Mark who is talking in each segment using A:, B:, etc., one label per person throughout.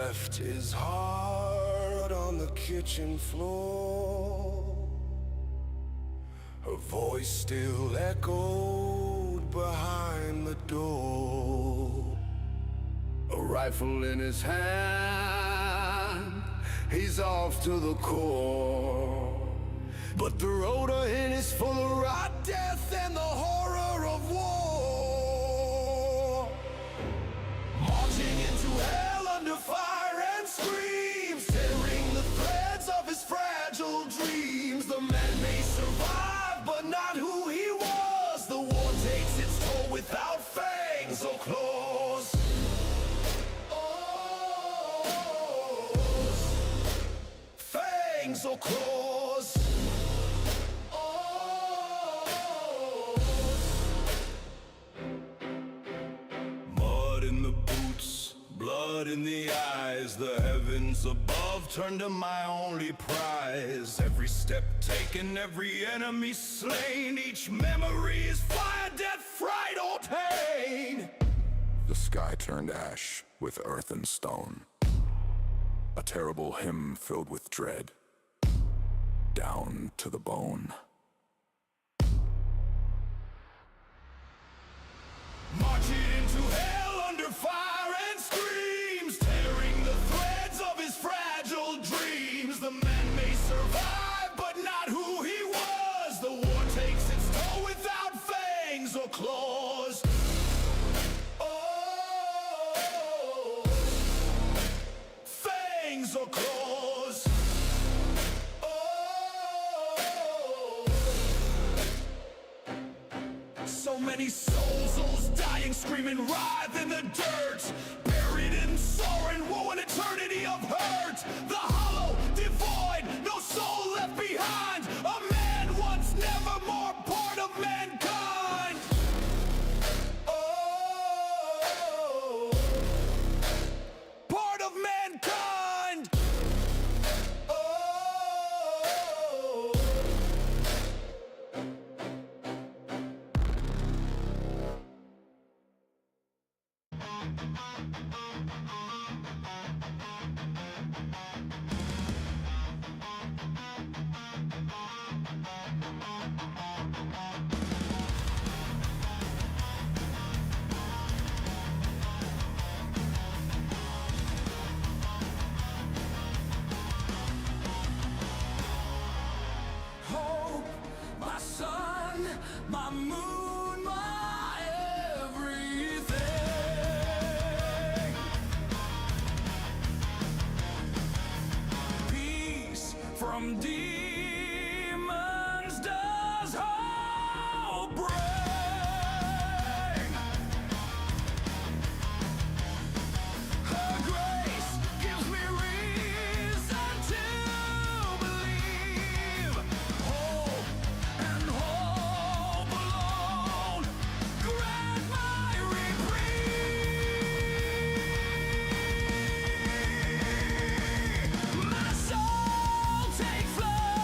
A: left his heart on the kitchen floor. Her voice still echoed behind the door. A rifle in his hand, he's off to the core. But the road ahead is full of rot, death, and the horror of war. Marching into hell under fire and screams, tearing the threads of his fragile dreams. The man may survive, but not who he was. The war takes its toll without fangs or claws. Fangs or claws. Mud in the boots, blood in the eyes. The heavens above turn to my only prize. Every step taken, every enemy slain. Each memory is fire, death, fright, or pain.
B: The sky turned ash with earth and stone. A terrible hymn filled with dread, down to the bone.
A: Marching into hell under fire and screams, tearing the threads of his fragile dreams. The man may survive, but not who he was. The war takes its toll without fangs or claws. Oh, fangs or claws. Oh, so many souls dying, screaming, writhe in the dirt, buried in sorrow and woe, an eternity of hurt. The hollow, devoid, no soul left behind. A man once, never more part of mankind. Oh, part of mankind. Oh. Hope, my sun, my moon, my everything. Peace from demons does hope bring. Her grace gives me reason to believe. Hope and hope alone grant my reprieve. My soul take flight.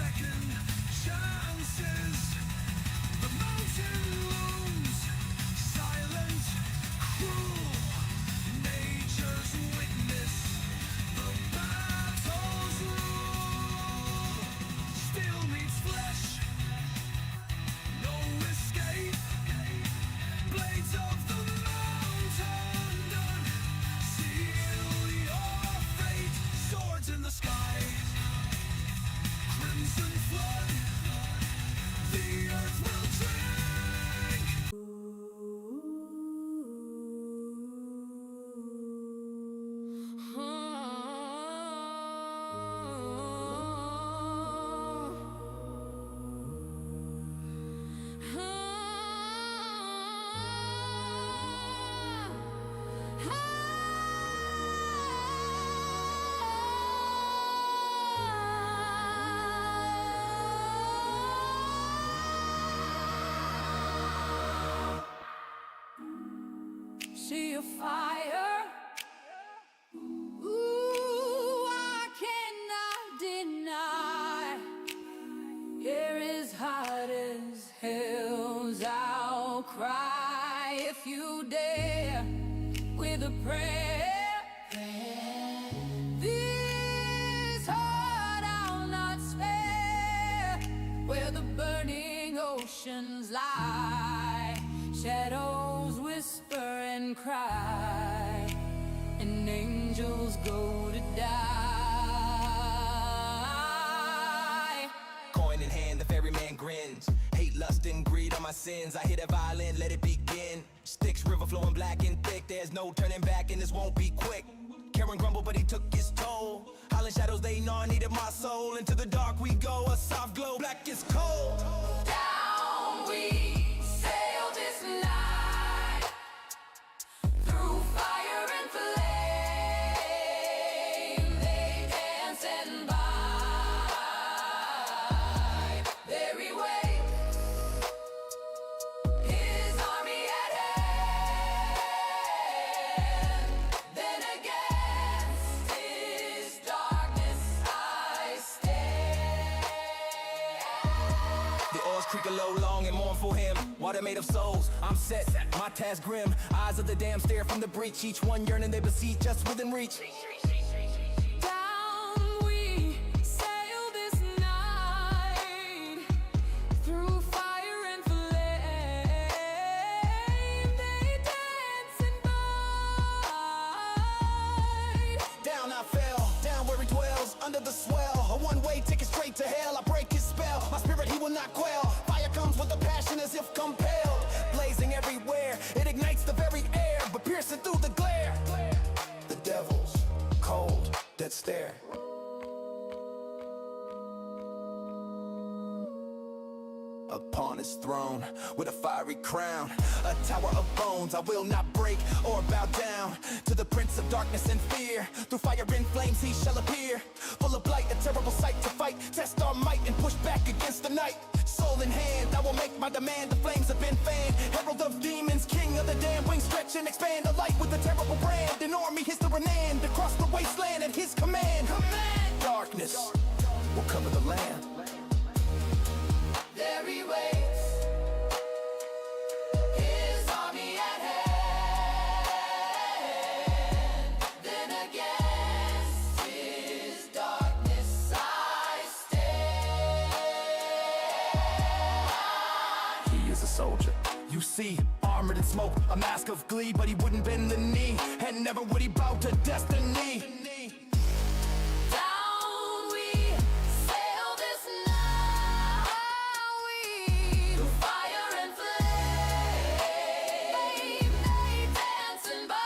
A: second chances. The mountain looms, silent, cruel. Nature's witness, the battle's rule. Steel meets flesh, no escape. Blades of the mountain, seal your fate. Swords in the sky, crimson flood, the earth will drink.
C: See a fire. Ooh, I cannot deny. Air is hot as hell's outcry. If you dare with a prayer, this heart I'll not spare. Where the burning oceans lie, shadows whisper and cry, and angels go to die.
D: Coin in hand, the ferryman grins. Hate, lust, and greed are my sins. I hit a violin, let it begin. Styx, river flowing black and thick. There's no turning back, and this won't be quick. Karen grumbled, but he took his toll. Howling shadows, they gnaw, needed my soul. Into the dark we go, a soft glow. Black is cold.
C: Down we sail this night, through fire and flame. They dance and bide. Very way, his army at hand. Then against his darkness I stand.
D: The oars creak a low, long and mourn for him. Water made of souls, I'm set, my task grim. Eyes of the damned stare from the breach. Each one yearning they beseech, just within reach.
C: Down we sail this night, through fire and flame. They dance and bide.
D: Down I fell, down where he dwells, under the swell. A one-way ticket straight to hell. I break his spell, my spirit he will not quell. Fire comes with a passion as if compelled. Blazing everywhere, it ignites the very air, but piercing through the glare. The devil's cold, dead stare. Upon his throne, with a fiery crown, a tower of bones, I will not break or bow down to the prince of darkness and fear. Through fire and flames he shall appear, full of blight, a terrible sight to fight. Test our might and push back against the night. Soul in hand, I will make my demand. The flames have been fanned, herald of demons, king of the damned. Wings stretch and expand, a light with a terrible brand. An army his to Renan, across the wasteland at his command. Darkness will cover the land.
C: There he waits, his army at hand. Then against his darkness I stand.
D: He is a soldier, you see, armored in smoke, a mask of glee. But he wouldn't bend the knee, and never would he bow to destiny.
C: Down we sail this night, through fire and flame. They dance and bide.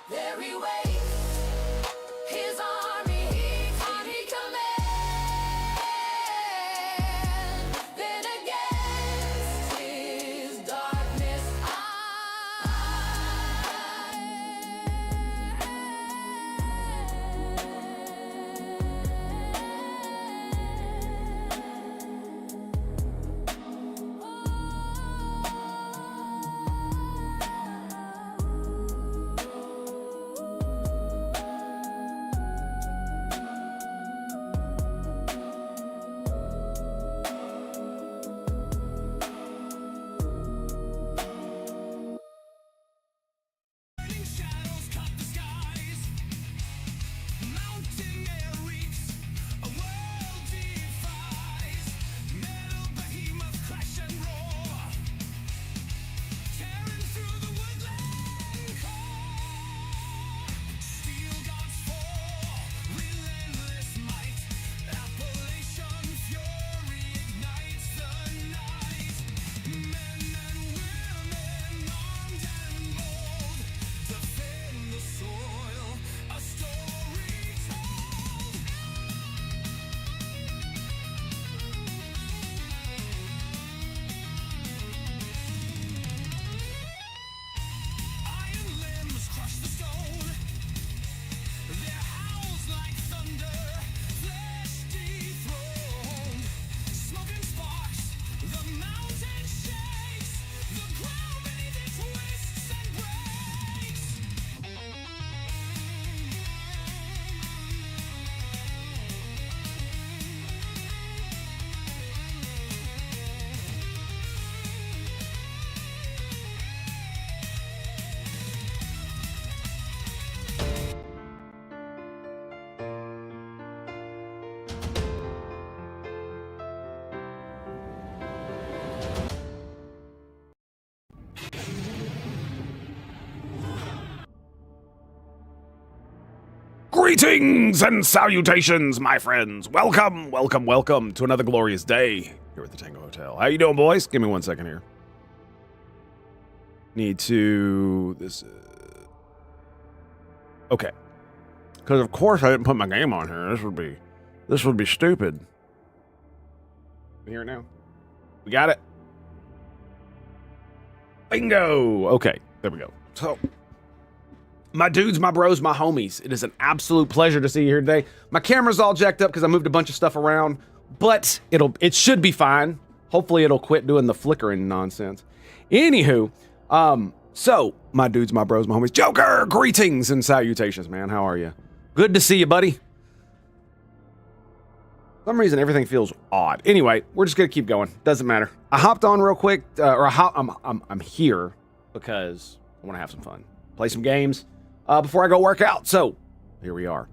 C: There he waits, his army he command. Then against his darkness I
E: Greetings and salutations, my friends. Welcome, welcome, welcome to another glorious day here at the Tango Hotel. How you doing, boys? Give me 1 second here. Need to... Okay. Because of course I didn't put my game on here. This would be stupid. We hear it now? We got it? Bingo! Okay, there we go. So... my dudes, my bros, my homies, it is an absolute pleasure to see you here today. My camera's all jacked up because I moved a bunch of stuff around, but it should be fine. Hopefully it'll quit doing the flickering nonsense. Anywho, so my dudes, my bros, my homies, Joker, greetings and salutations, man. How are you? Good to see you, buddy. For some reason everything feels odd. Anyway, we're just gonna keep going. Doesn't matter. I hopped on real quick, I'm here because I want to have some fun, play some games. Before I go work out. So, here we are.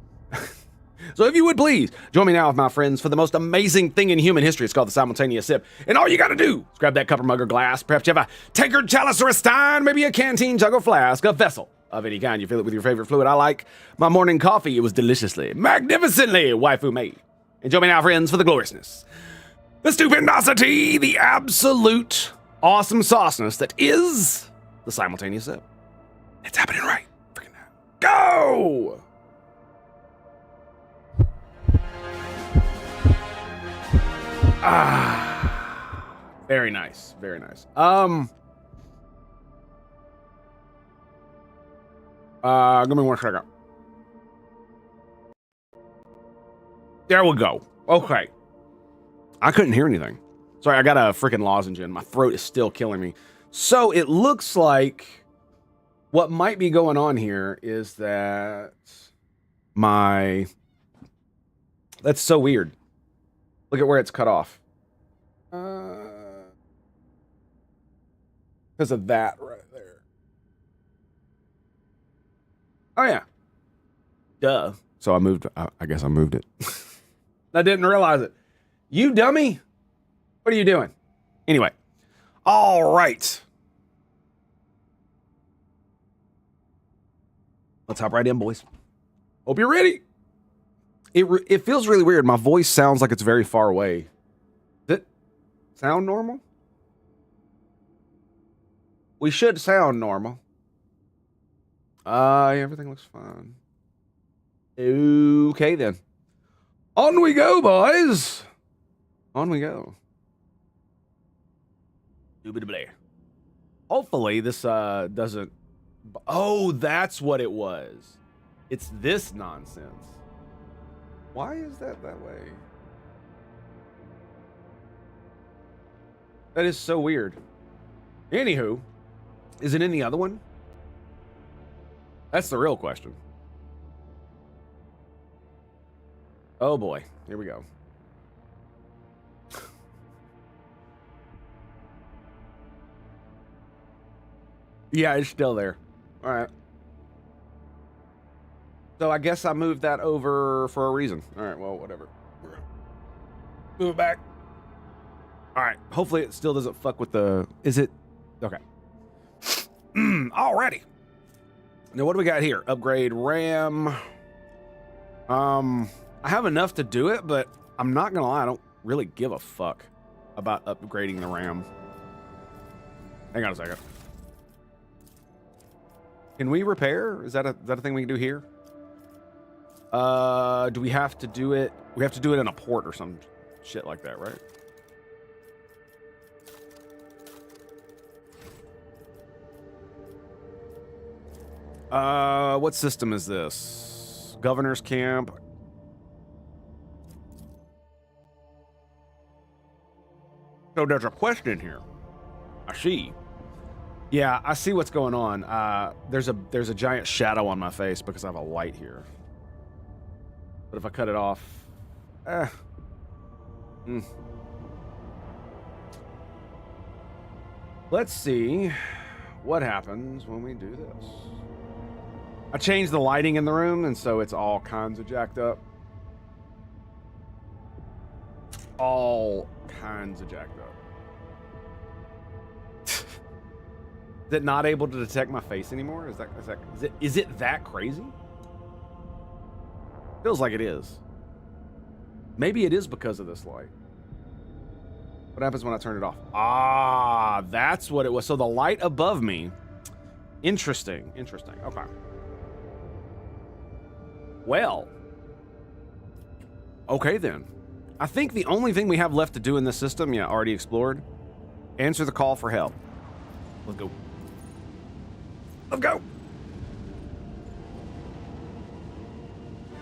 E: So if you would please, join me now with my friends for the most amazing thing in human history. It's called the simultaneous sip. And all you gotta do is grab that cup or mug or glass. Perhaps you have a tankard, chalice, or a stein, maybe a canteen, jug or flask, a vessel of any kind. You fill it with your favorite fluid. I like my morning coffee. It was deliciously, magnificently waifu made. And join me now, friends, for the gloriousness, the stupendosity, the absolute awesome sauceness that is the simultaneous sip. It's happening right. Go! Very nice, very nice. Give me 1 second. There we go. Okay. I couldn't hear anything. Sorry, I got a freaking lozenge in. My throat is still killing me. So it looks like what might be going on here is that that's so weird. Look at where it's cut off. Because of that right there. Oh, yeah. Duh. So I guess I moved it. I didn't realize it. You dummy. What are you doing? Anyway. All right. Let's hop right in, boys. Hope you're ready. It feels really weird. My voice sounds like it's very far away. Does it sound normal? We should sound normal. Everything looks fine. Okay, then. On we go, boys. On we go. Hopefully this doesn't... Oh, that's what it was. It's this nonsense. Why is that way? That is so weird. Anywho, is it in the other one? That's the real question. Oh boy, here we go. Yeah, it's still there. All right. So I guess I moved that over for a reason. All right, well, whatever. Move it back. All right. Hopefully it still doesn't fuck with the... Is it? Okay. Alrighty. Now, what do we got here? Upgrade RAM. I have enough to do it, but I'm not going to lie. I don't really give a fuck about upgrading the RAM. Hang on a second. Can we repair? Is that a thing we can do here? Do we have to do it? We have to do it in a port or some shit like that, right? What system is this? Governor's camp. So there's a question here. I see. Yeah, I see what's going on. There's a giant shadow on my face because I have a light here. But if I cut it off, Let's see what happens when we do this. I changed the lighting in the room, and so it's all kinds of jacked up. All kinds of jacked up. Is it not able to detect my face anymore? Is it that crazy? Feels like it is. Maybe it is because of this light. What happens when I turn it off? Ah, that's what it was. So the light above me. Interesting. Interesting. Okay. Well. Okay, then. I think the only thing we have left to do in this system, yeah, already explored. Answer the call for help. Let's go. Let's go.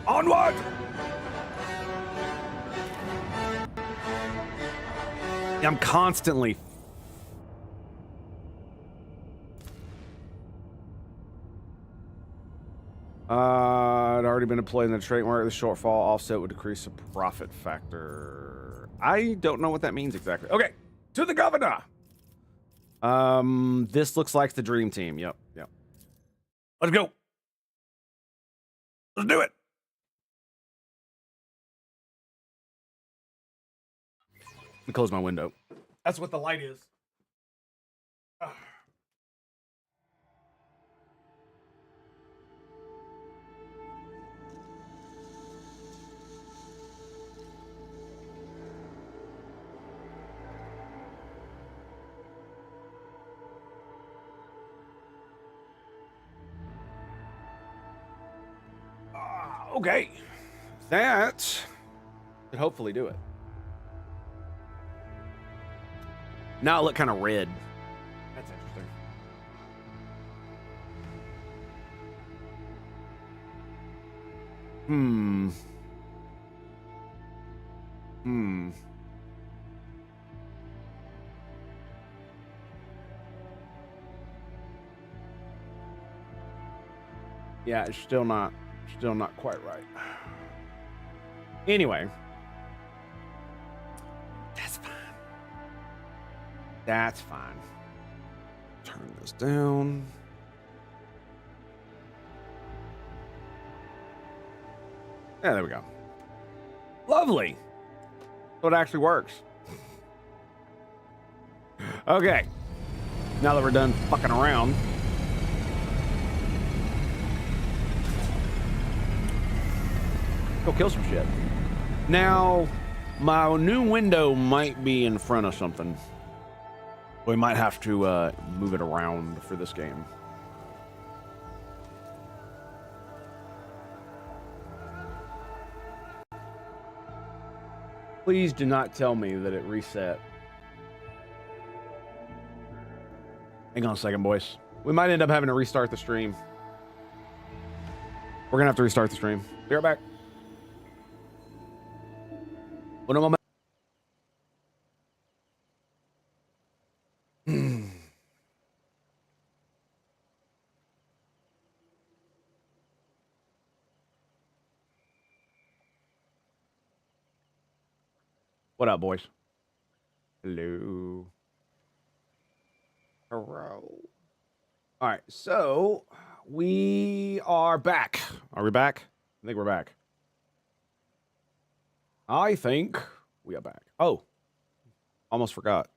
E: Onward! I'm constantly... I'd already been employed in the trademark. The shortfall offset would decrease the profit factor. I don't know what that means exactly. Okay, to the governor! This looks like the dream team. Yep, yep. Let's go. Let's do it. Let me close my window. That's what the light is. Okay. That should hopefully do it. Now I look kind of red. That's interesting. Yeah, it's still not quite right. Anyway. That's fine. That's fine. Turn this down. Yeah, there we go. Lovely. So it actually works. Okay. Now that we're done fucking around. Go kill some shit. Now, my new window might be in front of something. We might have to move it around for this game. Please do not tell me that it reset. Hang on a second, boys. We might end up having to restart the stream. We're gonna have to restart the stream. Be right back. One moment. What up, boys? Hello. Hello. All right, so we are back. Are we back? I think we're back. I think we are back. Oh, almost forgot.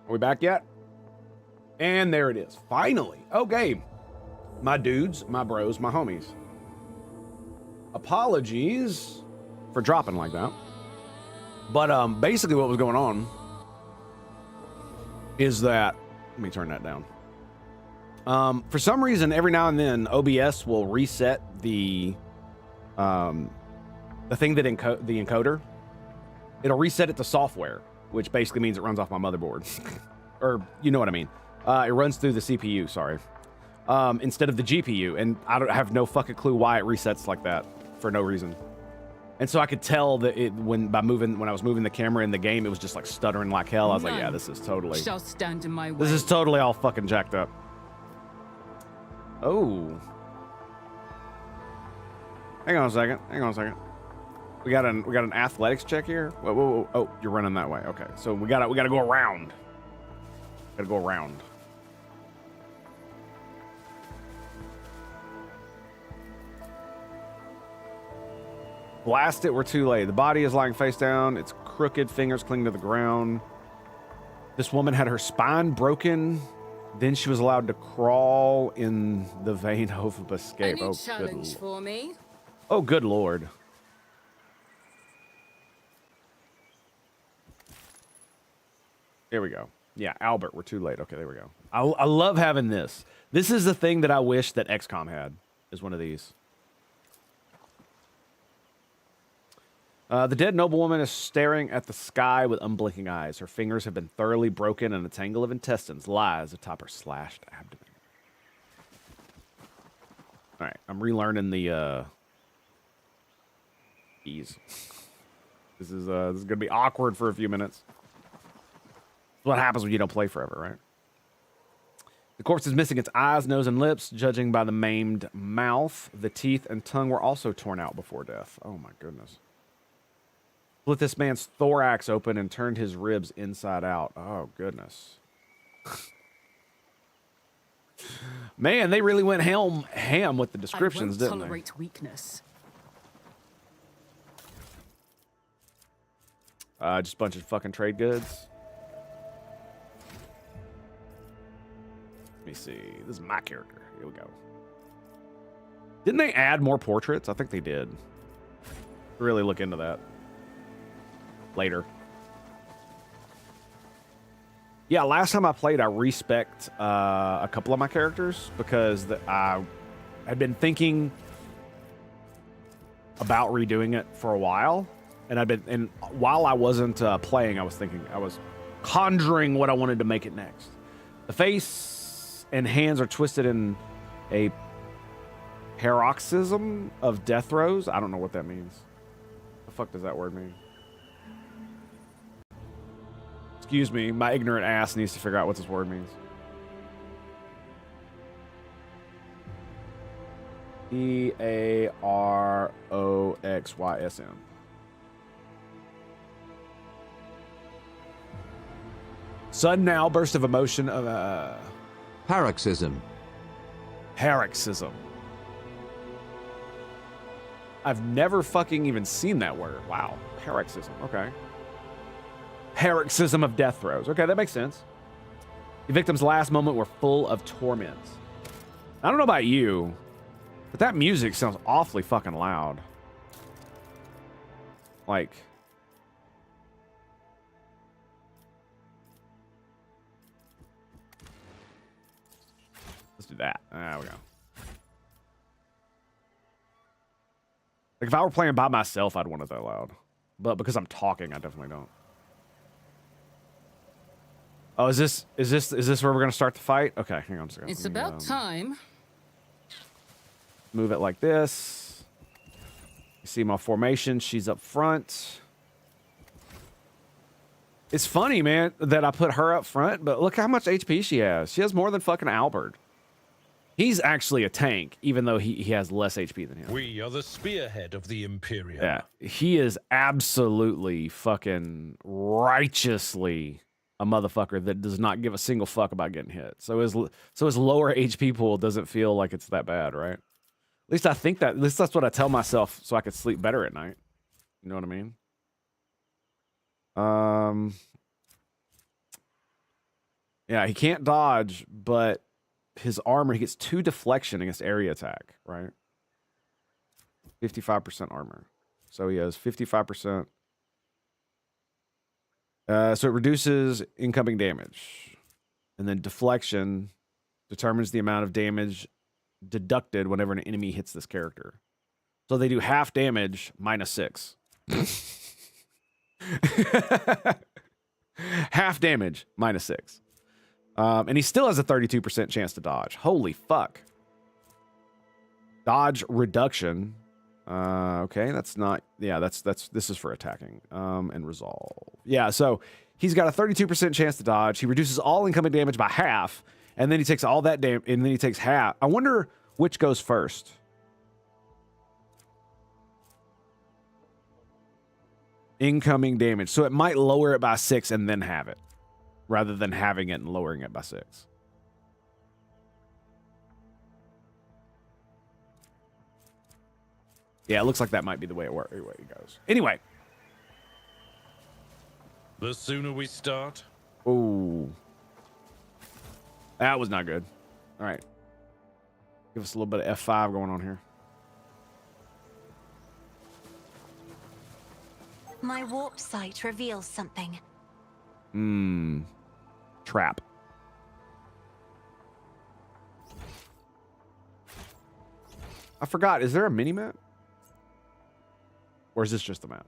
E: Are we back yet? And there it is. Finally. Okay. My dudes, my bros, my homies. Apologies for dropping like that. But basically what was going on is that, let me turn that down. For some reason, every now and then, OBS will reset the thing that the encoder. It'll reset it to software, which basically means it runs off my motherboard. Or, you know what I mean. It runs through the CPU, sorry. Instead of the GPU. And I have no fucking clue why it resets like that for no reason. And so I could tell that when I was moving the camera in the game, it was just like stuttering like hell. I was like, yeah, this is totally...
F: shall stand in my way.
E: This is totally all fucking jacked up. Oh. Hang on a second. Hang on a second. We got an athletics check here. Whoa, whoa, whoa. Oh, you're running that way. Okay, so we gotta go around. Gotta go around. Blast it, we're too late. The body is lying face down. Its crooked fingers cling to the ground. This woman had her spine broken. Then she was allowed to crawl in the vain hope of escape.
C: Any
E: Oh,
C: challenge for me?
E: Oh, good lord. Here we go. Yeah, Albert, we're too late. Okay, there we go. I love having this. This is the thing that I wish that XCOM had, is one of these. The dead noblewoman is staring at the sky with unblinking eyes. Her fingers have been thoroughly broken and a tangle of intestines lies atop her slashed abdomen. All right, I'm relearning the keys. This is gonna be awkward for a few minutes. That's what happens when you don't play forever, right? The corpse is missing its eyes, nose, and lips. Judging by the maimed mouth, the teeth and tongue were also torn out before death. Oh my goodness. Split this man's thorax open and turned his ribs inside out. Oh, goodness. Man, they really went ham with the descriptions, didn't they?
F: Tolerate weakness.
E: Just a bunch of fucking trade goods. Let me see. This is my character. Here we go. Didn't they add more portraits? I think they did. Really look into that later. Yeah, last time I played, I respect a couple of my characters because I had been thinking about redoing it for a while, and while I wasn't playing, I was conjuring what I wanted to make it next. The face and hands are twisted in a paroxysm of death throes. I don't know what that means. The fuck does that word mean? Excuse me, my ignorant ass needs to figure out what this word means. E-A-R-O-X-Y-S-M. Sudden outburst of emotion of
G: Paroxysm.
E: paroxysm. I've never fucking even seen that word. Wow. Paroxysm. Okay. Paroxysm of death throes. Okay, that makes sense. The victim's last moment were full of torment. I don't know about you, but that music sounds awfully fucking loud. Like, let's do that. There we go. Like, if I were playing by myself, I'd want it that loud. But because I'm talking, I definitely don't. Oh, is this where we're gonna start the fight? Okay, hang on a second.
F: It's
E: Let me,
F: about time.
E: move it like this. You see my formation. She's up front. It's funny, man, that I put her up front, but look how much HP she has. She has more than fucking Albert. He's actually a tank, even though he has less HP than him.
H: We are the spearhead of the Imperium.
E: Yeah, he is absolutely fucking righteously a motherfucker that does not give a single fuck about getting hit. So his lower HP pool doesn't feel like it's that bad, right? At least I think that. At least that's what I tell myself, so I could sleep better at night. You know what I mean? Yeah, he can't dodge, but his armor, he gets 2 deflection against area attack, right? 55% armor. So he has 55%. So it reduces incoming damage. And then deflection determines the amount of damage deducted whenever an enemy hits this character. So they do half damage minus 6. Half damage minus 6. And he still has a 32% chance to dodge. Holy fuck. Dodge reduction. Okay, that's not, yeah, this is for attacking. And resolve. Yeah, so he's got a 32% chance to dodge. He reduces all incoming damage by half, and then he takes all that damage, and then he takes half. I wonder which goes first. Incoming damage. So it might lower it by 6 and then have it, rather than having it and lowering it by 6. Yeah, it looks like that might be the way it goes. Anyway.
H: The sooner we start,
E: Ooh. That was not good. All right. Give us a little bit of F5 going on here.
F: My warp sight reveals something.
E: Trap. I forgot. Is there a mini map? Or is this just a map?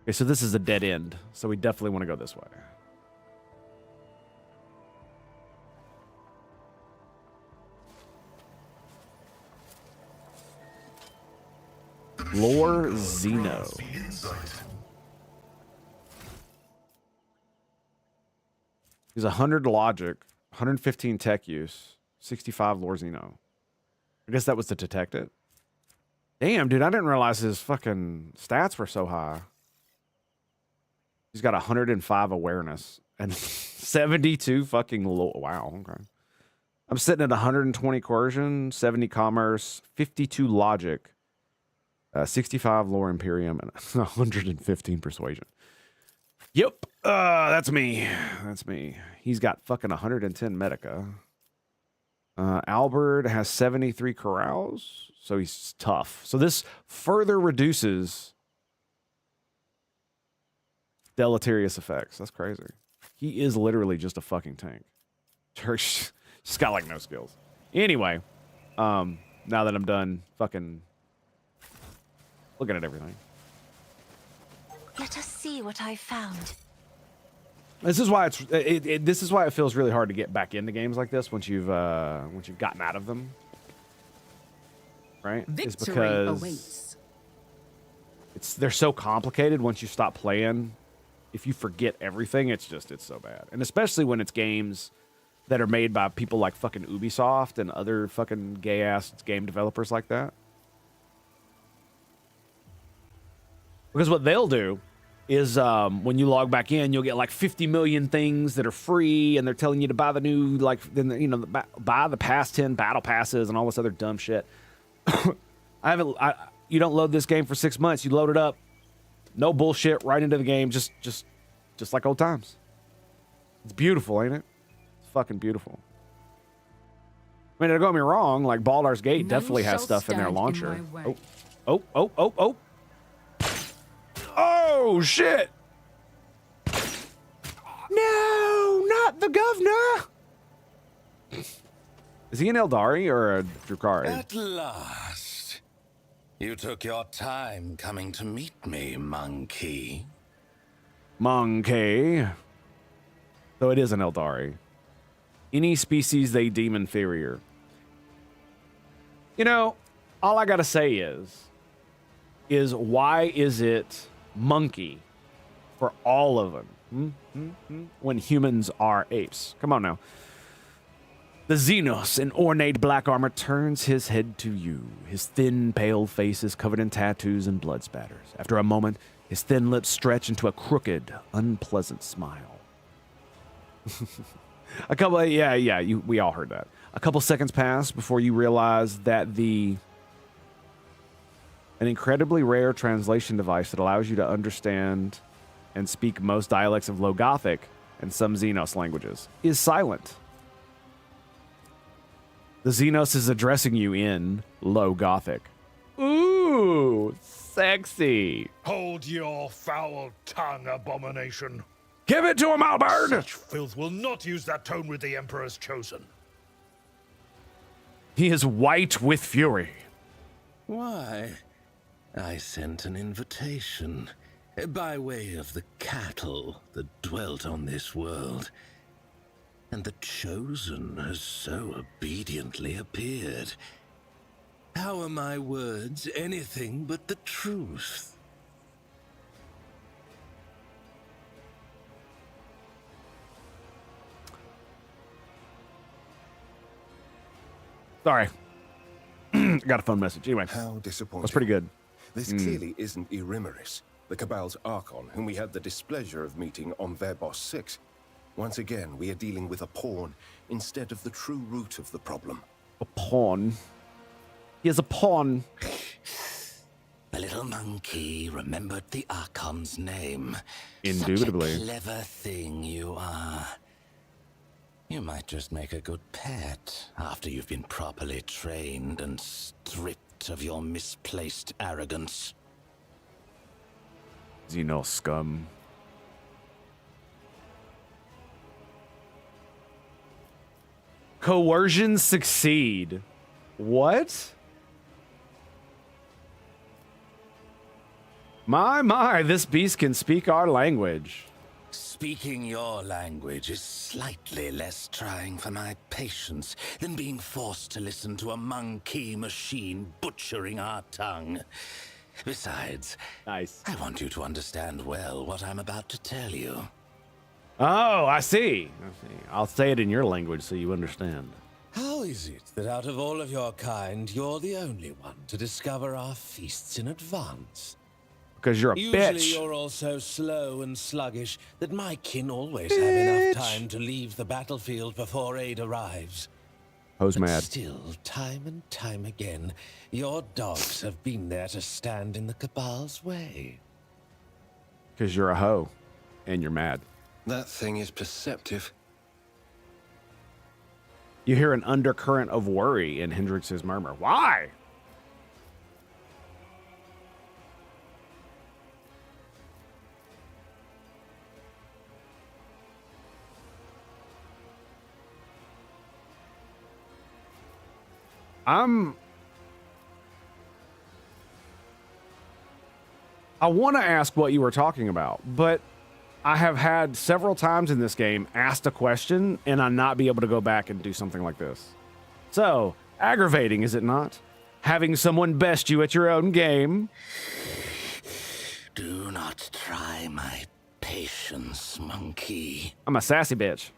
E: Okay, so this is a dead end. So we definitely want to go this way. Lore Xeno. He's 100 logic, 115 tech use, 65 lore Xeno. I guess that was to detect it. Damn, dude, I didn't realize his fucking stats were so high. He's got 105 awareness and 72 fucking lore. Wow, okay. I'm sitting at 120 coercion, 70 commerce, 52 logic. 65 lore Imperium and 115 persuasion. Yep, that's me. That's me. He's got fucking 110 Medica. Albert has 73 corrals, so he's tough. So this further reduces deleterious effects. That's crazy. He is literally just a fucking tank. Church just got like no skills. Anyway, now that I'm done fucking looking at everything.
F: Let us see what I found.
E: This is why this is why it feels really hard to get back into games like this once you've gotten out of them. Right?
I: Victory
E: It's because
I: awaits.
E: they're so complicated once you stop playing. If you forget everything, it's so bad. And especially when it's games that are made by people like fucking Ubisoft and other fucking gay ass game developers like that. Because what they'll do is when you log back in, you'll get like 50 million things that are free, and they're telling you to buy the new, like, buy the past 10 battle passes and all this other dumb shit. You don't load this game for 6 months. You load it up, no bullshit, right into the game, just like old times. It's beautiful, ain't it? It's fucking beautiful. I mean, don't get me wrong, like Baldur's Gate definitely has stuff in their launcher. Oh. Oh, shit! No, not the governor! Is he an Eldari or a Drukhari?
J: At last. You took your time coming to meet me, monkey.
E: Monkey. Though it is an Eldari. Any species they deem inferior. You know, all I gotta say is why is it monkey for all of them when humans are apes? Come on now. The Xenos in ornate black armor turns his head to you. His thin, pale face is covered in tattoos and blood spatters. After a moment, his thin lips stretch into a crooked, unpleasant smile. We all heard that. A couple seconds pass before you realize that an incredibly rare translation device that allows you to understand and speak most dialects of Low Gothic and some Xenos languages is silent. The Xenos is addressing you in Low Gothic. Ooh, sexy.
H: hold your foul tongue, abomination.
E: Give it to him, Albert!
H: Such filth will not use that tone with the Emperor's chosen.
E: He is white with fury.
J: Why, I sent an invitation by way of the cattle that dwelt on this world, and the chosen has so obediently appeared. How are my words anything but the truth?
E: Sorry. Got a phone message. Anyway,
I: How disappointing.
E: that's pretty good.
I: This clearly isn't Irimeris, the Cabal's Archon, whom we had the displeasure of meeting on Verbos 6. Once again, we are dealing with a pawn instead of the true root of the problem.
E: A pawn. He is a pawn.
J: The little monkey remembered the Archon's name.
E: Indubitably.
J: Such a clever thing you are. You might just make a good pet after you've been properly trained and stripped of your misplaced arrogance.
E: Xenos scum. Coercion succeed. What? My, this beast can speak our language.
J: Speaking your language is slightly less trying for my patience than being forced to listen to a monkey machine butchering our tongue. Besides,
E: Nice.
J: I want you to understand well what I'm about to tell you.
E: Oh, I see. I'll say it in your language so you understand.
J: How is it that out of all of your kind, you're the only one to discover our feasts in advance?
E: Because you're a
J: Usually
E: bitch.
J: you're all so slow and sluggish that my kin always have enough time to leave the battlefield before aid arrives.
E: Ho's
J: But
E: mad.
J: still, time and time again, your dogs have been there to stand in the Cabal's way.
E: Because you're a hoe. And you're mad.
I: That thing is perceptive.
E: You hear an undercurrent of worry in Hendrix's murmur. Why? I want to ask what you were talking about, but I have had several times in this game asked a question and I not be able to go back and do something like this. So, aggravating, is it not? Having someone best you at your own game.
J: Do not try my patience, monkey.
E: I'm a sassy bitch.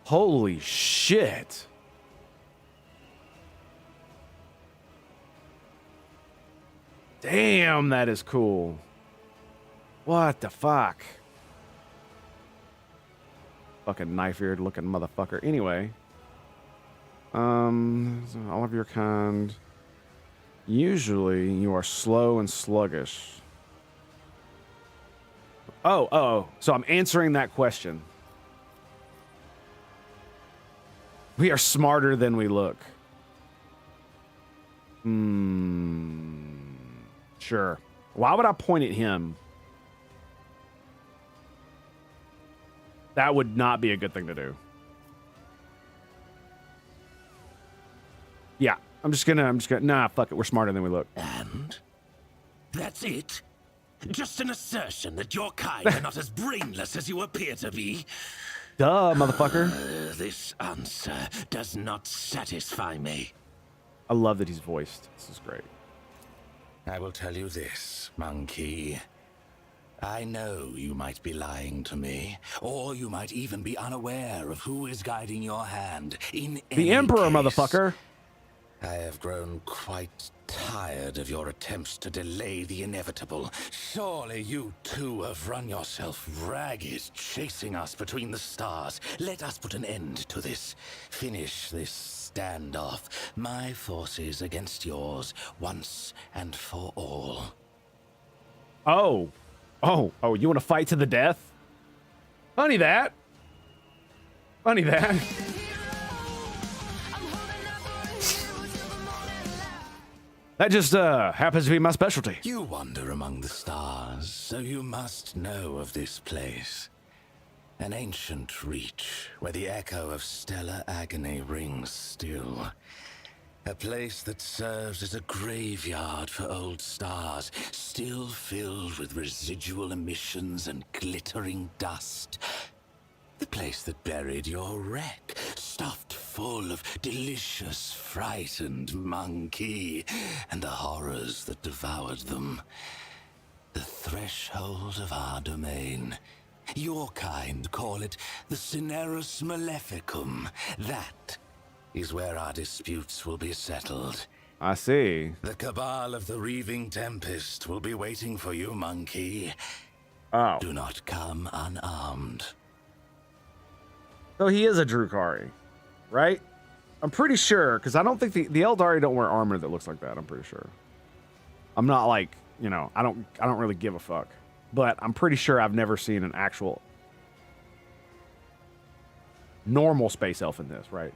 E: Holy shit. Damn, that is cool. What the fuck? Fucking knife-eared looking motherfucker. Anyway. All of your kind. Usually you are slow and sluggish. Oh. So I'm answering that question. We are smarter than we look. Sure. Why would I point at him? That would not be a good thing to do. Yeah, I'm just gonna, nah, fuck it. We're smarter than we look.
J: And? That's it? Just an assertion that your kind are not as brainless as you appear to be?
E: Duh, motherfucker.
J: This answer does not satisfy me.
E: I love that he's voiced. This is great.
J: I will tell you this, monkey. I know you might be lying to me, or you might even be unaware of who is guiding your hand. In
E: The
J: any
E: Emperor,
J: case,
E: motherfucker.
J: I have grown quite tired of your attempts to delay the inevitable. Surely you too have run yourself ragged, chasing us between the stars. Let us put an end to this. Finish this standoff. My forces against yours, once and for all.
E: Oh, you want to fight to the death? Funny that. That just happens to be my specialty.
J: You wander among the stars, so you must know of this place. An ancient reach where the echo of stellar agony rings still. A place that serves as a graveyard for old stars, still filled with residual emissions and glittering dust. The place that buried your wreck, stuffed full of delicious, frightened monkey and the horrors that devoured them. The threshold of our domain. Your kind call it the Cinerus Maleficum. That is where our disputes will be settled.
E: I see.
J: The cabal of the Reaving Tempest will be waiting for you, monkey.
E: Oh.
J: Do not come unarmed.
E: So he is a Drukhari, right? I'm pretty sure, because I don't think the Eldari don't wear armor that looks like that. I'm pretty sure. I'm not like, you know, I don't really give a fuck. But I'm pretty sure I've never seen an actual normal space elf in this, right?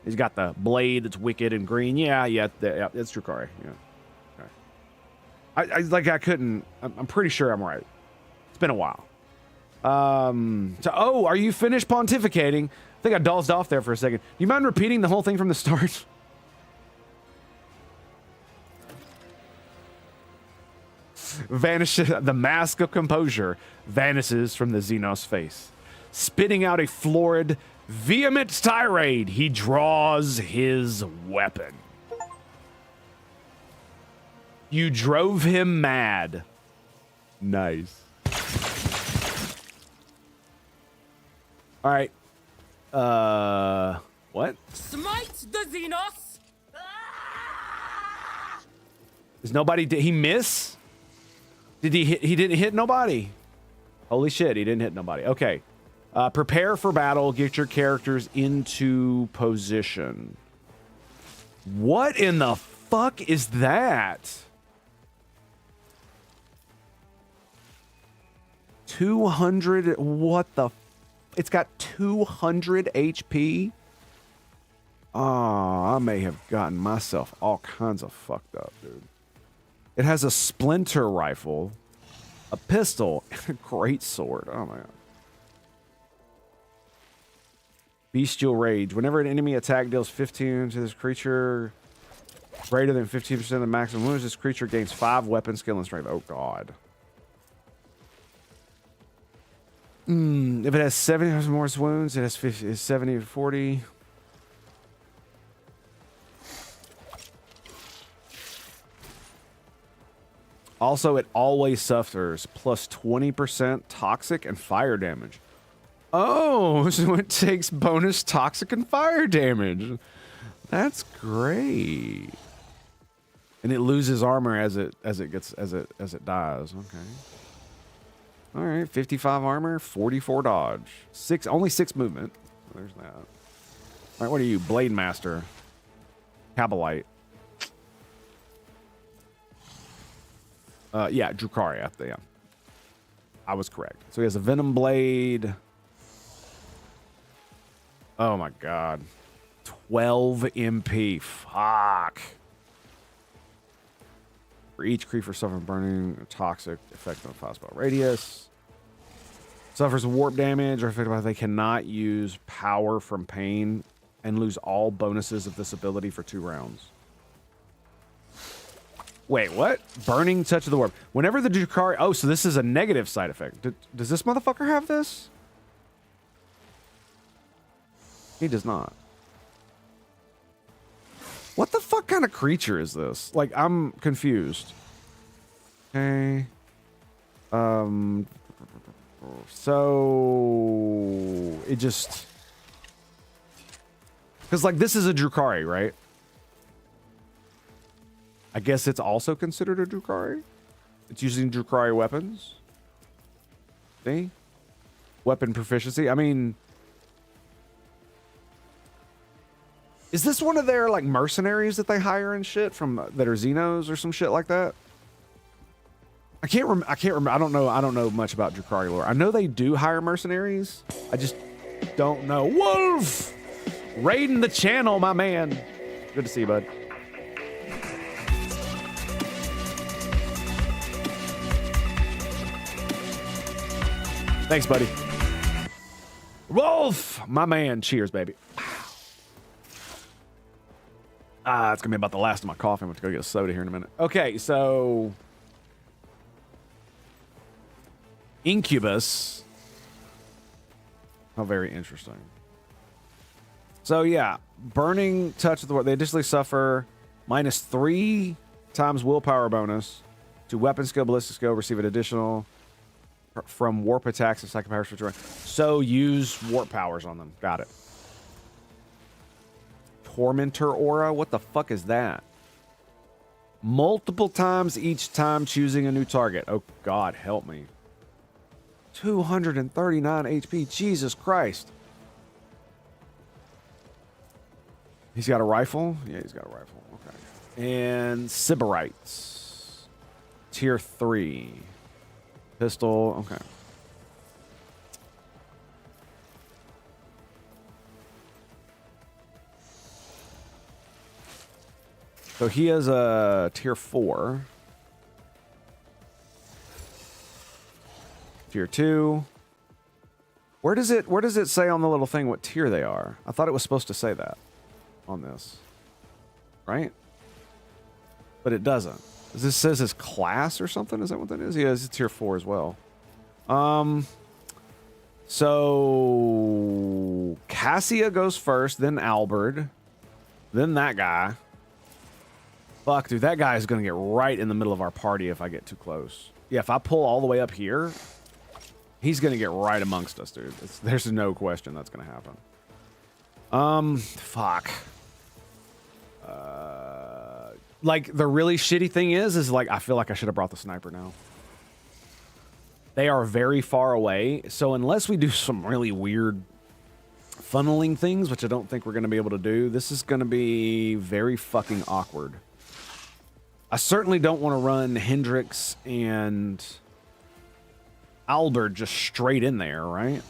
E: He's got the blade that's wicked and green. Yeah, it's Drukhari. Yeah. Okay. I'm pretty sure I'm right. It's been a while. Are you finished pontificating? I think I dozed off there for a second. Do you mind repeating the whole thing from the start? Vanishes. The mask of composure vanishes from the Xenos face. Spitting out a florid, vehement tirade, he draws his weapon. You drove him mad. Nice. All right. What?
C: Smite the Xenos!
E: Is nobody? Did he miss? Did he hit? He didn't hit nobody. Holy shit, he didn't hit nobody. Okay. Prepare for battle. Get your characters into position. What in the fuck is that? 200. What the? It's got 200 HP. Oh, I may have gotten myself all kinds of fucked up, dude. It has a splinter rifle, a pistol, and a great sword. Oh my god. Bestial Rage. Whenever an enemy attack deals 15 to this creature, greater than 15% of the maximum wounds, this creature gains 5 weapon skill and strength. Oh god. If it has 70 or more wounds, it has 50, 70 to 40. Also, it always suffers plus 20% toxic and fire damage. Oh, so it takes bonus toxic and fire damage. That's great. And it loses armor as it dies. Okay. All right, 55 armor, 44 dodge, only 6 movement. So there's that. All right, what are you, Blade Master, Cabalite? Yeah, Drukhari. Yeah, I was correct. So he has a Venom Blade. Oh my god, 12 MP. Fuck. For each creature suffering burning or toxic effect on a 5-spell radius. Suffers warp damage or affected by they cannot use power from pain and lose all bonuses of this ability for 2 rounds. Wait, what? Burning touch of the warp. Whenever the Drukhari... Oh, so this is a negative side effect. Does this motherfucker have this? He does not. What the fuck kind of creature is this? Like, I'm confused. Okay. So... It just... Because, like, this is a Drukhari, right? I guess it's also considered a Drukhari? It's using Drukhari weapons? See? Weapon proficiency? I mean... Is this one of their, like, mercenaries that they hire and shit from... that are Xenos or some shit like that? I can't remember. I don't know much about Drukhari lore. I know they do hire mercenaries. I just don't know. Wolf! Raiding the channel, my man. Good to see you, bud. Thanks, buddy. Wolf! My man. Cheers, baby. It's gonna be about the last of my coffee. I'm gonna go get a soda here in a minute. Okay, so Incubus. Oh, very interesting. So yeah, burning touch of the warp. They additionally suffer -3 times willpower bonus to weapon skill, ballistic skill. Receive an additional from warp attacks and psychic powers for. So use warp powers on them. Got it. Tormentor aura. What the fuck is that? Multiple times each time choosing a new target. Oh God, help me. 239 HP. Jesus Christ. He's got a rifle? Yeah, he's got a rifle. Okay. And Sybarites. Tier 3. Pistol. Okay. So he has a tier 4. Tier 2. Where does it say on the little thing what tier they are? I thought it was supposed to say that on this. Right? But it doesn't. This says his class or something? Is that what that is? Yeah, it's tier 4 as well. So Cassia goes first, then Albert, then that guy. Fuck, dude, that guy is going to get right in the middle of our party if I get too close. Yeah, if I pull all the way up here, he's going to get right amongst us, dude. There's no question that's going to happen. Fuck. Like, the really shitty thing is like, I feel like I should have brought the sniper now. They are very far away, so unless we do some really weird funneling things, which I don't think we're going to be able to do, this is going to be very fucking awkward. I certainly don't want to run Hendrix and Albert just straight in there, right?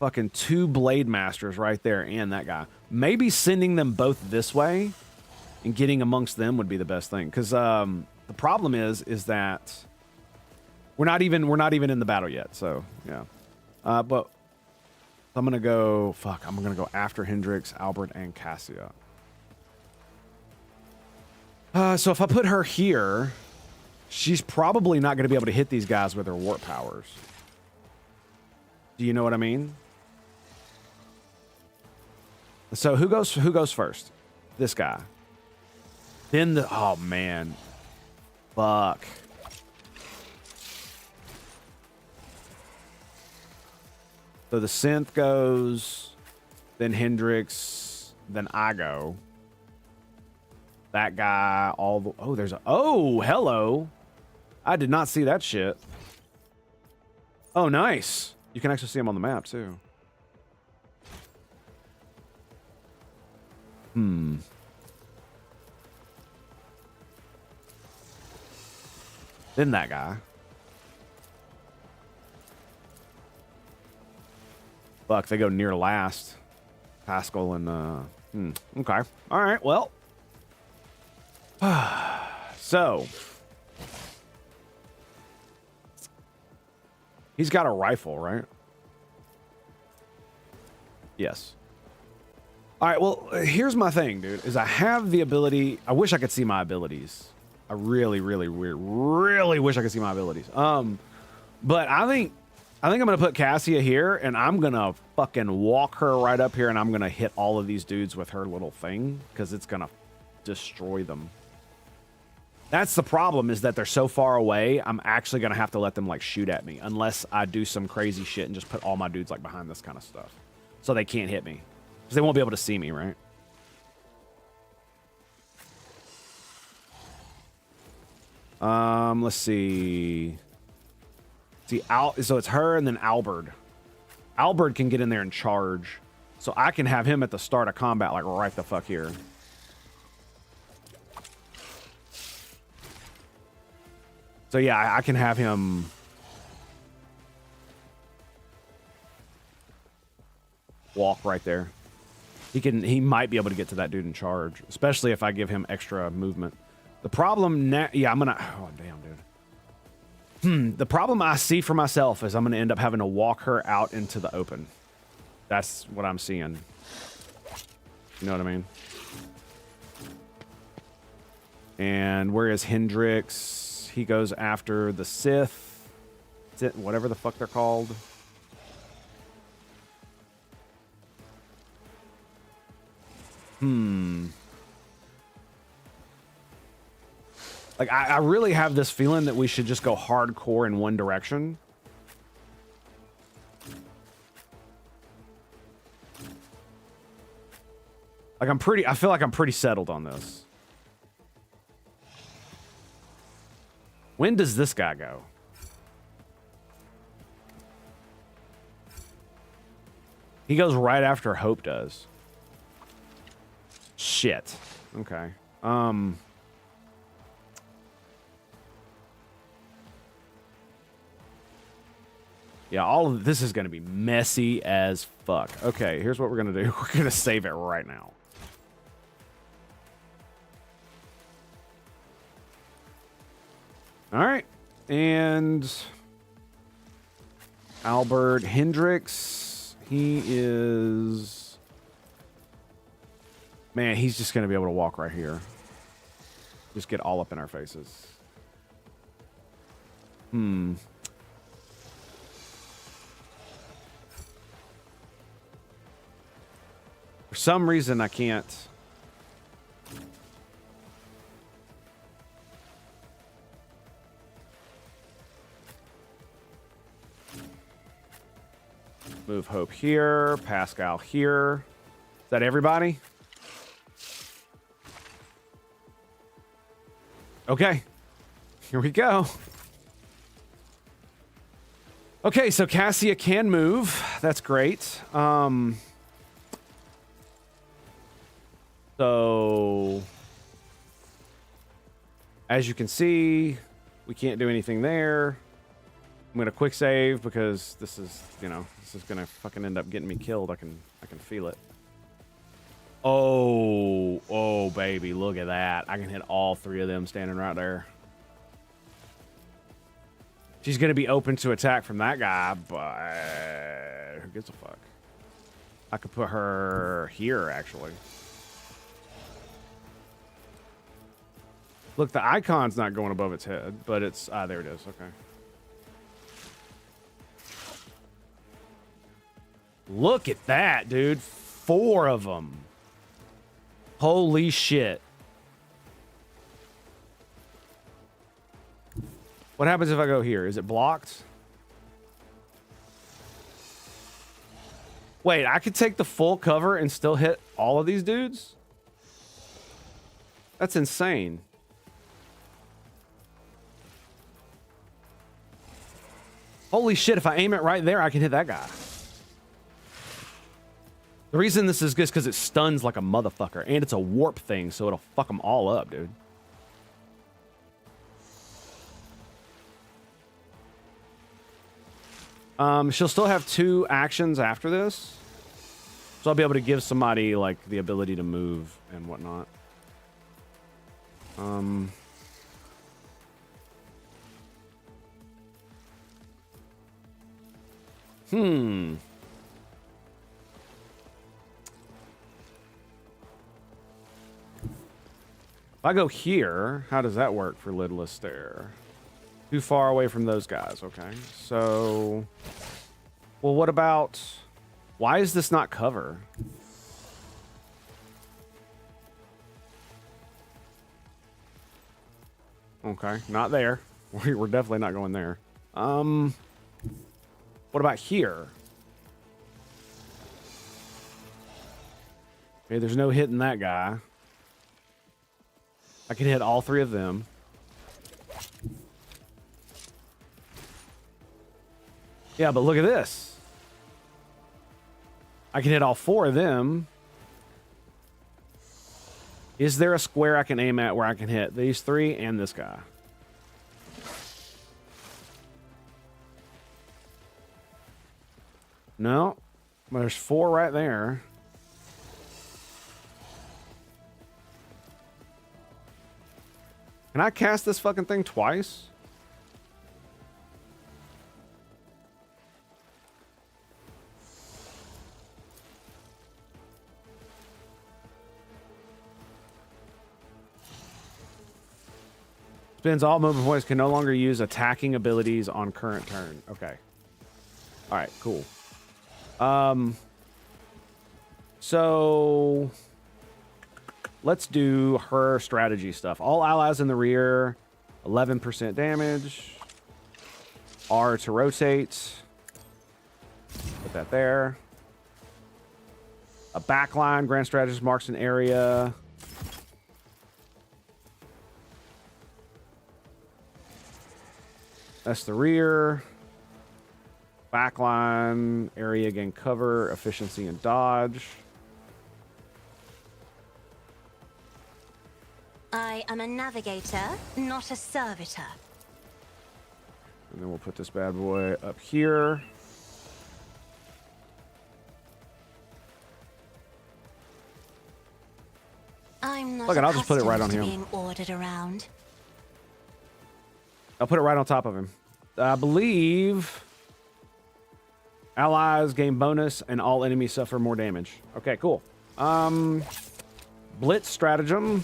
E: Fucking 2 Blade Masters right there and that guy. Maybe sending them both this way and getting amongst them would be the best thing. Because the problem is that we're not even in the battle yet. So yeah, but I'm gonna go. Fuck, I'm gonna go after Hendrix, Albert, and Cassia. So if I put her here, she's probably not going to be able to hit these guys with her warp powers. Do you know what I mean? So who goes first? This guy. Then the... Oh, man. Fuck. So the synth goes, then Hendrix, then I go. That guy, all the... Oh, there's a... Oh, hello. I did not see that shit. Oh, nice. You can actually see him on the map, too. Then that guy. Fuck, they go near last. Pascal and... Okay. All right, well... So he's got a rifle, right? Yes. All right, well, here's my thing, dude, is I have the ability. I wish I could see my abilities. I really wish I could see my abilities. But I think I'm gonna put Cassia here, and I'm gonna fucking walk her right up here, and I'm gonna hit all of these dudes with her little thing because it's gonna destroy them. That's the problem, is that they're so far away, I'm actually going to have to let them, like, shoot at me. Unless I do some crazy shit and just put all my dudes, like, behind this kind of stuff. So they can't hit me. Because they won't be able to see me, right? Let's see. So it's her and then Albert. Albert can get in there and charge. So I can have him at the start of combat, like, right the fuck here. So yeah, I can have him walk right there. He might be able to get to that dude in charge, especially if I give him extra movement. The problem now, yeah, I'm gonna, oh damn, dude. The problem I see for myself is I'm gonna end up having to walk her out into the open. That's what I'm seeing. You know what I mean? And where is Hendrix? He goes after the Sith, whatever the fuck they're called. Like, I really have this feeling that we should just go hardcore in one direction. Like, I feel like I'm pretty settled on this. When does this guy go? He goes right after Hope does. Shit. Okay. Yeah, all of this is going to be messy as fuck. Okay, here's what we're going to do. We're going to save it right now. All right. And Albert Hendricks, he is... Man, he's just going to be able to walk right here. Just get all up in our faces. For some reason, I can't. Move Hope here, Pascal here. Is that everybody? Okay. Here we go. Okay, so Cassia can move. That's great. So, as you can see, we can't do anything there. I'm gonna quick save because this is, you know, this is gonna fucking end up getting me killed. I can feel it. Oh, baby, look at that. I can hit all three of them standing right there. She's gonna be open to attack from that guy, but who gives a fuck? I could put her here, actually. Look, the icon's not going above its head, but it's... Ah, there it is. Okay. Look at that, dude. 4 of them. Holy shit. What happens if I go here? Is it blocked? Wait, I could take the full cover and still hit all of these dudes? That's insane. Holy shit, if I aim it right there, I can hit that guy. The reason this is good is because it stuns like a motherfucker, and it's a warp thing, so it'll fuck them all up, dude. She'll still have 2 actions after this, so I'll be able to give somebody, like, the ability to move and whatnot. If I go here, how does that work for Lidless Stare? Too far away from those guys. Okay, so... Well, what about... Why is this not cover? Okay, not there. We're definitely not going there. What about here? Okay, there's no hitting that guy. I can hit all 3 of them. Yeah, but look at this. I can hit all 4 of them. Is there a square I can aim at where I can hit these 3 and this guy? No. There's 4 right there. Can I cast this fucking thing twice? Spends all movement points, can no longer use attacking abilities on current turn. Okay. All right, cool. So let's do her strategy stuff. All allies in the rear, 11% damage. R to rotate. Put that there. A backline, Grand Strategist marks an area. That's the rear. Backline, area gain cover, efficiency and dodge.
F: I am a navigator, not a servitor.
E: And then we'll put this bad boy up here.
F: I'm not
E: Look, and I'll just put it right on
F: accustomed
E: him.
F: to being ordered around.
E: I'll put it right on top of him. I believe allies gain bonus and all enemies suffer more damage. Okay, cool. Blitz stratagem.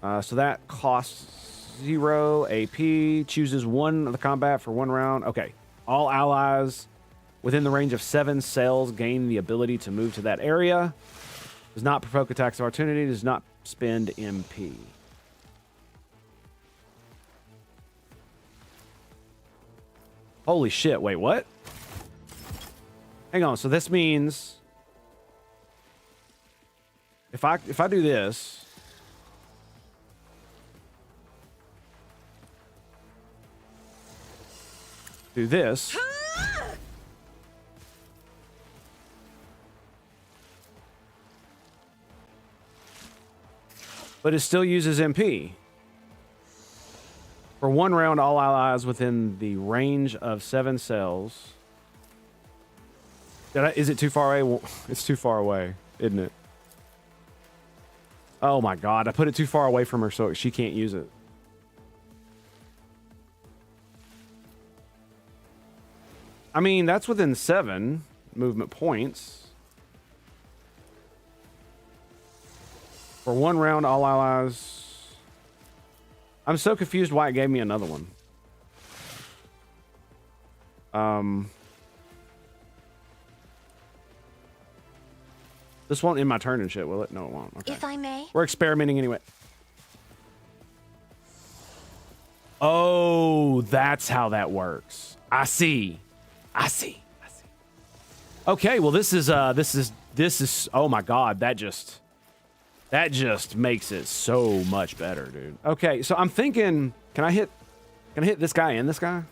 E: So that costs 0 AP. Chooses one of the combat for 1 round. Okay. All allies within the range of 7 cells gain the ability to move to that area. Does not provoke attacks of opportunity. Does not spend MP. Holy shit, wait, what? Hang on, so this means if I do this, do this, but it still uses MP. For 1 round, all allies within the range of 7 cells. Is it too far away? Well, it's too far away, isn't it? Oh my god, I put it too far away from her so she can't use it. I mean, that's within 7 movement points. For 1 round, all allies... I'm so confused why it gave me another one. This won't end my turn and shit, will it? No, it won't. Okay.
F: If I may.
E: We're experimenting anyway. Oh, that's how that works. I see. Okay, well this is oh my god, that just makes it so much better, dude. Okay, so I'm thinking, can I hit this guy and this guy?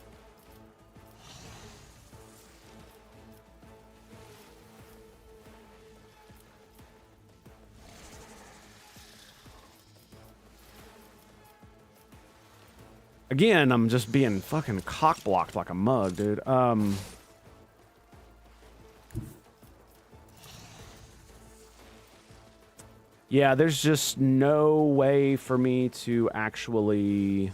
E: Again, I'm just being fucking cock-blocked like a mug, dude. Yeah, there's just no way for me to actually...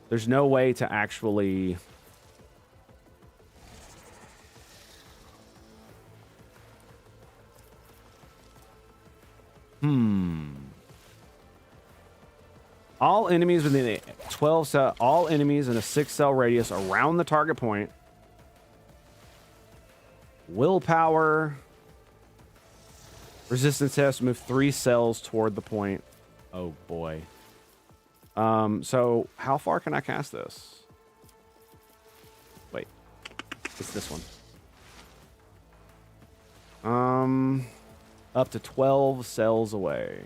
E: There's no way to actually... All enemies within a 12 cell, all enemies in a 6 cell radius around the target point. Willpower. Resistance test, move 3 cells toward the point. Oh boy. So how far can I cast this? Wait. It's this one. Up to 12 cells away.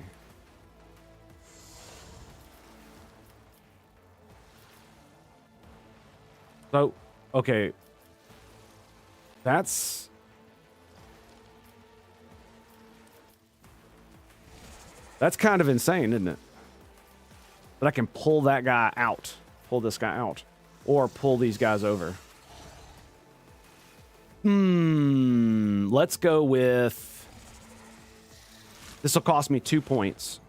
E: So, okay. That's kind of insane, isn't it? That I can pull that guy out. Pull this guy out. Or pull these guys over. Let's go with... This will cost me 2 points.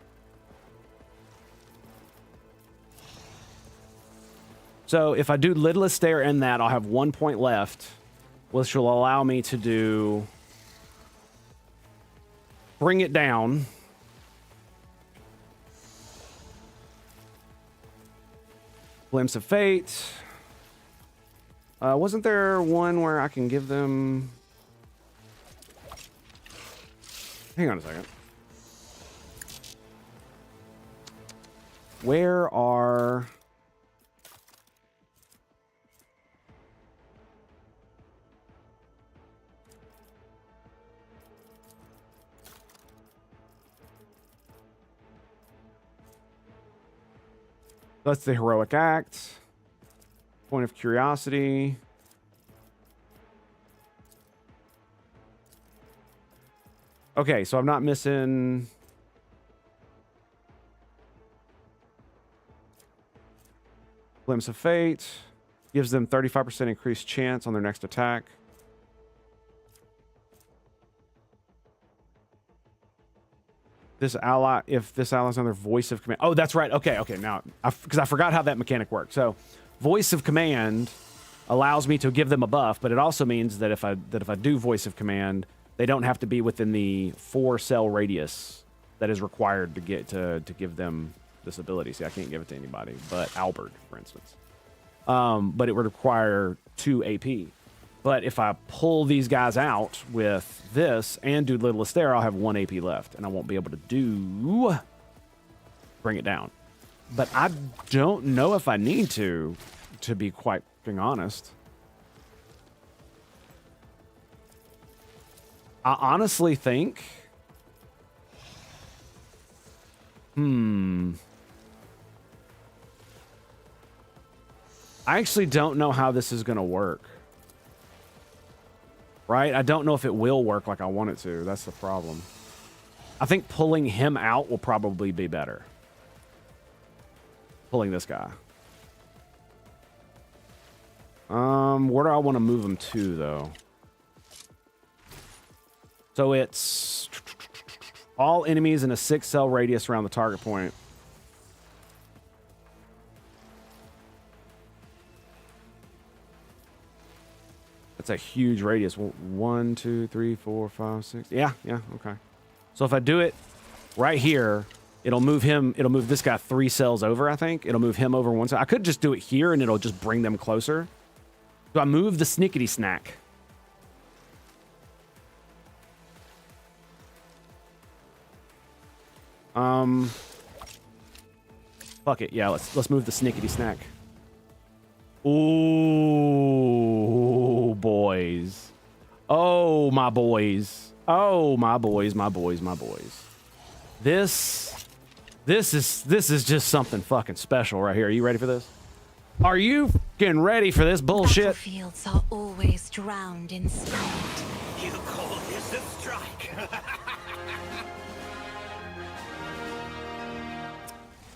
E: So if I do Lidless Stare and that, I'll have 1 point left, which will allow me to do... Bring it down. Glimpse of Fate. Wasn't there one where I can give them... Hang on a second. Where are... That's the heroic act. Point of curiosity. Okay, so I'm not missing... Glimpse of Fate. Gives them 35% increased chance on their next attack. This ally, if this ally's on their voice of command. Oh, that's right. Okay. Now, because I forgot how that mechanic works. So, voice of command allows me to give them a buff, but it also means that if I do voice of command, they don't have to be within the 4-cell radius that is required to get to give them this ability. See, I can't give it to anybody, but Albert, for instance. But it would require 2 AP. But if I pull these guys out with this and do Little Astaire, I'll have 1 AP left, and I won't be able to bring it down. But I don't know if I need to be quite honest. I honestly think... I actually don't know how this is going to work. Right? I don't know if it will work like I want it to. That's the problem. I think pulling him out will probably be better. Pulling this guy. Where do I want to move him to, though? So it's all enemies in a 6-cell radius around the target point. That's a huge radius. 1, 2, 3, 4, 5, 6. Yeah, okay. So if I do it right here, it'll move him. It'll move this guy 3 cells over, I think. It'll move him over 1 cell. I could just do it here and it'll just bring them closer. So I move the snickety snack. Fuck it. Yeah, let's move the snickety snack. Ooh, boys. Oh, my boys. Oh, my boys. This is just something fucking special right here. Are you ready for this? Are you getting ready for this bullshit?
F: Battlefields are always drowned in spirit.
J: You call this a strike?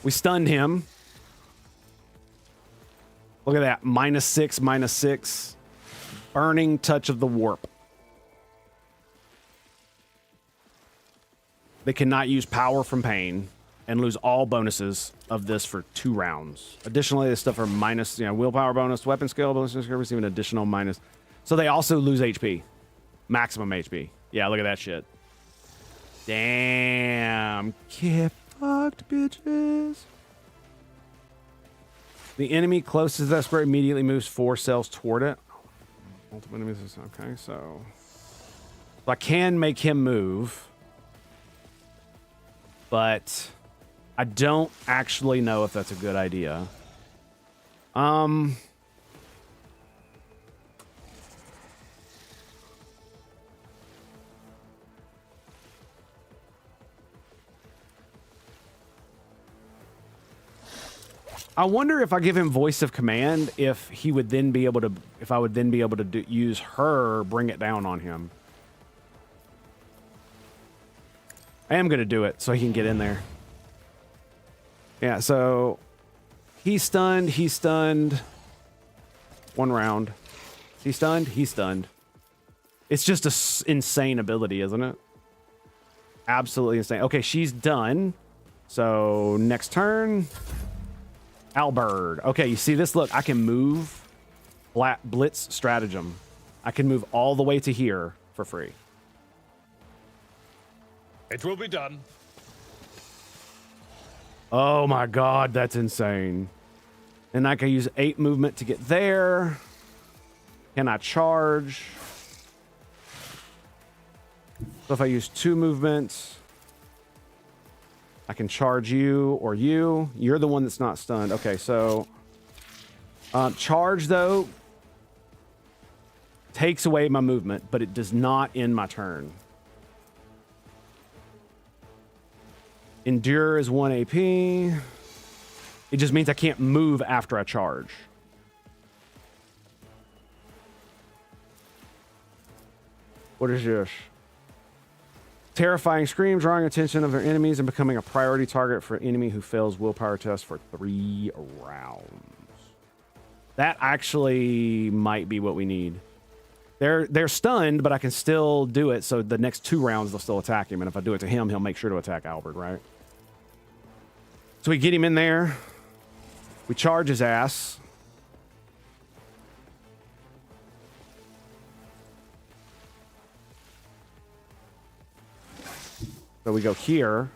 E: We stunned him. Look at that. -6. Burning touch of the warp. They cannot use power from pain and lose all bonuses of this for 2 rounds. Additionally, this stuff are minus, willpower bonus, weapon skill bonus, receive an additional minus. So they also lose HP. Maximum HP. Yeah, look at that shit. Damn. Get fucked, bitches. The enemy closest to that square immediately moves 4 cells toward it. Multiple enemies. Okay, so I can make him move, but I don't actually know if that's a good idea. I wonder if I give him voice of command, if he would then be able to, if I would then be able to use her, bring it down on him. I am going to do it so he can get in there. Yeah, so he's stunned. 1 round. He's stunned. It's just an insane ability, isn't it? Absolutely insane. Okay, she's done. So next turn. Albert. Okay, you see this? Look, I can move. Blitz stratagem. I can move all the way to here for free.
H: It will be done.
E: Oh my god, that's insane. And I can use 8 movement to get there. Can I charge? So if I use 2 movements, I can charge you or you. You're the one that's not stunned. Okay, so charge, though, takes away my movement, but it does not end my turn. Endure is 1 AP. It just means I can't move after I charge. What is this? Terrifying scream, drawing attention of their enemies and becoming a priority target for an enemy who fails willpower test for 3 rounds. That actually might be what we need. They're stunned, but I can still do it, so the next 2 rounds they'll still attack him, and if I do it to him, he'll make sure to attack Albert, right? So we get him in there. We charge his ass. So we go here,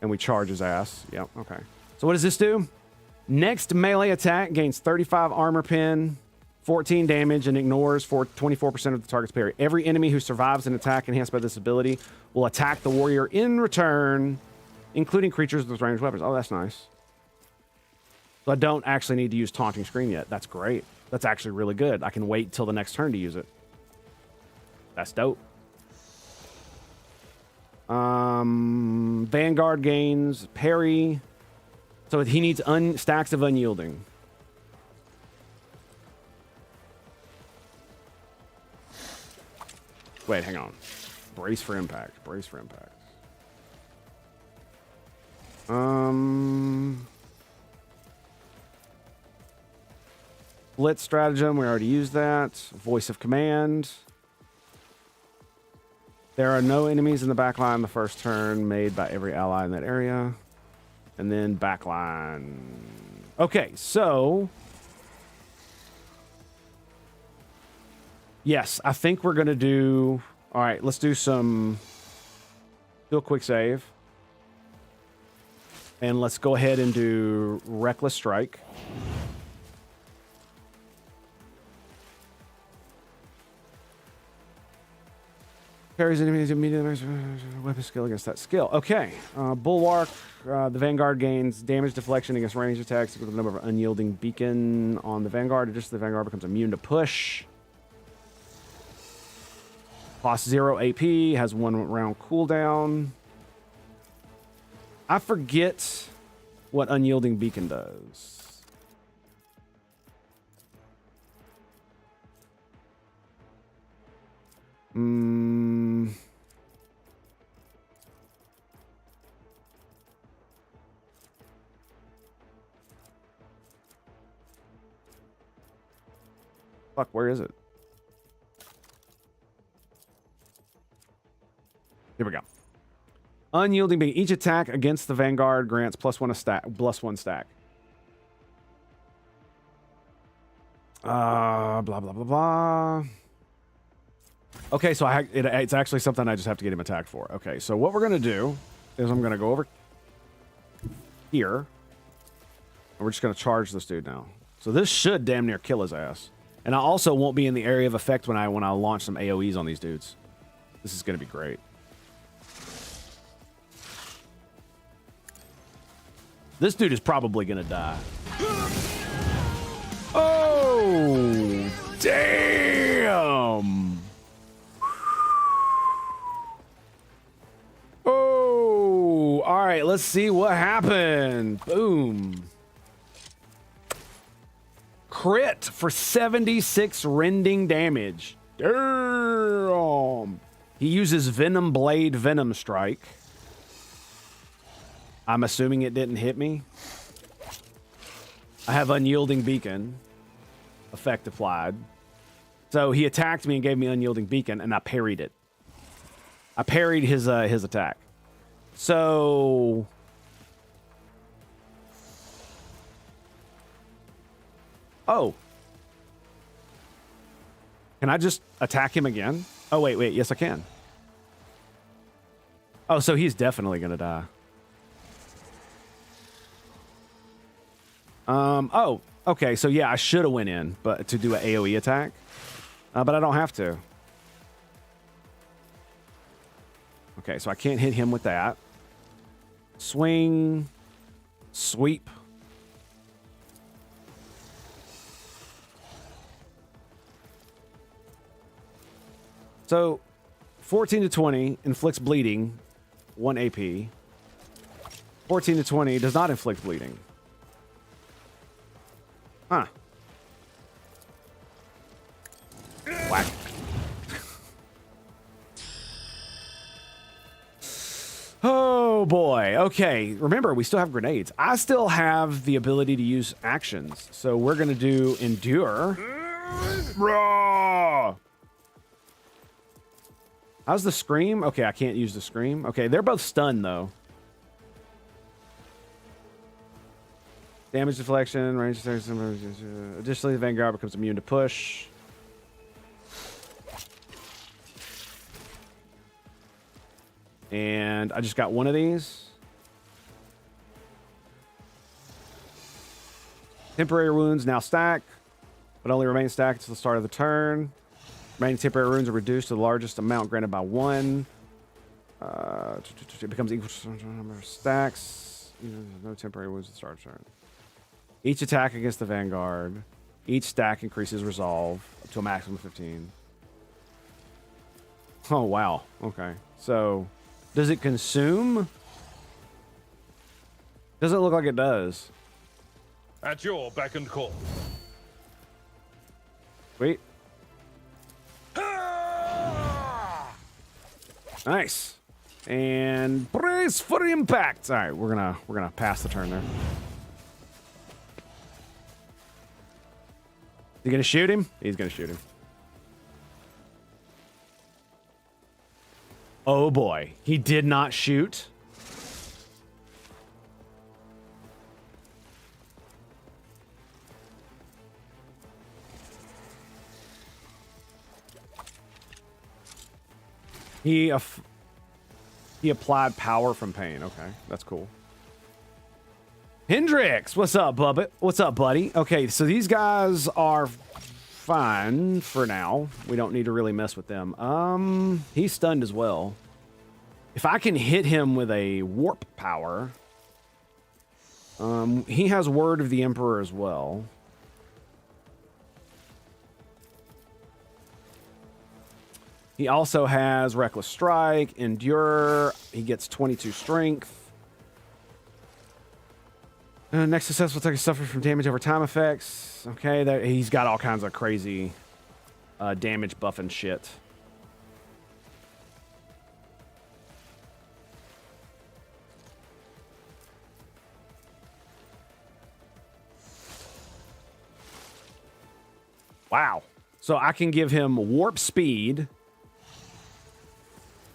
E: and we charge his ass. Yep, okay. So what does this do? Next melee attack gains 35 armor pen, 14 damage, and ignores 24% of the target's parry. Every enemy who survives an attack enhanced by this ability will attack the warrior in return, including creatures with ranged weapons. Oh, that's nice. So I don't actually need to use Taunting Scream yet. That's great. That's actually really good. I can wait till the next turn to use it. That's dope. Vanguard gains parry. So he needs stacks of unyielding. Wait, hang on. Brace for impact. Brace for impact. Blitz stratagem. We already used that. Voice of command. There are no enemies in the backline the first turn made by every ally in that area. And then backline. Okay, so yes, I think we're gonna do. All right, let's do a quick save, and let's go ahead and do Reckless Strike. Carries enemies immediately weapon skill against that skill. Okay. Bulwark. The Vanguard gains damage deflection against ranged attacks with the number of unyielding beacon on the Vanguard. Additionally, the Vanguard becomes immune to push. Costs 0 AP. Has 1 round cooldown. I forget what unyielding beacon does. Fuck, where is it? Here we go. Unyielding being each attack against the Vanguard grants +1 stack. Blah blah blah blah. Okay, so it's actually something I just have to get him attacked for. Okay, so what we're gonna do is I'm gonna go over here, and we're just gonna charge this dude now. So this should damn near kill his ass. And I also won't be in the area of effect when I launch some AoEs on these dudes. This is gonna be great. This dude is probably gonna die. Oh, damn! Oh, all right, let's see what happened. Boom. Crit for 76 rending damage. Damn. He uses Venom Blade Venom Strike. I'm assuming it didn't hit me. I have Unyielding Beacon. Effect applied. So he attacked me and gave me Unyielding Beacon, and I parried it. I parried his attack. So oh. Can I just attack him again? Oh, wait. Yes, I can. Oh, so he's definitely going to die. Oh, okay. So yeah, I should have went in, but to do an AoE attack, but I don't have to. Okay, so I can't hit him with that. Swing, sweep. So 14 to 20 inflicts bleeding, 1 AP. 14 to 20 does not inflict bleeding. Huh. Whack. Oh boy. Okay. Remember, we still have grenades. I still have the ability to use actions. So we're going to do endure. Raw. How's the scream? Okay, I can't use the scream. Okay, they're both stunned though. Damage deflection, range attacks. Additionally, the Vanguard becomes immune to push. And I just got one of these. Temporary wounds now stack, but only remain stacked until the start of the turn. Remaining temporary wounds are reduced to the largest amount granted by 1. It becomes equal to the number of stacks. No temporary wounds at the start of the turn. Each attack against the Vanguard. Each stack increases resolve up to a maximum of 15. Oh, wow. Okay. So, does it consume? Doesn't look like it does.
H: At your beck and call.
E: Sweet. Nice. And brace for impact. All right, we're gonna pass the turn there. You gonna shoot him? He's gonna shoot him. Oh boy, he did not shoot. He applied power from pain. Okay, that's cool. Hendrix, what's up, Bubba? What's up, buddy? Okay, so these guys are fine for now. We don't need to really mess with them. He's stunned as well. If I can hit him with a warp power, he has Word of the Emperor as well. He also has Reckless Strike, Endure. He gets 22 Strength. Next successful attack suffers from damage over time effects. Okay, he's got all kinds of crazy damage buff and shit. Wow. So I can give him warp speed.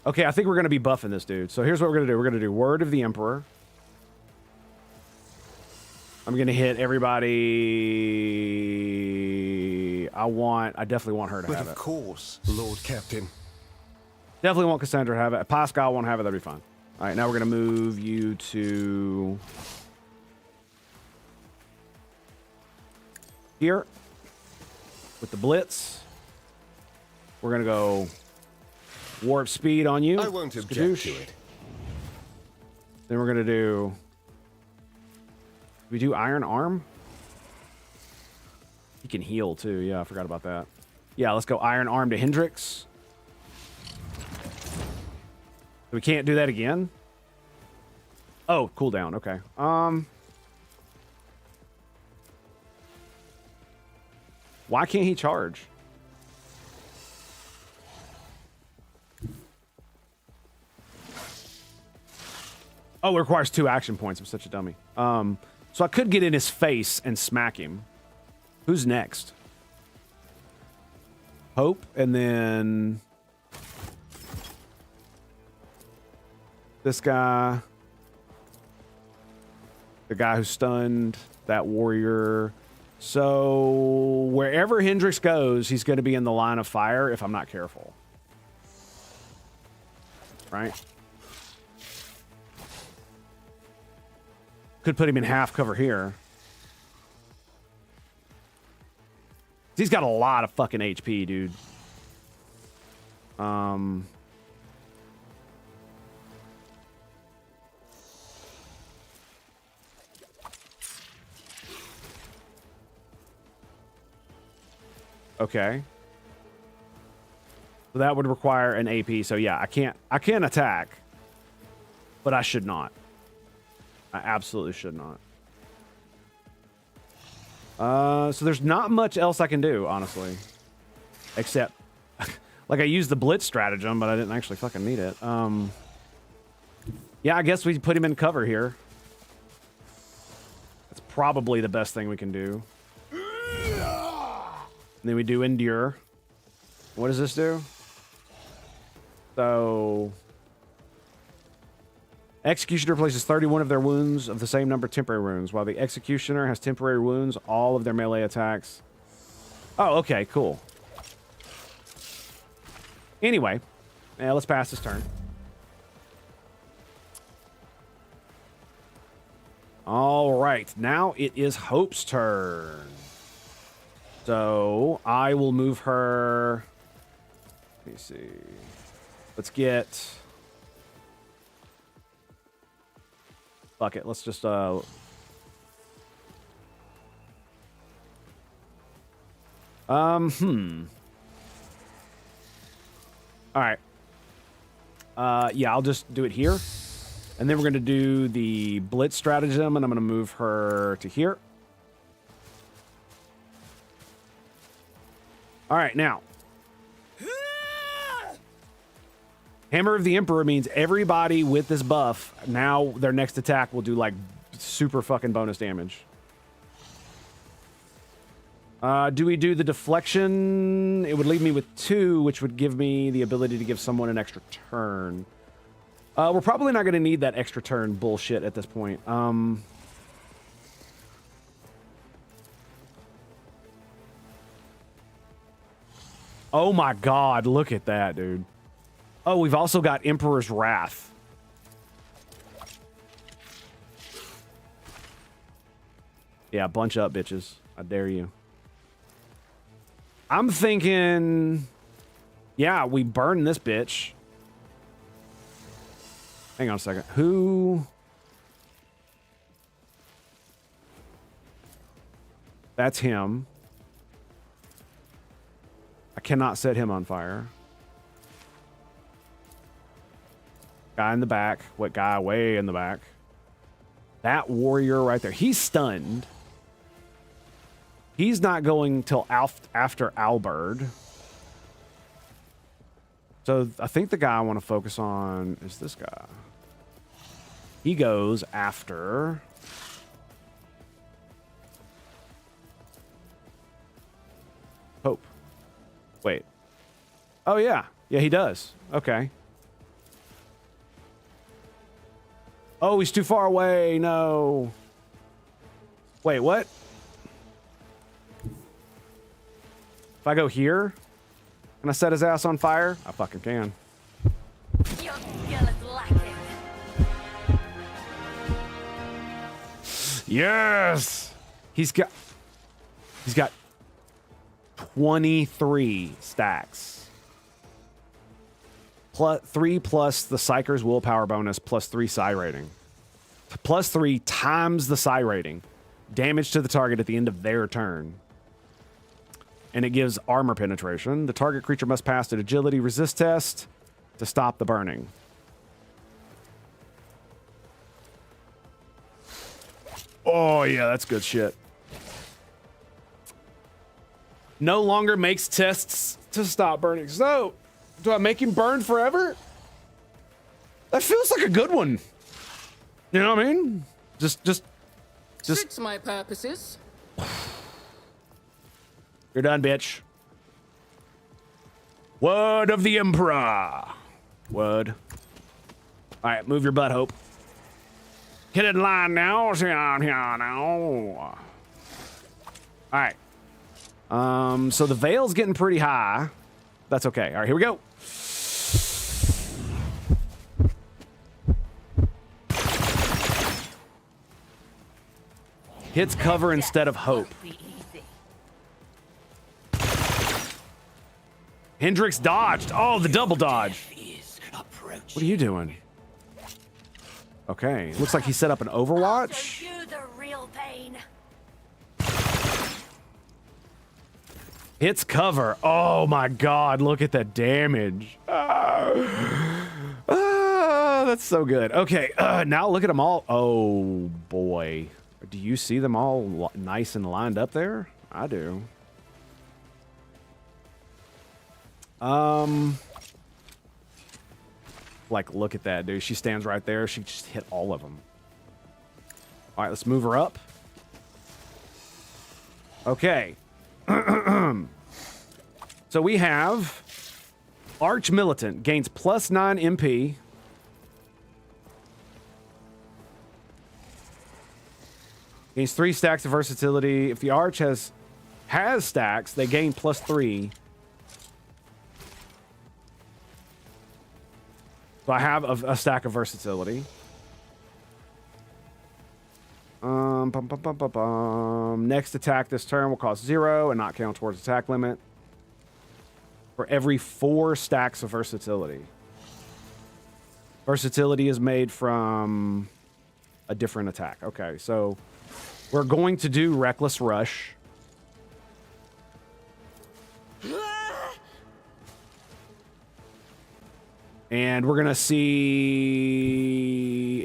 E: Okay, I think we're going to be buffing this dude. So here's what we're going to do. We're going to do Word of the Emperor. I'm going to hit everybody. I definitely want her to have it.
I: But of course, Lord Captain.
E: Definitely want Cassandra to have it. Pascal won't have it. That'd be fine. All right, now we're going to move you to here with the Blitz. We're going to go warp speed on you.
I: I won't object to it.
E: Then we're going to do... we do Iron Arm? He can heal too. Yeah, I forgot about that. Yeah, let's go Iron Arm to Hendrix. We can't do that again? Oh, cooldown. Okay. Why can't he charge? Oh, it requires 2 action points. I'm such a dummy. So I could get in his face and smack him. Who's next? Hope, and then this guy. The guy who's stunned, that warrior. So wherever Hendrix goes, he's going to be in the line of fire if I'm not careful. Right? Could put him in half cover here. He's got a lot of fucking HP, dude. Okay. So that would require an AP. So yeah, I can't attack, but I should not. I absolutely should not. So there's not much else I can do, honestly. Except, like, I used the blitz stratagem, but I didn't actually fucking need it. Yeah, I guess we put him in cover here. That's probably the best thing we can do. And then we do endure. What does this do? So... Executioner places 31 of their wounds of the same number of temporary wounds. While the Executioner has temporary wounds, all of their melee attacks... Oh, okay, cool. Anyway, yeah, let's pass this turn. All right, now it is Hope's turn. So I will move her. Let me see. Let's get. Fuck it. Let's just All right. Yeah, I'll just do it here. And then we're going to do the blitz stratagem, and I'm going to move her to here. All right, now. Hammer of the Emperor means everybody with this buff, now their next attack will do, like, super fucking bonus damage. Do we do the deflection? It would leave me with 2, which would give me the ability to give someone an extra turn. We're probably not going to need that extra turn bullshit at this point. Oh my god, look at that, dude. Oh, we've also got Emperor's Wrath. Yeah, bunch up, bitches. I dare you. I'm thinking... Yeah, we burn this bitch. Hang on a second. Who... That's him. I cannot set him on fire. Guy in the back. What guy way in the back? That warrior right there. He's stunned. He's not going till after Alberd. So I think the guy I want to focus on is this guy. He goes after... Hope. Wait. Oh, yeah. Yeah, he does. Okay. Oh, he's too far away. No. Wait, what? If I go here, can I set his ass on fire? I fucking can.
F: Your skill is lacking.
E: Yes! He's got 23 stacks. Plus 3 plus the Psyker's willpower bonus plus 3 psi rating. Plus 3 times the psi rating. Damage to the target at the end of their turn. And it gives armor penetration. The target creature must pass an agility resist test to stop the burning. Oh, yeah, that's good shit. No longer makes tests to stop burning. So, do I make him burn forever? That feels like a good one. You know what I mean? Just.
C: Suits my purposes.
E: You're done, bitch. Word of the Emperor. Word. All right, move your butt, Hope. Get in line now. All right. So the veil's getting pretty high. That's okay. All right, here we go. Hits cover instead of hope. Hendrix dodged. Oh, the double dodge. What are you doing? Okay, looks like he set up an Overwatch.
F: You the real pain.
E: Hits cover. Oh my god, look at the damage. That's so good. Okay, now look at them all. Oh boy. Do you see them all nice and lined up there? I do. Like, look at that, dude. She stands right there. She just hit all of them. All right, let's move her up. Okay. So we have Arch Militant. Gains +9 MP. Gains 3 stacks of versatility. If the Arch has stacks, they gain +3. So I have a stack of versatility. Next attack this turn will cost 0 and not count towards attack limit. For every 4 stacks of versatility. Versatility is made from a different attack. Okay, so we're going to do Reckless Rush. And we're going to see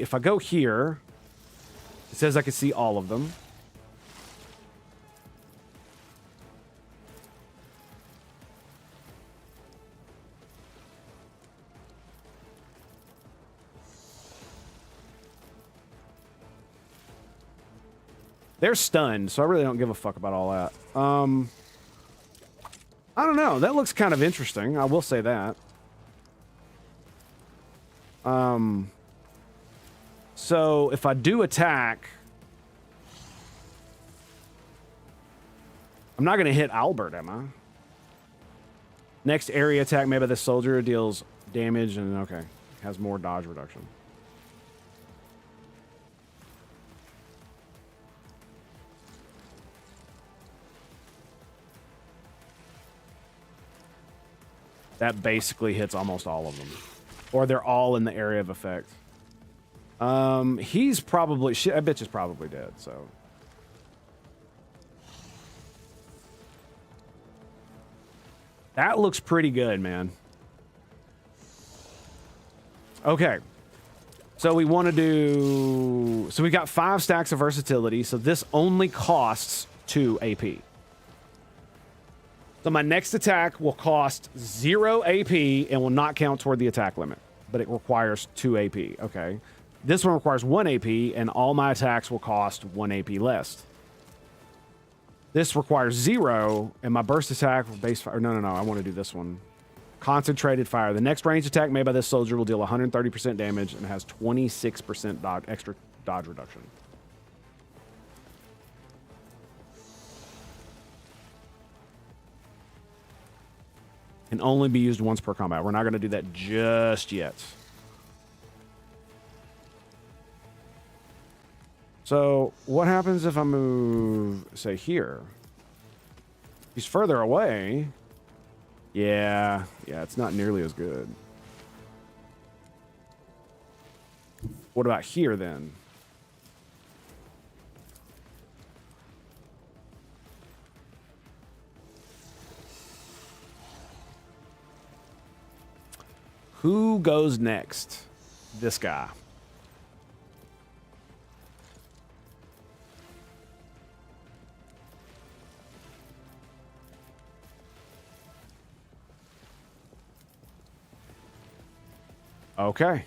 E: if I go here, it says I can see all of them. They're stunned, so I really don't give a fuck about all that. I don't know. That looks kind of interesting. I will say that. So if I do attack, I'm not going to hit Albert, am I? Next area attack made by this soldier deals damage and, okay, has more dodge reduction. That basically hits almost all of them. Or they're all in the area of effect. He's probably... that bitch is probably dead, so... That looks pretty good, man. Okay. So we want to do... So we got 5 stacks of versatility, so this only costs 2 AP. So my next attack will cost 0 AP and will not count toward the attack limit. But it requires 2 AP. Okay. This one requires 1 AP, and all my attacks will cost 1 AP less. This requires 0, and my burst attack will base fire. No, I want to do this one. Concentrated fire. The next range attack made by this soldier will deal 130% damage and has 26% extra dodge reduction. Can only be used once per combat. We're not going to do that just yet. So, what happens if I move, say, here? He's further away. Yeah, it's not nearly as good. What about here, then? Who goes next? This guy. Okay.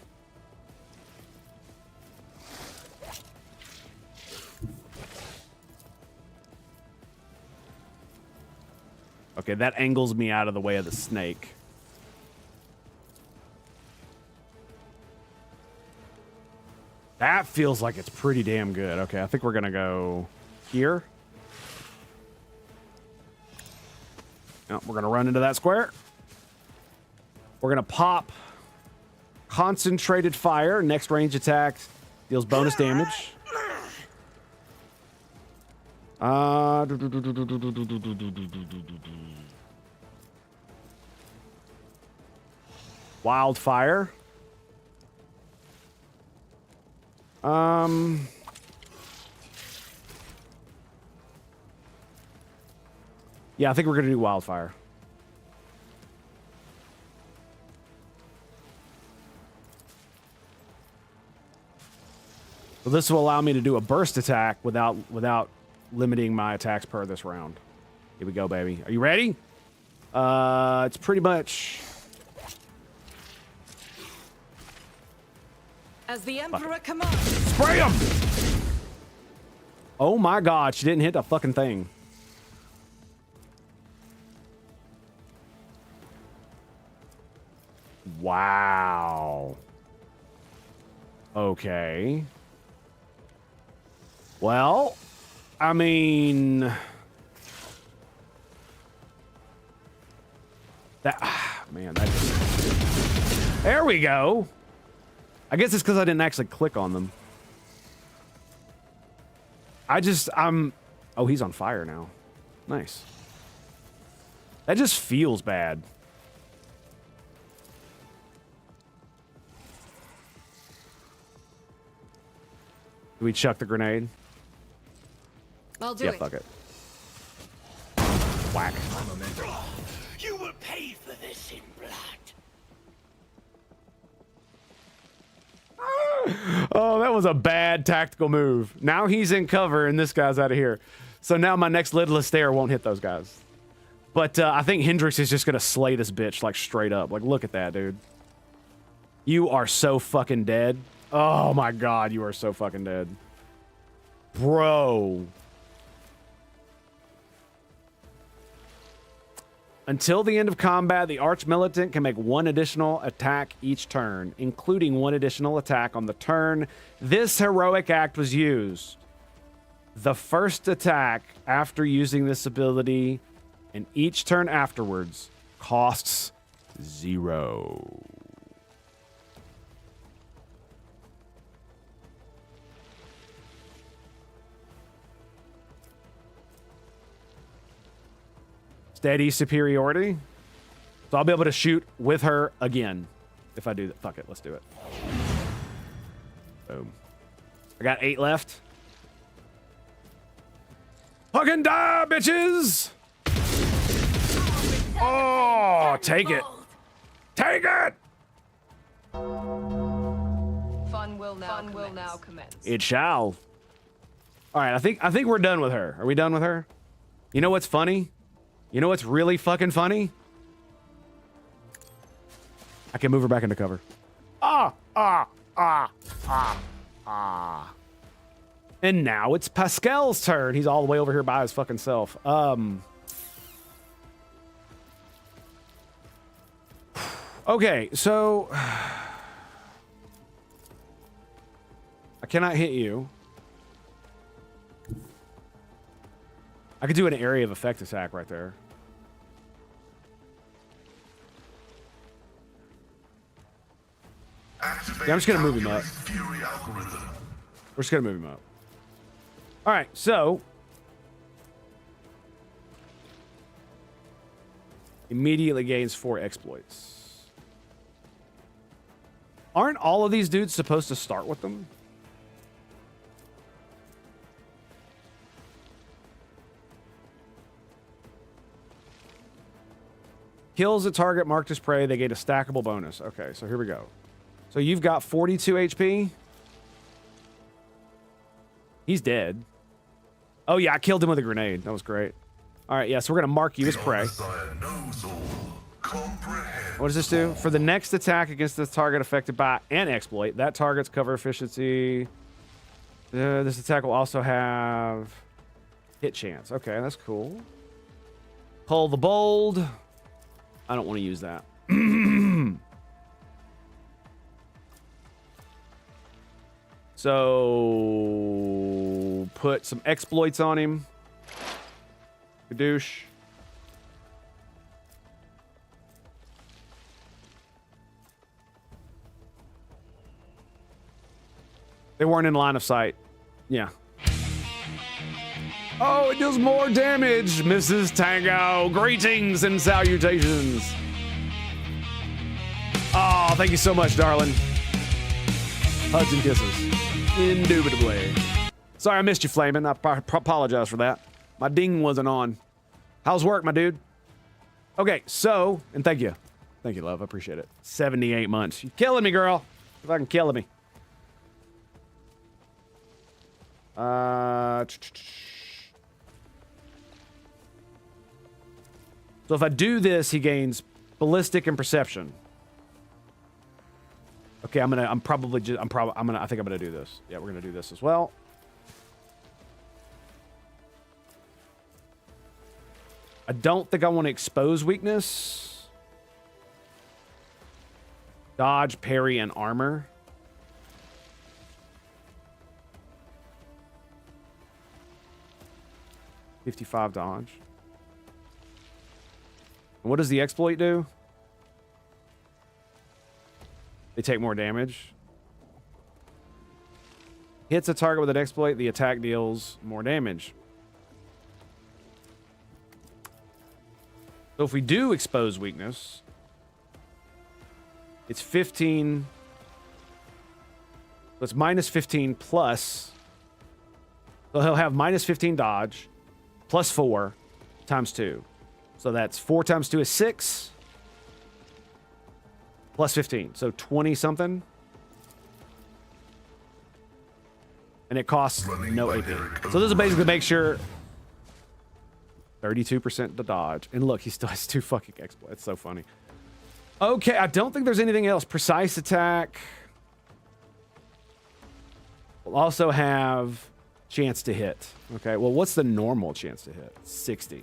E: Okay, that angles me out of the way of the snake. That feels like it's pretty damn good. Okay, I think we're gonna go here. No, we're gonna run into that square. We're gonna pop Concentrated Fire. Next range attack deals bonus damage. Wildfire. Yeah, I think we're gonna do wildfire. So this will allow me to do a burst attack without limiting my attacks per this round. Here we go, baby. Are you ready? It's pretty much.
C: As the Emperor commands.
E: Spray him! Oh my God, she didn't hit the fucking thing. Wow. Okay. Well, I mean, that man, that just, there we go. I guess it's because I didn't actually click on them. Oh, he's on fire now. Nice. That just feels bad. Do we chuck the grenade?
C: I'll do
E: Yeah,
C: it.
E: fuck it. Whack.
H: You will pay for this in blood.
E: Oh, that was a bad tactical move. Now he's in cover and this guy's out of here. So now my next lidless stare won't hit those guys. But I think Hendrix is just going to slay this bitch, like, straight up. Like, look at that, dude. You are so fucking dead. Oh, my God, you are so fucking dead. Bro. Until the end of combat, the Arch-Militant can make one additional attack each turn, including one additional attack on the turn this heroic act was used. The first attack after using this ability and each turn afterwards costs 0. Steady superiority. So I'll be able to shoot with her again if I do that. Fuck it, let's do it. Boom. I got 8 left. Fucking die, bitches! Oh, take it. Take it!
C: Fun will now commence.
E: It shall. All right, I think we're done with her. Are we done with her? You know what's funny? You know what's really fucking funny? I can move her back into cover. And now it's Pascal's turn. He's all the way over here by his fucking self. Okay, so I cannot hit you. I could do an area of effect attack right there. Yeah, I'm just gonna move him up. We're just gonna move him up. All right, so immediately gains 4 exploits. Aren't all of these dudes supposed to start with them? Kills a target marked as prey, they gain a stackable bonus. Okay, so here we go. So you've got 42 HP. He's dead. Oh yeah, I killed him with a grenade. That was great. All right, yeah, so we're gonna mark you as prey. What does this do? For the next attack against the target affected by an exploit, that target's cover efficiency. This attack will also have hit chance. Okay, that's cool. Pull the bold. I don't want to use that. So put some exploits on him. Kadoosh. They weren't in line of sight. Yeah. Oh, it does more damage, Mrs. Tango. Greetings and salutations. Oh, Oh, thank you so much, darling. Hugs and kisses. Indubitably. Sorry I missed you, Flamin'. I apologize for that. My ding wasn't on. How's work, my dude? Okay, so, and thank you. Thank you, love. I appreciate it. 78 months. You're killing me, girl. You're fucking killing me. So if I do this, he gains ballistic and perception. Okay, I think I'm gonna do this. Yeah, we're gonna do this as well. I don't think I want to expose weakness. Dodge, parry, and armor. $55 dodge. And what does the exploit do? They take more damage. Hits a target with an exploit, the attack deals more damage. So if we do expose weakness, it's 15. So it's minus 15 plus. So he'll have minus 15 dodge plus 4 times 2. So that's 4 times 2 is 6 plus 15. So 20 something. And it costs no AP. So this will basically make sure 32% to dodge. And look, he still has 2 fucking exploits. It's so funny. Okay, I don't think there's anything else. Precise attack. We'll also have chance to hit. Okay, well, what's the normal chance to hit? 60.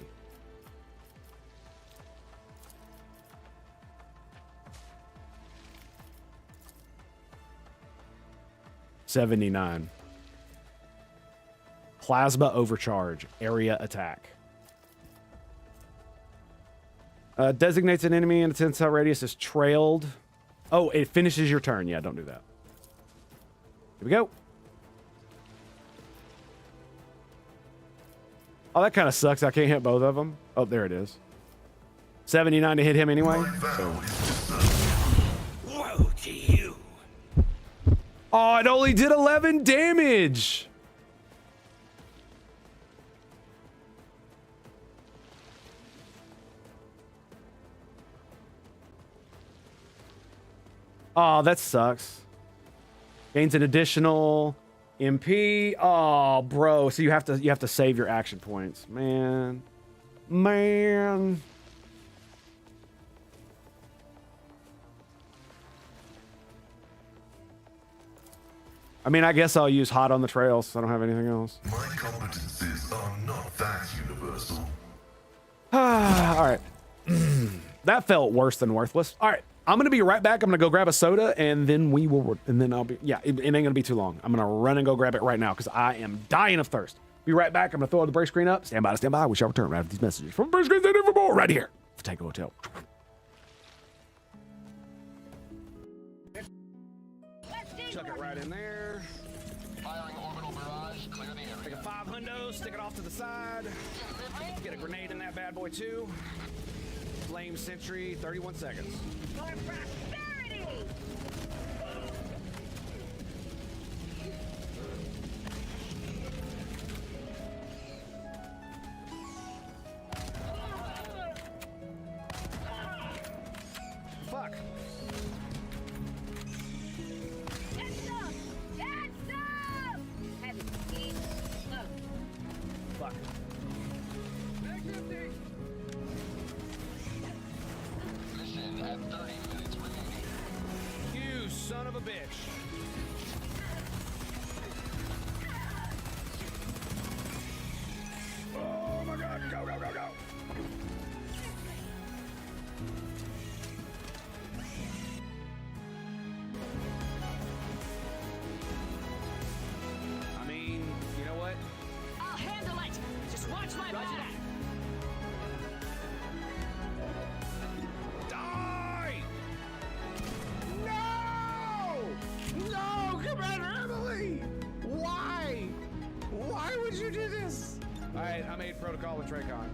E: $79. Plasma overcharge. Area attack. Designates an enemy in a 10-cell radius as trailed. Oh, it finishes your turn. Yeah, don't do that. Here we go. Oh, that kind of sucks. I can't hit both of them. Oh, there it is. 79 to hit him anyway. So.
J: Woe to you.
E: Oh, it only did 11 damage. Oh, that sucks. Gains an additional MP. Oh, bro. So you have to save your action points. Man. I mean, I guess I'll use hot on the trails. I don't have anything else.
A: My competencies are not that universal.
E: All right. That felt worse than worthless. All right. I'm going to be right back. I'm going to go grab a soda and then I'll be, yeah, it ain't going to be too long. I'm going to run and go grab it right now because I am dying of thirst. Be right back. I'm going to throw the break screen up. Stand by. We shall return right after these messages from break screens and more right here for Tango Hotel. Chuck it right in there.
K: Firing orbital barrage, clear the area.
E: Take a 5 hundo, stick it off to the side. Get a grenade in that bad boy too. Flame Sentry, 31 seconds.
F: For prosperity!
E: Fuck. Fuck.
K: Mission at 30 minutes remaining.
E: You son of a bitch. Oh my god, go. I mean, you know what?
F: I'll handle it! Just watch my back!
E: Die! No, Commander Emily! Why? Why would you do this? All right, I made protocol with Traycon.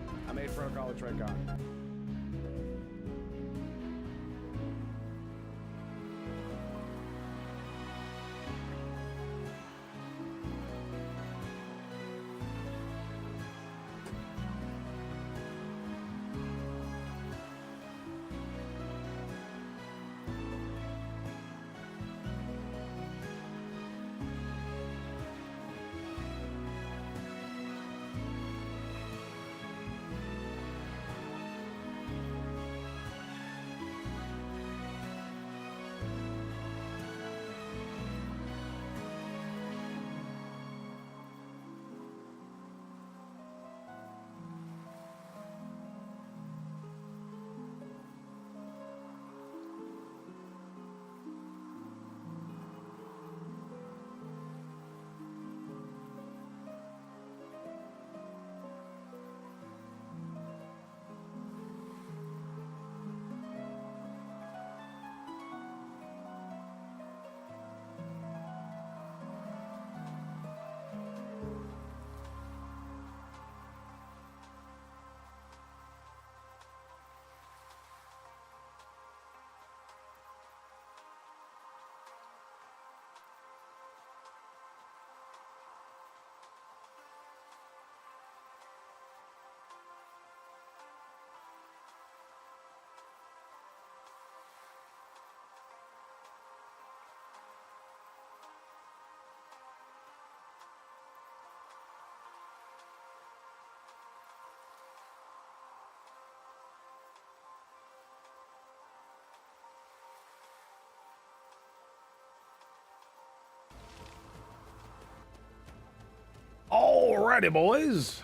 E: Alrighty, boys.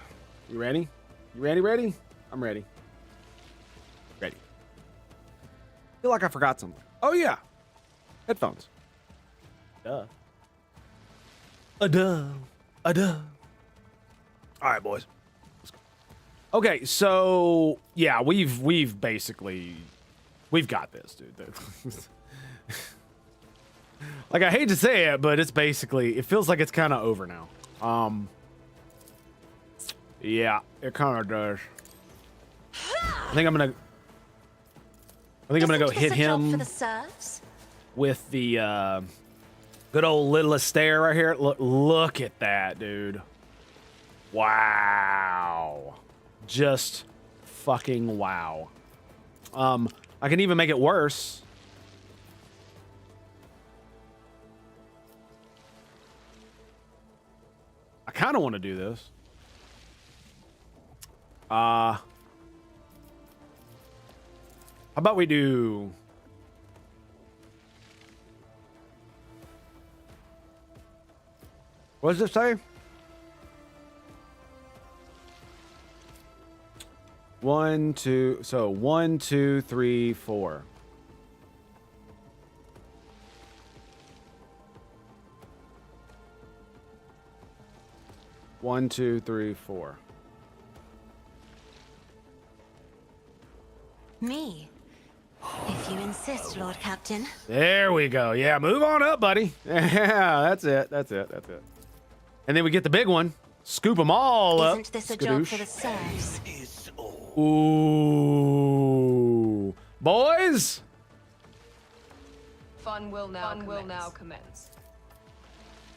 E: You ready? You ready? I'm ready. Ready. Feel like I forgot something. Oh, yeah. Headphones. Duh. Duh. Duh. All right, boys. Let's go. Okay, so yeah, we've basically got this, dude. Like, I hate to say it, but it's basically, it feels like it's kind of over now. Yeah, it kind of does. I think I'm gonna go hit him
F: for the serfs?
E: with the good old little stare right here. Look at that, dude. Wow. Just fucking wow. I can even make it worse. I kind of want to do this. How about we do... What does it say? 1, 2, so 1, 2, 3, 4. One, two, three, four.
F: Me. If you insist, Lord Captain.
E: There we go. Yeah, move on up, buddy. Yeah, that's it. That's it. That's it. And then we get the big one. Scoop them all up.
F: Isn't this a job for the serfs?
E: Ooh. Boys?
C: Fun will now commence.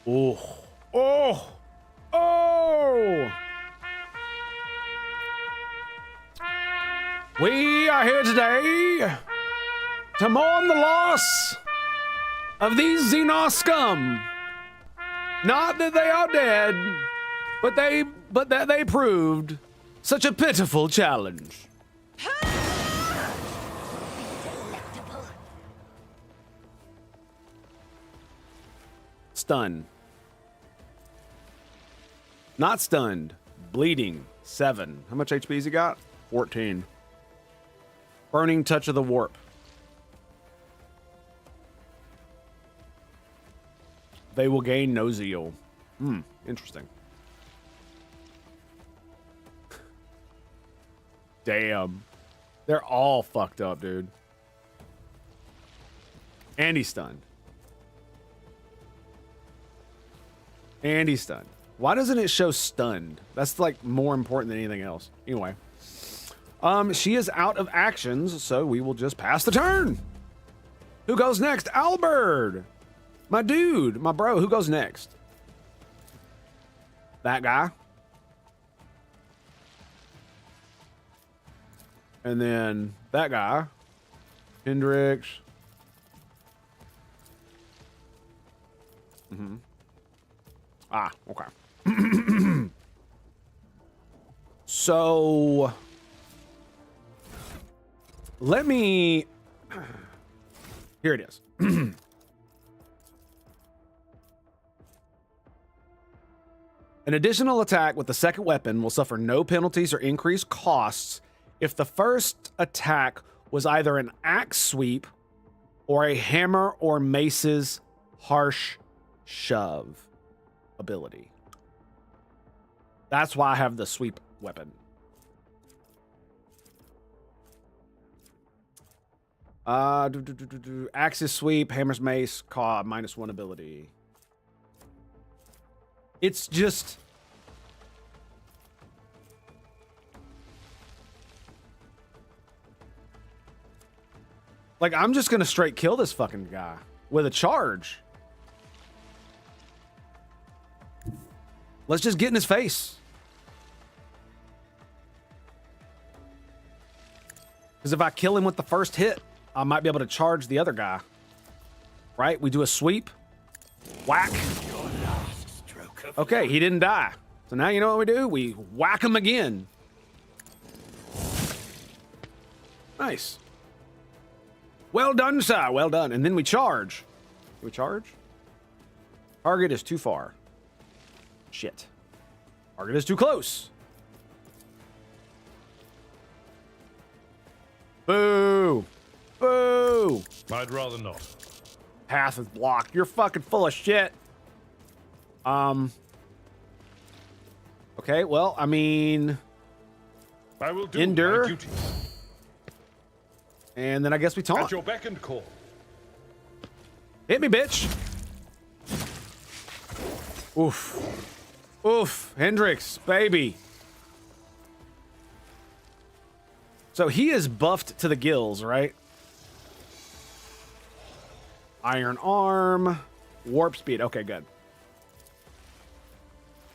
E: Oh. Oh. Oh. We are here today to mourn the loss of these Xenos scum. Not that they are dead, but that they proved such a pitiful challenge. Stun. Not stunned. Bleeding. 7. How much HP's he got? 14. Burning touch of the warp. They will gain no zeal. Interesting. Damn. They're all fucked up, dude. And he's stunned. And he's stunned. Why doesn't it show stunned? That's like more important than anything else. Anyway. She is out of actions, so we will just pass the turn. Who goes next? Albert! My dude, my bro, who goes next? That guy. And then that guy. Hendrix. Ah, okay. So... let me... Here it is. An additional attack with the second weapon will suffer no penalties or increased costs if the first attack was either an axe sweep or a hammer or mace's harsh shove ability. That's why I have the sweep weapon. Axis sweep, hammer's mace, caw, -1 ability. It's just... like, I'm just gonna straight kill this fucking guy with a charge. Let's just get in his face. Because if I kill him with the first hit, I might be able to charge the other guy. Right? We do a sweep. Whack. Okay, he didn't die. So now you know what we do? We whack him again. Nice. Well done, sir. Well done. And then we charge. Do we charge? Target is too far. Shit. Target is too close. Boo! Boo!
H: I'd rather not.
E: Path is blocked. You're fucking full of shit. Okay, well, I mean,
H: I will do
E: endure.
H: my duty.
E: And then I guess we
H: At
E: taunt.
H: your beck and call.
E: Hit me, bitch. Oof. Oof. Hendrix, baby. So he is buffed to the gills, right? Iron arm. Warp speed. Okay, good.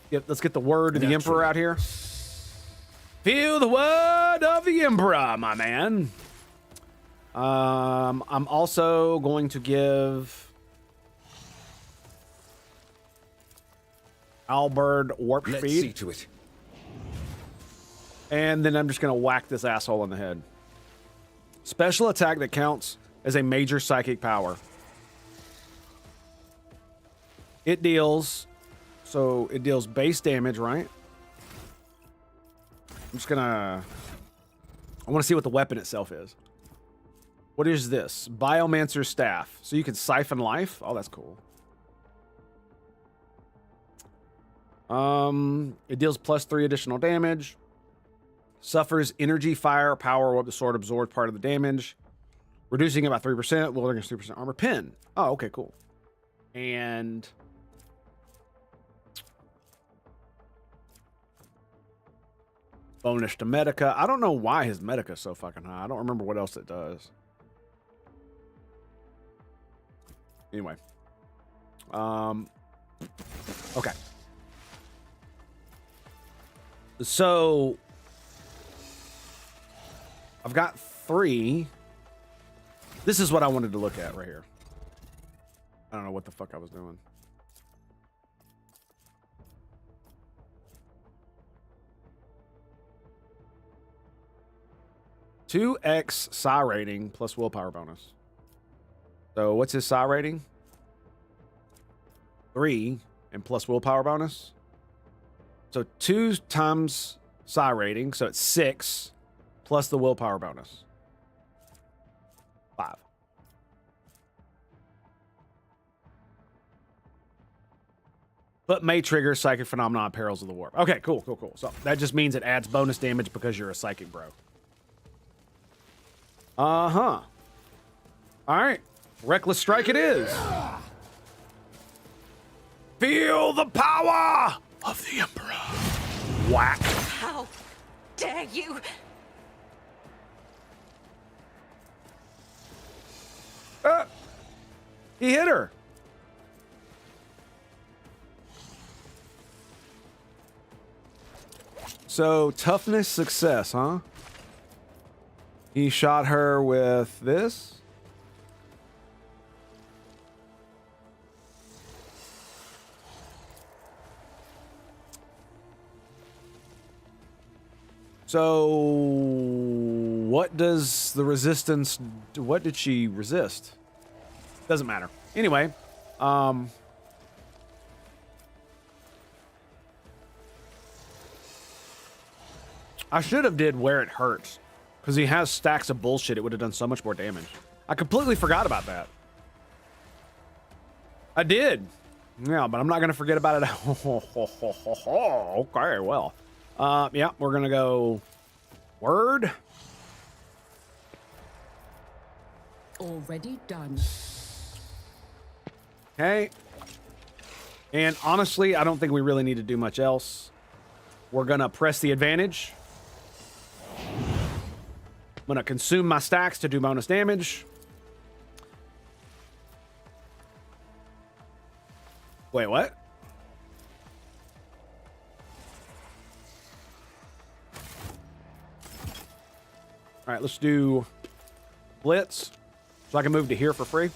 E: Yep, let's get the word of the Emperor out here. Feel the word of the Emperor, my man. I'm also going to give Albert warp
I: Let's
E: speed.
I: see to it.
E: And then I'm just going to whack this asshole in the head. Special attack that counts as a major psychic power. It deals base damage, right? I'm just gonna, I want to see what the weapon itself is. What is this? Biomancer's staff. So you can siphon life? Oh, that's cool. It deals +3 additional damage. Suffers energy, fire, power, what the sword absorbs part of the damage. Reducing it by 3%, wielding a 3% armor pin. Oh, okay, cool. And bonus to Medica. I don't know why his Medica is so fucking high. I don't remember what else it does. Anyway. Okay. So I've got 3. This is what I wanted to look at right here. I don't know what the fuck I was doing. (2x) psi rating plus willpower bonus. So what's his psi rating? 3 and plus willpower bonus. So 2 times psi rating, so it's 6 plus the willpower bonus. 5. But may trigger psychic phenomena and perils of the warp. Okay, cool. So that just means it adds bonus damage because you're a psychic bro. Uh-huh. All right. Reckless strike it is. Feel the power of the Emperor. Whack.
F: How dare you?
E: He hit her. So, toughness success, huh? He shot her with this. So, what does the resistance do? What did she resist? Doesn't matter. Anyway, I should have did where it hurts, because he has stacks of bullshit. It would have done so much more damage. I completely forgot about that. I did. Yeah, but I'm not going to forget about it. Okay, well. Yeah, we're going to go word.
L: Already done.
E: Okay. And honestly, I don't think we really need to do much else. We're going to press the advantage. I'm going to consume my stacks to do bonus damage. Wait, what? All right, let's do Blitz. So I can move to here for free.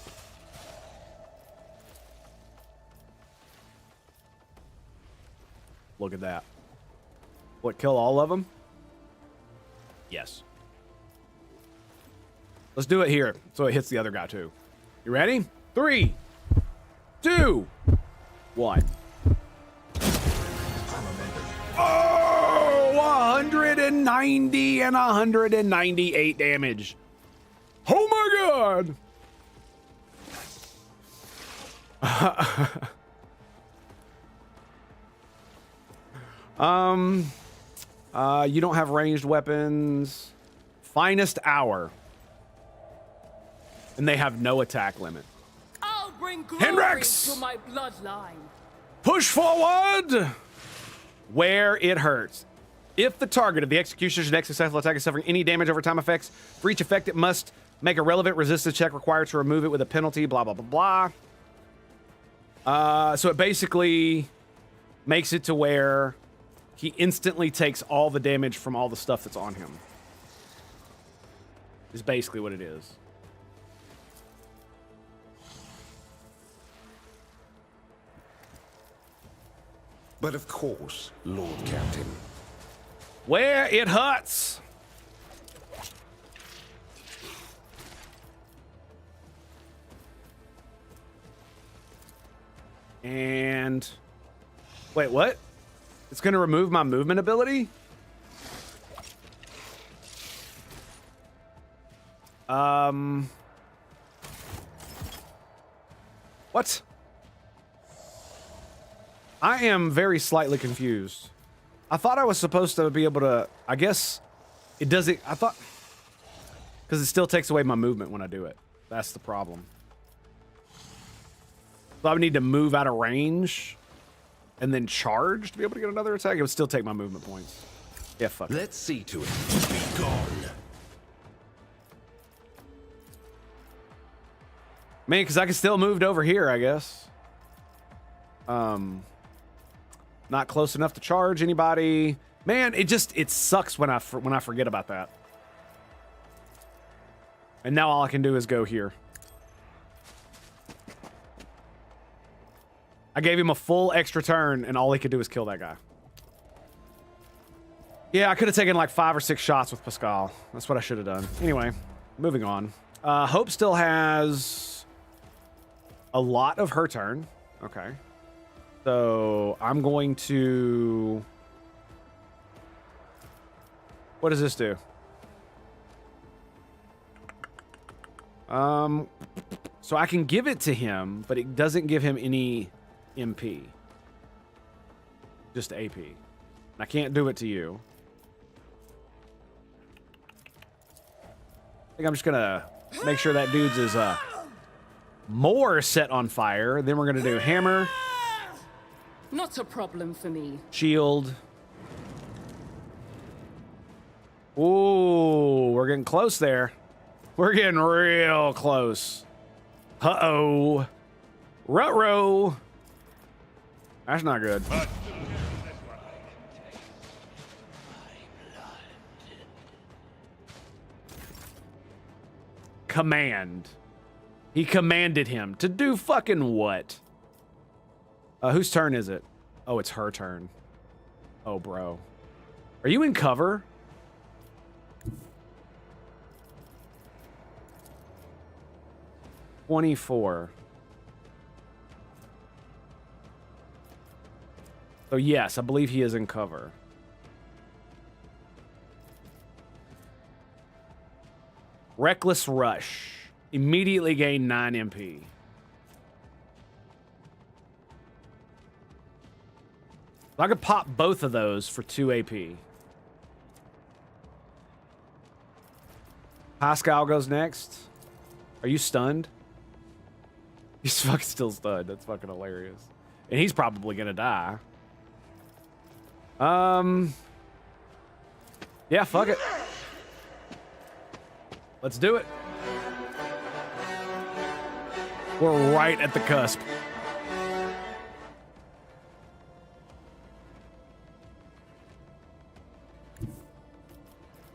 E: Look at that. What, kill all of them? Yes. Let's do it here so it hits the other guy too. You ready? 3, 2, 1. Oh! 190 and 198 damage. Oh my god. You don't have ranged weapons. Finest hour. And they have no attack limit.
L: I'll bring glory
E: Hendrix!
L: to my bloodline.
E: Push forward where it hurts. If the target of the executioner's next successful attack is suffering any damage over time effects, for each effect it must make a relevant resistance check required to remove it with a penalty, blah, blah, blah, blah. So it basically makes it to where he instantly takes all the damage from all the stuff that's on him. Is basically what it is.
I: But of course, Lord Captain.
E: Where it hurts. And wait, what? It's going to remove my movement ability? What? I am very slightly confused. I thought I was supposed to be able to, I guess it doesn't, I thought, because it still takes away my movement when I do it. That's the problem. So I would need to move out of range and then charge to be able to get another attack. It would still take my movement points. Yeah, fuck it.
J: Let's see to it. Be gone.
E: Man, because I can still move over here, I guess. Not close enough to charge anybody. Man, it sucks when I forget about that. And now all I can do is go here. I gave him a full extra turn, and all he could do was kill that guy. Yeah, I could have taken like 5 or 6 shots with Pascal. That's what I should have done. Anyway, moving on. Hope still has a lot of her turn. Okay. So I'm going to... What does this do? So I can give it to him, but it doesn't give him any MP. Just AP. And I can't do it to you. I think I'm just gonna make sure that dude's is more set on fire. Then we're gonna do hammer.
L: Not a problem for me.
E: Shield. Ooh, we're getting close there. We're getting real close. Uh-oh. Ruh-roh. That's not good. Command. He commanded him to do fucking what? Whose turn is it? Oh, it's her turn. Oh, bro. Are you in cover? $24. So yes, I believe he is in cover. Reckless Rush. Immediately gain 9 MP. I could pop both of those for 2 AP. Pascal goes next. Are you stunned? He's fucking still stunned. That's fucking hilarious. And he's probably gonna die. Yeah, fuck it. Let's do it. We're right at the cusp.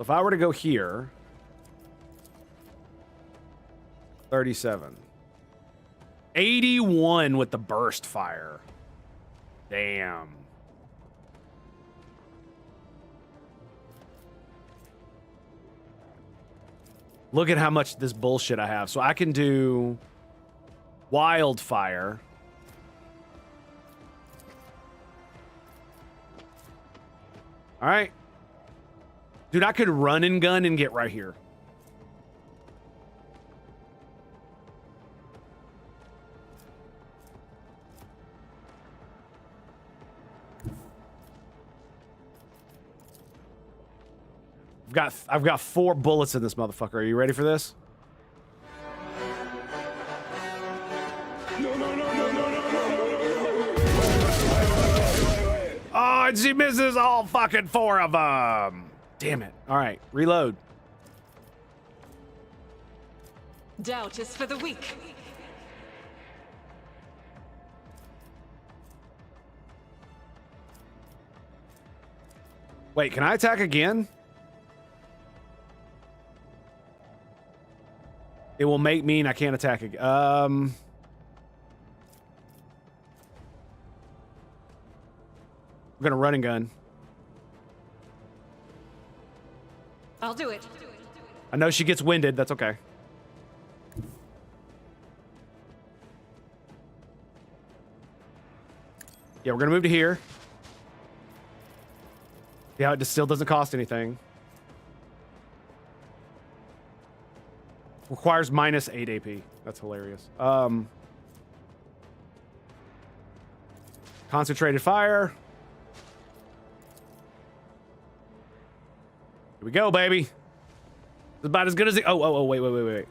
E: If I were to go here, 37. 81 with the burst fire. Damn. Look at how much this bullshit I have. So I can do wildfire. All right. Dude, I could run and gun and get right here. I've got 4 bullets in this motherfucker. Are you ready for this? Oh, and she misses all fucking 4 of them. Damn it. All right, reload.
C: Doubt is for the weak.
E: Wait, can I attack again? It will mean I can't attack again. I'm gonna run and gun.
C: I'll do it.
E: I know she gets winded. That's okay. Yeah, we're gonna move to here. Yeah, it just still doesn't cost anything. Requires minus 8 AP. That's hilarious. Concentrated fire. Here we go, baby. It's about as good as it. Oh, wait.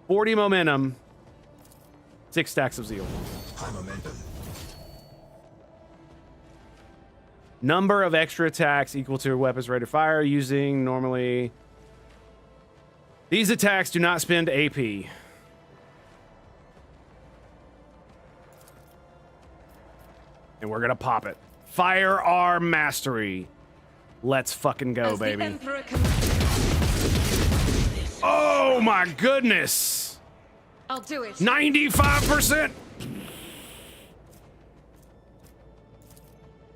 E: 40 momentum. 6 stacks of zeal.
B: High momentum.
E: Number of extra attacks equal to weapons ready to fire using normally. These attacks do not spend AP. And we're gonna pop it. Firearm mastery. Let's fucking go, baby. Oh my goodness!
C: I'll do it.
E: 95%!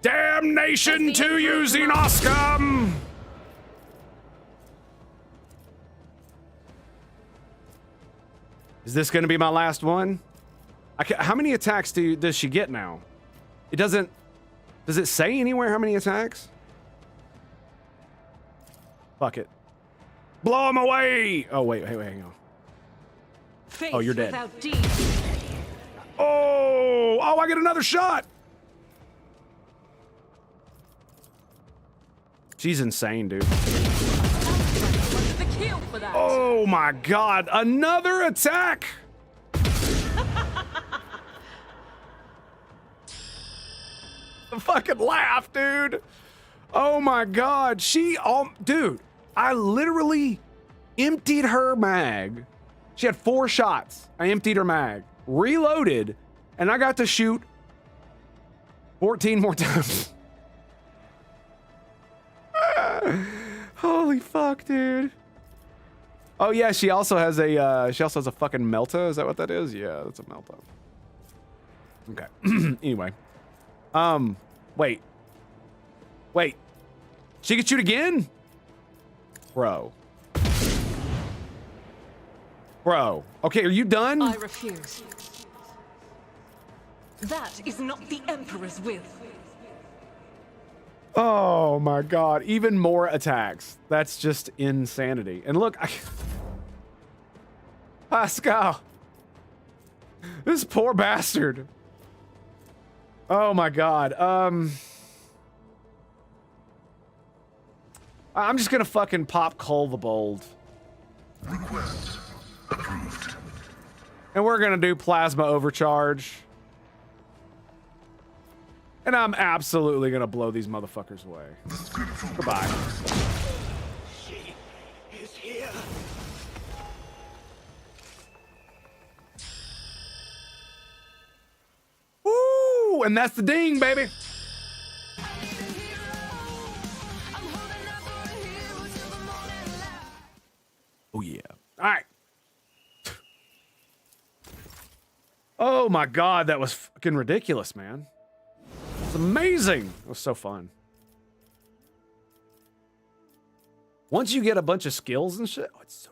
E: Damnation to you, Xenoscum! Is this going to be my last one? How many attacks does she get now? It doesn't... Does it say anywhere how many attacks? Fuck it. Blow him away! Oh, wait, hang on. Oh, you're dead. Oh, I get another shot! She's insane, dude. Oh my god, another attack! The fucking laugh, dude. Oh my god, dude, I literally emptied her mag. She had 4 shots. I emptied her mag, reloaded, and I got to shoot 14 more times. Holy fuck, dude. Oh yeah, she also has a fucking Melta. Is that what that is? Yeah, that's a Melta. Okay. Anyway. Wait. She can shoot again? Bro. Okay, are you done?
C: I refuse. That is not the Emperor's will.
E: Oh my god, even more attacks. That's just insanity. And look, Pascal. This poor bastard. Oh my god. I'm just gonna fucking pop Cull the Bold.
B: Request approved.
E: And we're gonna do Plasma Overcharge. And I'm absolutely gonna blow these motherfuckers away. Goodbye.
A: She is here.
E: Woo! And that's the ding, baby. Oh yeah. All right. Oh my god, that was fucking ridiculous, man. It's amazing. It was so fun. Once you get a bunch of skills and shit, oh, it's so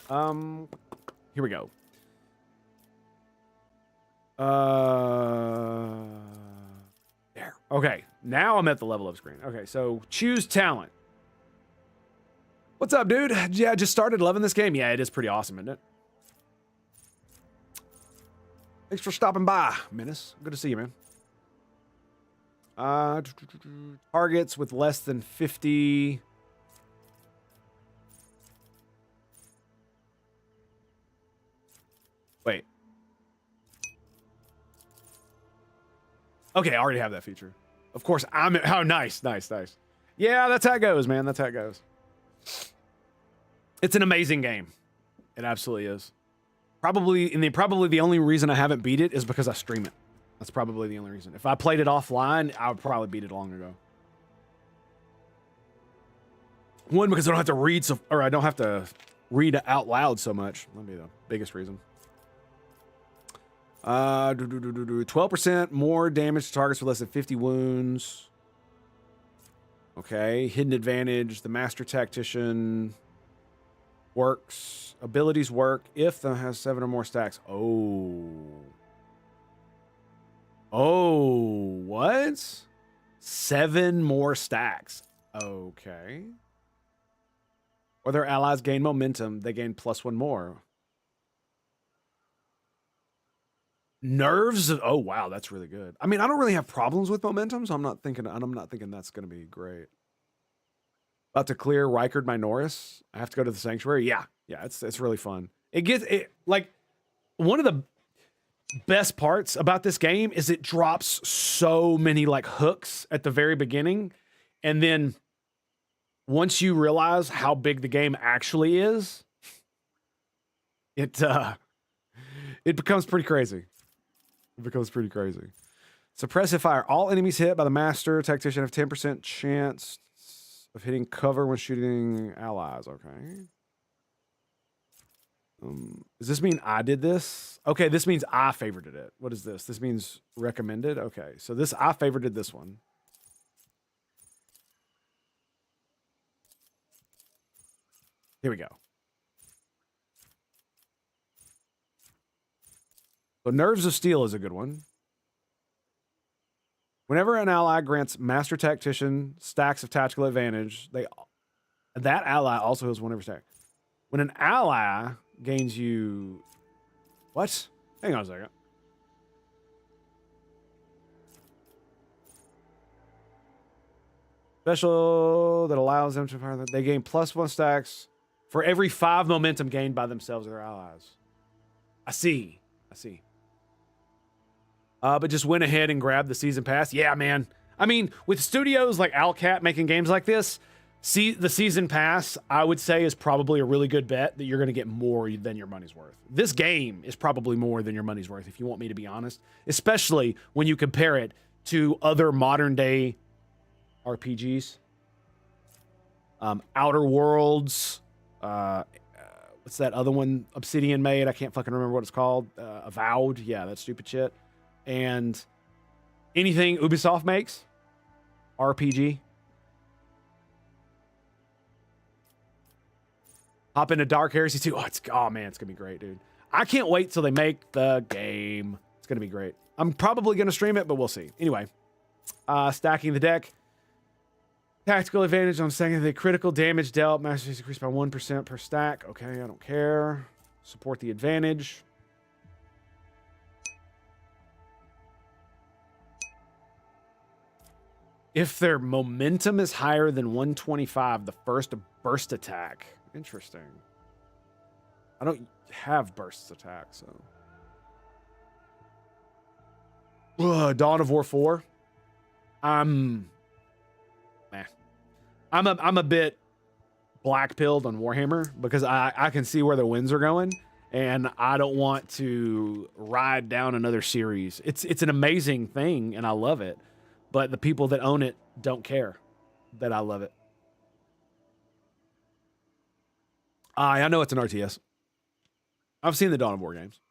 E: good. Here we go. There. Okay, now I'm at the level up screen. Okay, so choose talent. What's up, dude? Yeah, I just started loving this game. Yeah, it is pretty awesome, isn't it? Thanks for stopping by, Menace. Good to see you, man. Targets with less than 50. Wait. Okay, I already have that feature. Of course, oh, nice. Yeah, that's how it goes, man. That's how it goes. It's an amazing game. It absolutely is. Probably the only reason I haven't beat it is because I stream it. That's probably the only reason. If I played it offline, I would probably beat it long ago. One, because I don't have to read I don't have to read out loud so much. That'd be the biggest reason. 12% more damage to targets with less than 50 wounds. Okay, hidden advantage. The master tactician works. Abilities work if the has 7 or more stacks. Oh, what? 7 more stacks. Okay. Or their allies gain momentum, they gain +1 more. Nerves. Oh wow, that's really good. I mean, I don't really have problems with momentum, so I'm not thinking that's gonna be great. About to clear Rykard Minoris. I have to go to the sanctuary. Yeah, it's really fun. Like one of the best parts about this game is it drops so many like hooks at the very beginning, and then once you realize how big the game actually is, it becomes pretty crazy. It becomes pretty crazy. Suppressive fire. All enemies hit by the master tactician have 10% chance of hitting cover when shooting allies. Okay. Does this mean I did this? Okay, this means I favorited it. What is this? This means recommended? Okay, so I favorited this one. Here we go. So Nerves of Steel is a good one. Whenever an ally grants Master Tactician stacks of tactical advantage, that ally also has 1 every stack. When an ally gains you... What? Hang on a second. Special that allows them to fire. They gain +1 stacks for every 5 momentum gained by themselves or their allies. I see. But just went ahead and grabbed the season pass. Yeah, man. I mean, with studios like Owlcat making games like this, the season pass, I would say, is probably a really good bet that you're going to get more than your money's worth. This game is probably more than your money's worth, if you want me to be honest, especially when you compare it to other modern day RPGs. Outer Worlds. What's that other one Obsidian made? I can't fucking remember what it's called. Avowed. Yeah, that stupid shit. And anything Ubisoft makes, RPG. Hop into Dark Heresy 2. Oh man, it's gonna be great, dude. I can't wait till they make the game. It's gonna be great. I'm probably gonna stream it, but we'll see. Anyway, stacking the deck. Tactical advantage on second. The critical damage dealt. Master is increased by 1% per stack. Okay, I don't care. Support the advantage. If their momentum is higher than 125, the first burst attack. Interesting. I don't have burst attack, so. Dawn of War 4. I'm a bit black-pilled on Warhammer because I can see where the winds are going, and I don't want to ride down another series. It's an amazing thing, and I love it. But the people that own it don't care that I love it. I know it's an RTS. I've seen the Dawn of War games.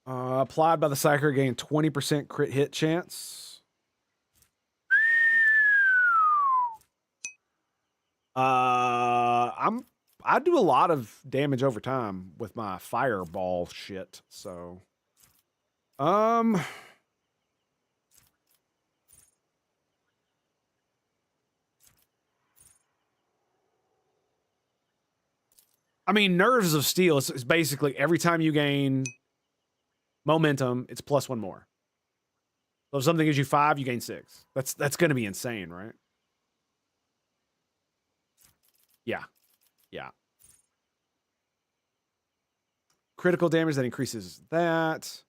E: Applied by the Psyker, gain 20% crit hit chance. I do a lot of damage over time with my fireball shit, so I mean, Nerves of Steel is basically every time you gain momentum, it's +1 more. So if something gives you 5, you gain 6. That's going to be insane, right? Yeah. Yeah. Critical damage, that increases that.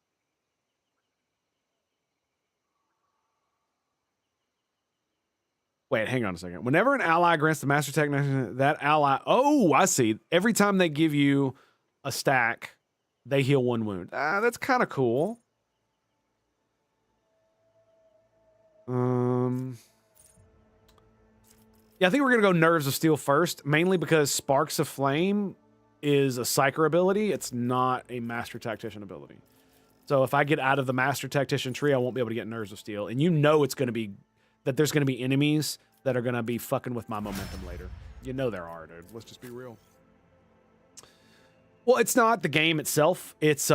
E: Wait, hang on a second. Whenever an ally grants the master technician, that ally... Oh, I see. Every time they give you a stack, they heal 1 wound. That's kind of cool. Yeah, I think we're going to go Nerves of Steel first, mainly because Sparks of Flame is a Psyker ability. It's not a Master Tactician ability. So if I get out of the Master Tactician tree, I won't be able to get Nerves of Steel. And you know it's going to be... that there's going to be enemies that are going to be fucking with my momentum later. You know there are, dude. Let's just be real. Well, it's not the game itself. It's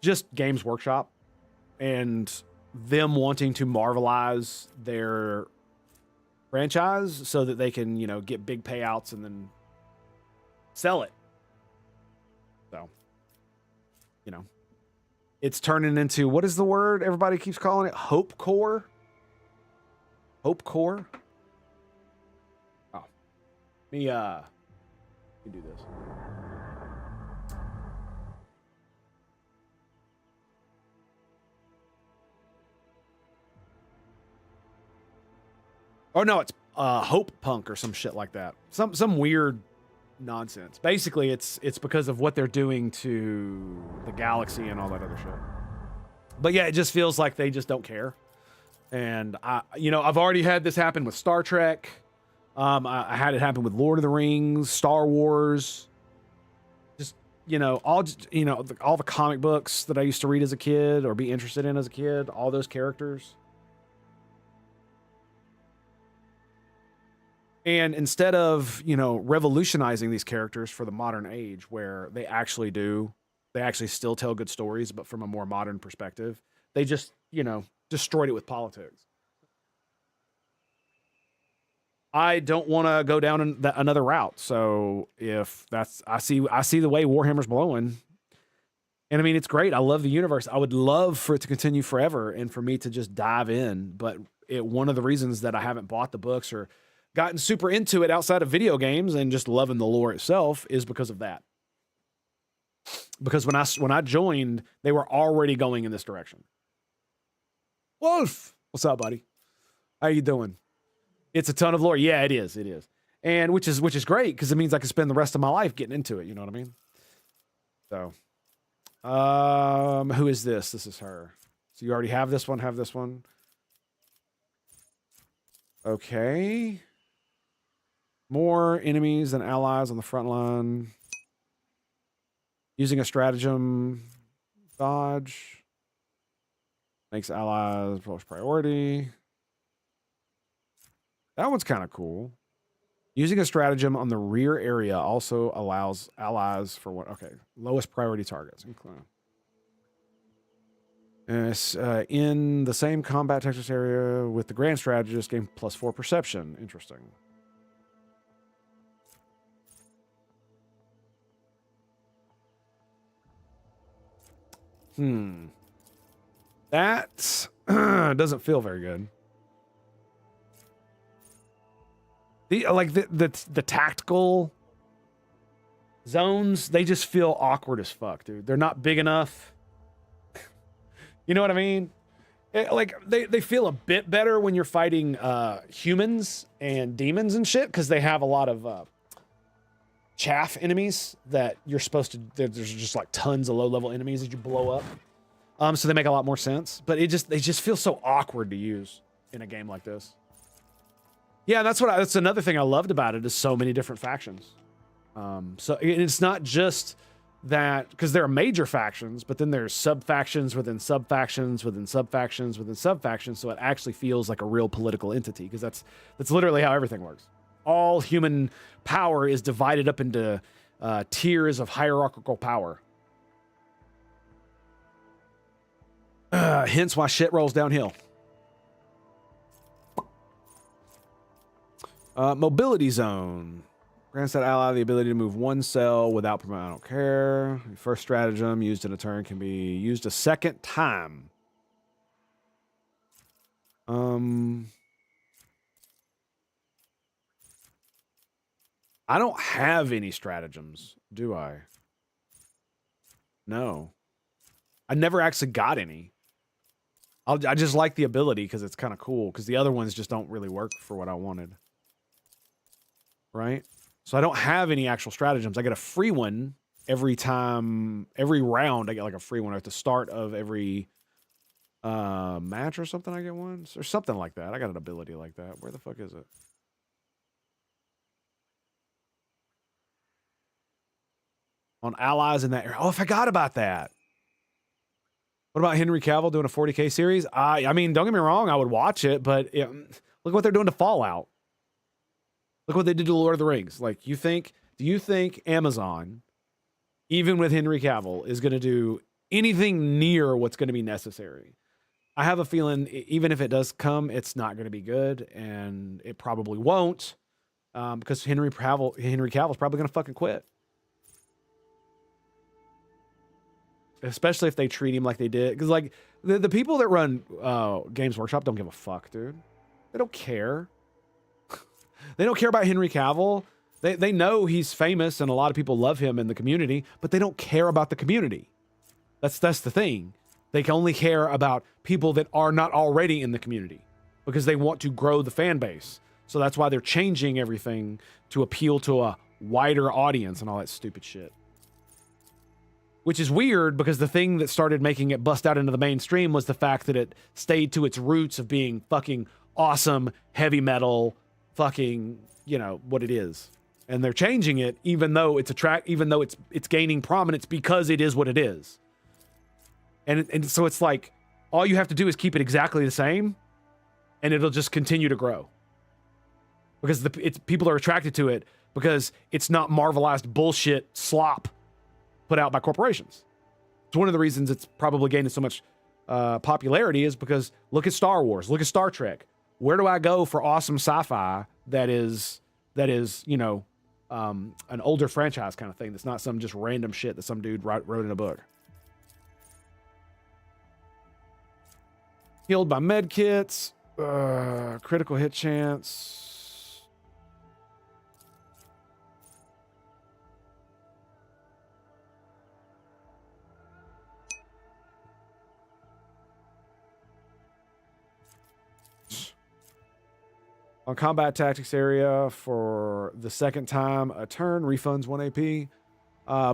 E: just Games Workshop and them wanting to marvelize their franchise so that they can, you know, get big payouts and then sell it. So, you know, it's turning into, what is the word everybody keeps calling it? Hope Core? Hope Core? Oh. Let me do this. Oh no, it's Hope Punk or some shit like that. Some weird nonsense. Basically, it's because of what they're doing to the galaxy and all that other shit. But yeah, it just feels like they just don't care. And I've already had this happen with Star Trek. I had it happen with Lord of the Rings, Star Wars. Just all the comic books that I used to read as a kid or be interested in as a kid. All those characters. And instead of, revolutionizing these characters for the modern age where they actually still tell good stories, but from a more modern perspective, they just, destroyed it with politics. I don't want to go down another route. So if I see the way Warhammer's blowing, and I mean, it's great. I love the universe. I would love for it to continue forever and for me to just dive in. But one of the reasons that I haven't bought the books or gotten super into it outside of video games and just loving the lore itself is because of that. Because when I joined, they were already going in this direction. Wolf, what's up, buddy? How you doing? It's a ton of lore. Yeah, it is. It is. And which is great because it means I can spend the rest of my life getting into it. You know what I mean? So, who is this? This is her. So you already have this one. Have this one. Okay. More enemies than allies on the front line. Using a stratagem. Dodge. Makes allies lowest priority. That one's kind of cool. Using a stratagem on the rear area also allows allies for what? Okay. Lowest priority targets. In the same combat Texas area with the Grand Strategist, gain +4 perception. Interesting. That doesn't feel very good. The tactical zones, they just feel awkward as fuck, dude. They're not big enough. You know what I mean? They feel a bit better when you're fighting humans and demons and shit because they have a lot of chaff enemies that you're supposed to. There's just like tons of low-level enemies that you blow up. So they make a lot more sense. But they just feel so awkward to use in a game like this. Yeah, that's another thing I loved about it is so many different factions. So it's not just that because there are major factions, but then there's sub-factions within sub-factions within sub-factions within sub-factions. So it actually feels like a real political entity because that's literally how everything works. All human power is divided up into tiers of hierarchical power. Hence why shit rolls downhill. Mobility zone. Grants that ally the ability to move one cell without promoting. I don't care. First stratagem used in a turn can be used a second time. I don't have any stratagems, do I? No. I never actually got any. I just like the ability because it's kind of cool, because the other ones just don't really work for what I wanted. Right? So I don't have any actual stratagems. I get a free one every time, every round I get like a free one at the start of every match or something. I get one or something like that. I got an ability like that. Where the fuck is it? On allies in that area. Oh, I forgot about that. What about Henry Cavill doing a 40K series? I mean, don't get me wrong, I would watch it, but look what they're doing to Fallout. Look what they did to Lord of the Rings. Like, do you think Amazon, even with Henry Cavill, is going to do anything near what's going to be necessary? I have a feeling, even if it does come, it's not going to be good, and it probably won't, because Henry Cavill's probably going to fucking quit. Especially if they treat him like they did. Because, like, the people that run Games Workshop don't give a fuck, dude. They don't care. They don't care about Henry Cavill. They know he's famous and a lot of people love him in the community, but they don't care about the community. That's the thing. They can only care about people that are not already in the community because they want to grow the fan base. So that's why they're changing everything to appeal to a wider audience and all that stupid shit. Which is weird because the thing that started making it bust out into the mainstream was the fact that it stayed to its roots of being fucking awesome, heavy metal, fucking, you know, what it is. And they're changing it even though it's it's gaining prominence because it is what it is. And so it's like, all you have to do is keep it exactly the same and it'll just continue to grow. Because people are attracted to it because it's not Marvelized bullshit slop put out by corporations. It's one of the reasons it's probably gaining so much popularity is because look at Star Wars, look at Star Trek. Where do I go for awesome sci-fi that is, you know, an older franchise kind of thing that's not some just random shit that some dude wrote in a book? Healed by med kits, critical hit chance. On combat tactics area for the second time a turn, refunds 1 AP.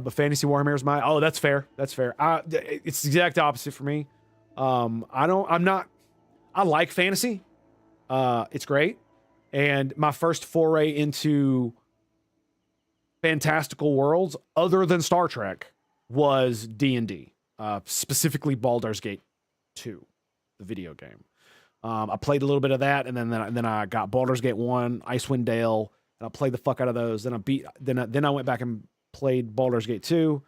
E: But fantasy Warhammer is oh, that's fair. That's fair. It's the exact opposite for me. I like fantasy. It's great. And my first foray into fantastical worlds other than Star Trek was D&D, specifically Baldur's Gate 2, the video game. I played a little bit of that, and then I got Baldur's Gate 1, Icewind Dale, and I played the fuck out of those. Then I went back and played Baldur's Gate 2,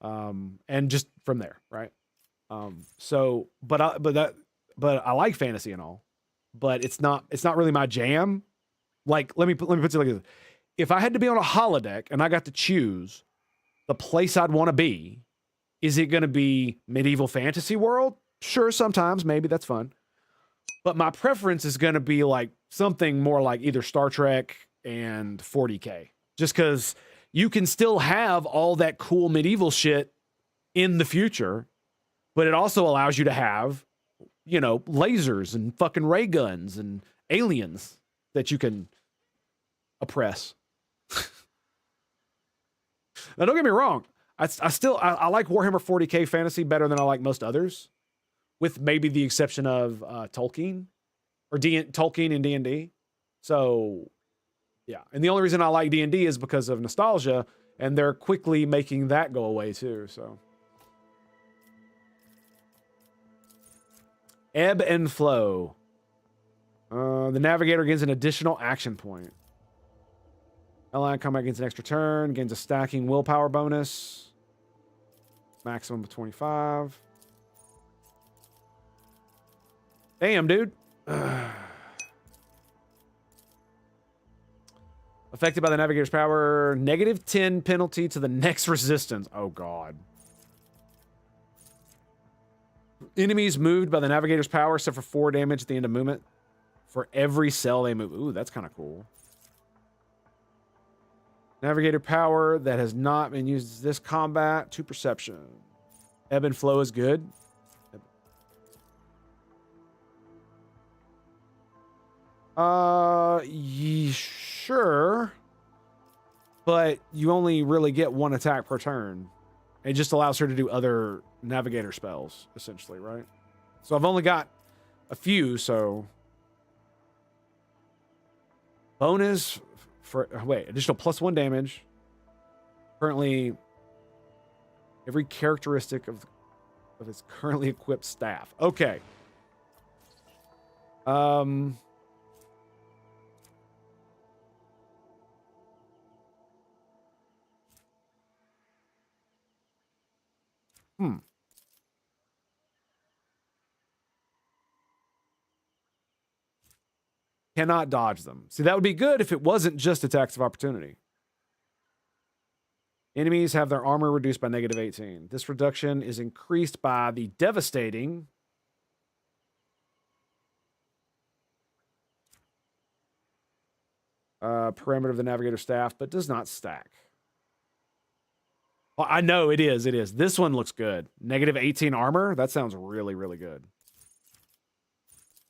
E: and just from there, right? But I like fantasy and all, but it's not really my jam. Like, let me put it like this: if I had to be on a holodeck and I got to choose the place I'd want to be, is it going to be medieval fantasy world? Sure, sometimes maybe that's fun. But my preference is going to be like something more like either Star Trek and 40K. Just because you can still have all that cool medieval shit in the future, but it also allows you to have, you know, lasers and fucking ray guns and aliens that you can oppress. Now, don't get me wrong. I like Warhammer 40K fantasy better than I like most others, with maybe the exception of Tolkien or Tolkien and D&D. So, yeah. And the only reason I like D&D is because of nostalgia, and they're quickly making that go away too. So, ebb and flow. The navigator gains an additional action point. Ally combat gains an extra turn, gains a stacking willpower bonus. Maximum of 25. Damn, dude. Affected by the navigator's power, -10 penalty to the next resistance. Oh, God. Enemies moved by the navigator's power suffer 4 damage at the end of movement for every cell they move. Ooh, that's kind of cool. Navigator power that has not been used this combat. 2 perception. Ebb and flow is good. Sure. But you only really get 1 attack per turn. It just allows her to do other navigator spells, essentially, right? So I've only got a few, so... Bonus for... Wait, additional +1 damage. Currently, every characteristic of its currently equipped staff. Okay. Cannot dodge them. See, that would be good if it wasn't just attacks of opportunity. Enemies have their armor reduced by -18. This reduction is increased by the devastating parameter of the navigator staff, but does not stack. Well, I know it is. It is. This one looks good. -18 armor. That sounds really, really good.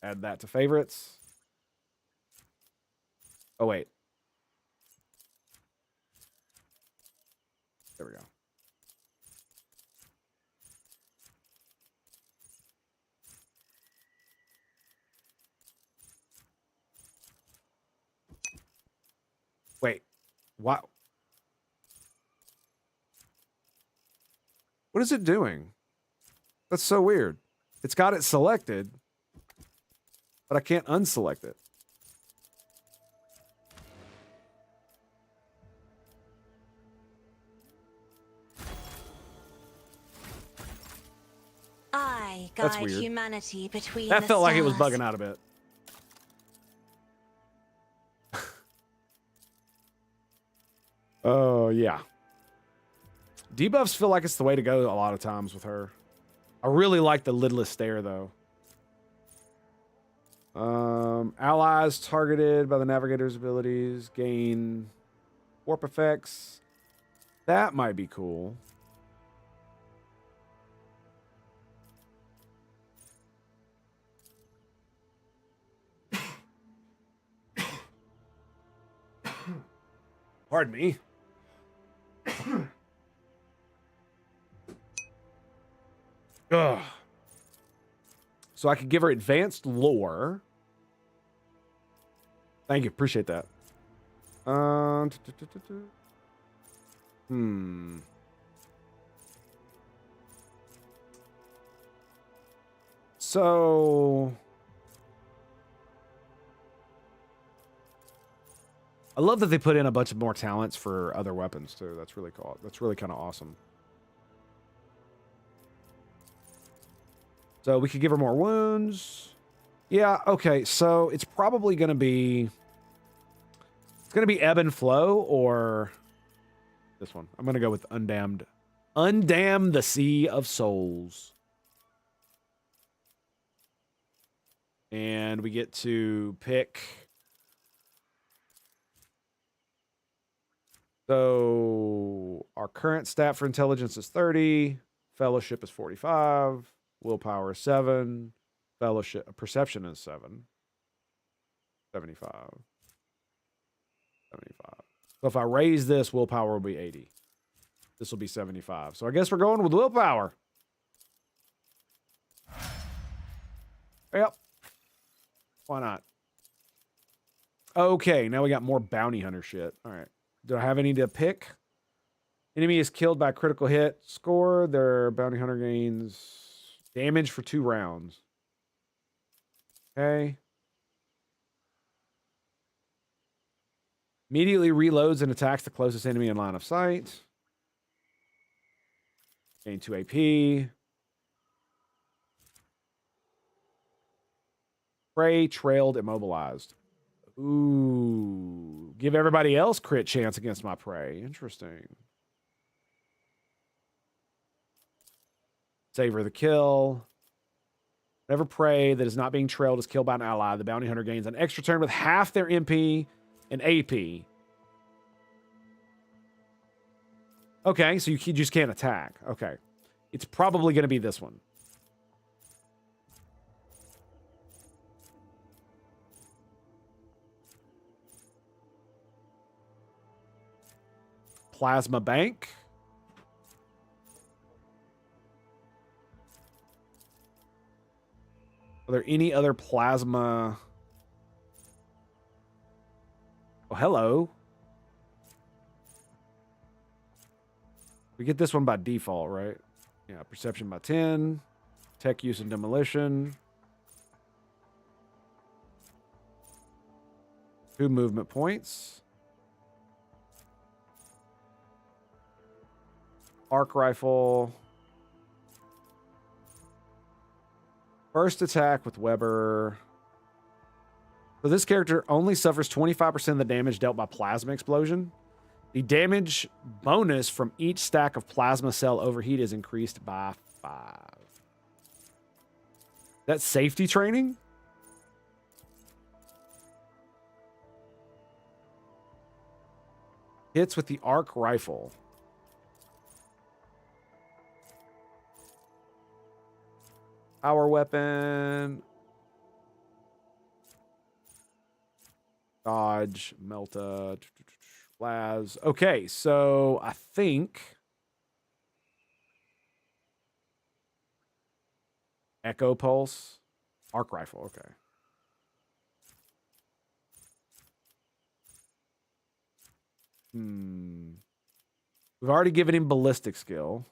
E: Add that to favorites. Oh, wait. There we go. Wait. What? What is it doing? That's so weird. It's got it selected, but I can't unselect it.
F: I
E: That's
F: guide
E: weird.
F: humanity between
E: That
F: the
E: felt like it was
F: stars.
E: bugging out a bit. Oh, yeah. Debuffs feel like it's the way to go a lot of times with her. I really like the lidless stare, though. Allies targeted by the navigator's abilities gain warp effects. That might be cool. Pardon me. Ugh. So I could give her advanced lore. Thank you. Appreciate that. So I love that they put in a bunch of more talents for other weapons too. That's really cool. That's really kind of awesome. So we could give her more wounds. Yeah, okay. So it's probably going to be... It's going to be Ebb and Flow or this one. I'm going to go with Undamned. Undam the Sea of Souls. And we get to pick... So our current stat for intelligence is 30. Fellowship is 45. Willpower is 7. Fellowship, perception is 7. 75. 75. So if I raise this, willpower will be 80. This will be 75. So I guess we're going with willpower. Yep. Why not? Okay, now we got more bounty hunter shit. All right. Do I have any to pick? Enemy is killed by a critical hit. Score. Their bounty hunter gains damage for 2 rounds. Okay. Immediately reloads and attacks the closest enemy in line of sight. Gain 2 AP. Prey, trailed, immobilized. Ooh. Give everybody else crit chance against my prey. Interesting. Savor the kill. Whenever prey that is not being trailed is killed by an ally, the bounty hunter gains an extra turn with half their MP and AP. Okay, so you just can't attack. Okay. It's probably going to be this one. Plasma Bank. Are there any other plasma? Oh, hello. We get this one by default, right? Yeah, perception by 10. Tech use and demolition. 2 movement points. Arc rifle. First attack with Weber. So this character only suffers 25% of the damage dealt by plasma explosion. The damage bonus from each stack of plasma cell overheat is increased by 5. That's safety training? Hits with the arc rifle. Power weapon. Dodge, Melta, Laz. Okay, so I think Echo Pulse, Arc Rifle. Okay. We've already given him ballistic skill.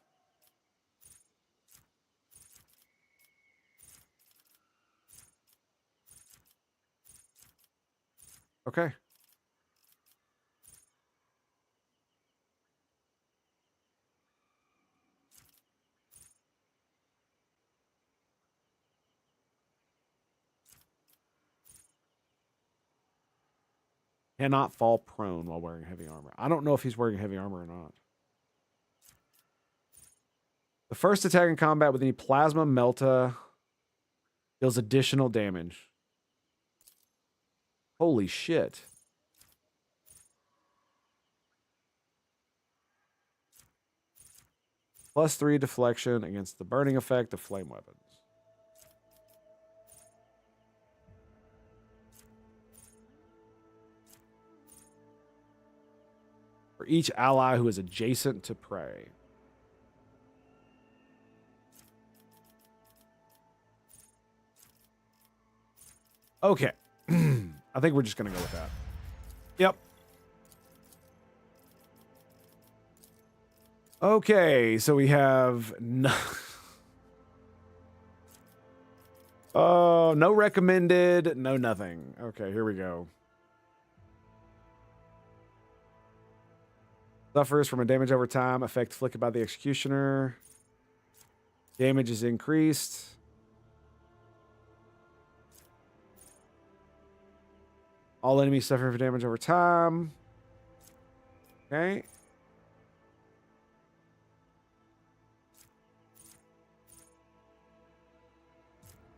E: Okay. Cannot fall prone while wearing heavy armor. I don't know if he's wearing heavy armor or not. The first attack in combat with any plasma melta deals additional damage. Holy shit. +3 deflection against the burning effect of flame weapons. For each ally who is adjacent to prey. Okay. I think we're just going to go with that. Yep. Okay, so we have no... Oh, no recommended, no nothing. Okay, here we go. Suffers from a damage over time, effect inflicted by the executioner. Damage is increased. All enemies suffer for damage over time. Okay.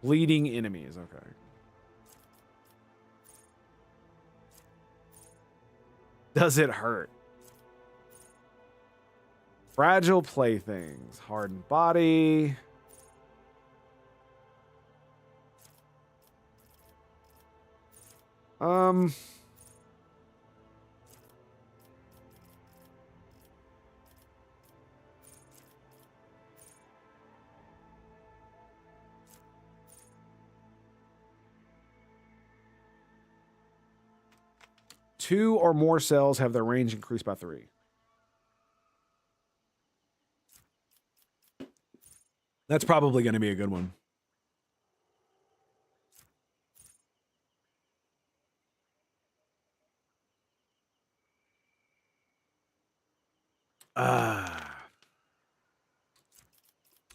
E: Bleeding enemies, okay. Does it hurt? Fragile playthings, hardened body. Two or more cells have their range increased by 3. That's probably going to be a good one.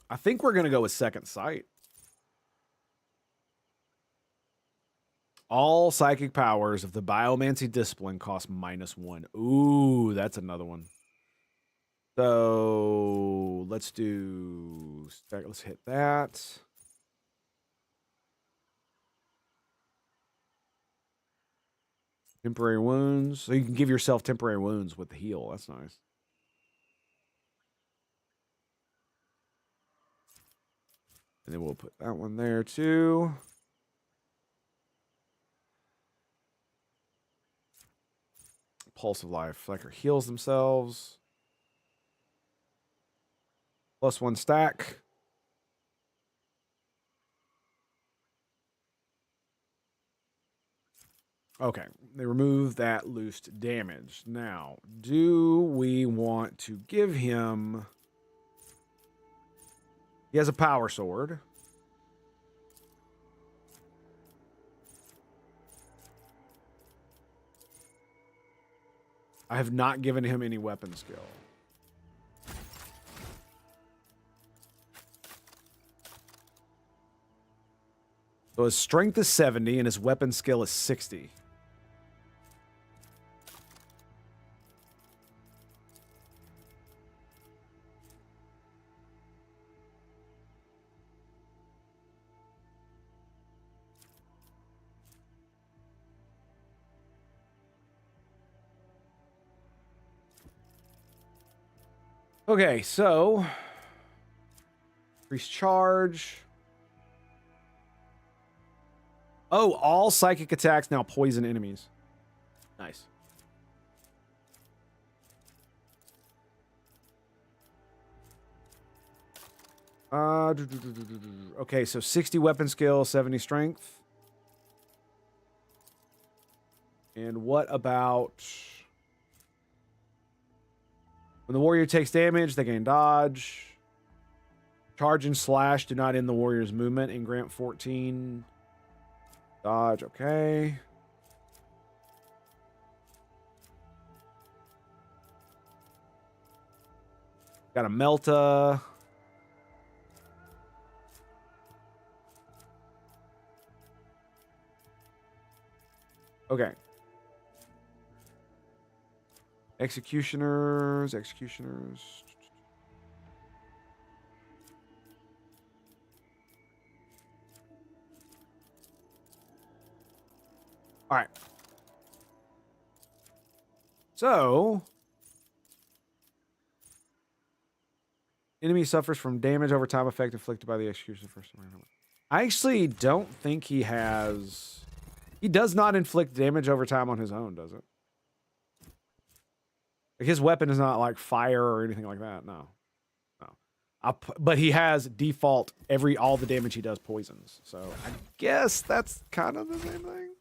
E: I think we're going to go with second sight. All psychic powers of the biomancy discipline cost -1. Ooh, that's another one. So let's do. Let's hit that. Temporary wounds. So you can give yourself temporary wounds with the heal. That's nice. And then we'll put that one there too. Pulse of life. Flicker heals themselves. +1 stack. Okay, they remove that loosed damage. Now, do we want to give him... He has a power sword. I have not given him any weapon skill. So his strength is 70 and his weapon skill is 60. Okay, so increase charge. Oh, all psychic attacks now poison enemies. Nice. Okay, so 60 weapon skill, 70 strength. And what about... When the warrior takes damage, they gain dodge. Charge and slash do not end the warrior's movement and grant 14 dodge. Okay. Got a Melta. Okay. Executioners. All right. So, enemy suffers from damage over time effect inflicted by the executioner first. I actually don't think he has... He does not inflict damage over time on his own, does it? Like his weapon is not like fire or anything like that. No. But he has default all the damage he does poisons. So I guess that's kind of the same thing.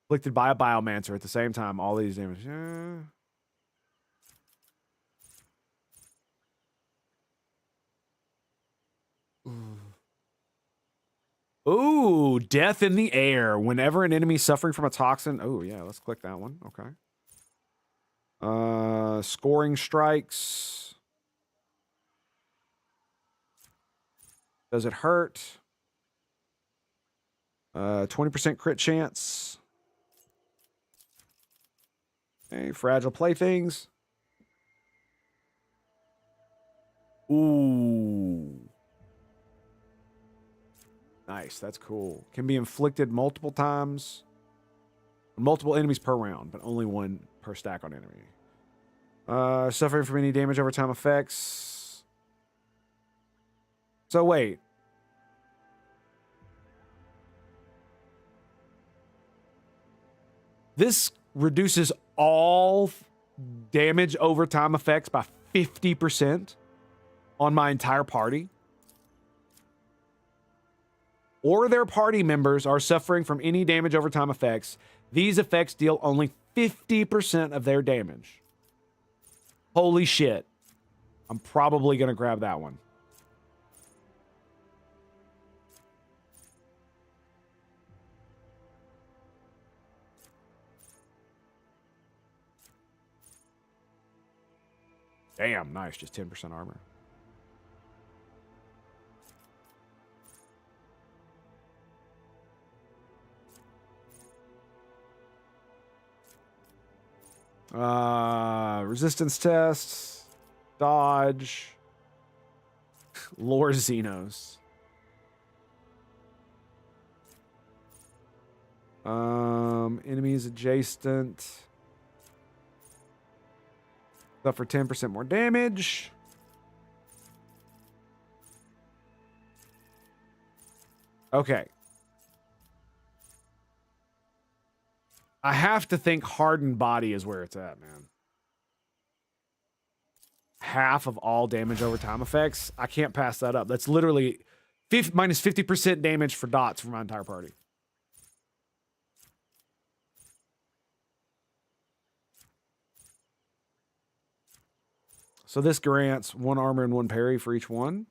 E: Inflicted by a biomancer at the same time. All these damage. Yeah. Ooh, death in the air. Whenever an enemy suffering from a toxin. Oh, yeah, let's click that one. Okay. Scoring strikes. Does it hurt? 20% crit chance. Okay, fragile playthings. Ooh. Nice, that's cool. Can be inflicted multiple times. Multiple enemies per round, but only one per stack on enemy. Suffering from any damage over time effects. So wait. This reduces all damage over time effects by 50% on my entire party. Or their party members are suffering from any damage over time effects. These effects deal only 50% of their damage. Holy shit. I'm probably going to grab that one. Damn, nice. Just 10% armor. Resistance tests. Dodge. Lore Xenos. Enemies adjacent. Suffer 10% more damage. Okay. I have to think hardened body is where it's at, man. Half of all damage over time effects. I can't pass that up. That's literally minus 50% damage for dots for my entire party. So this grants 1 armor and 1 parry for each one.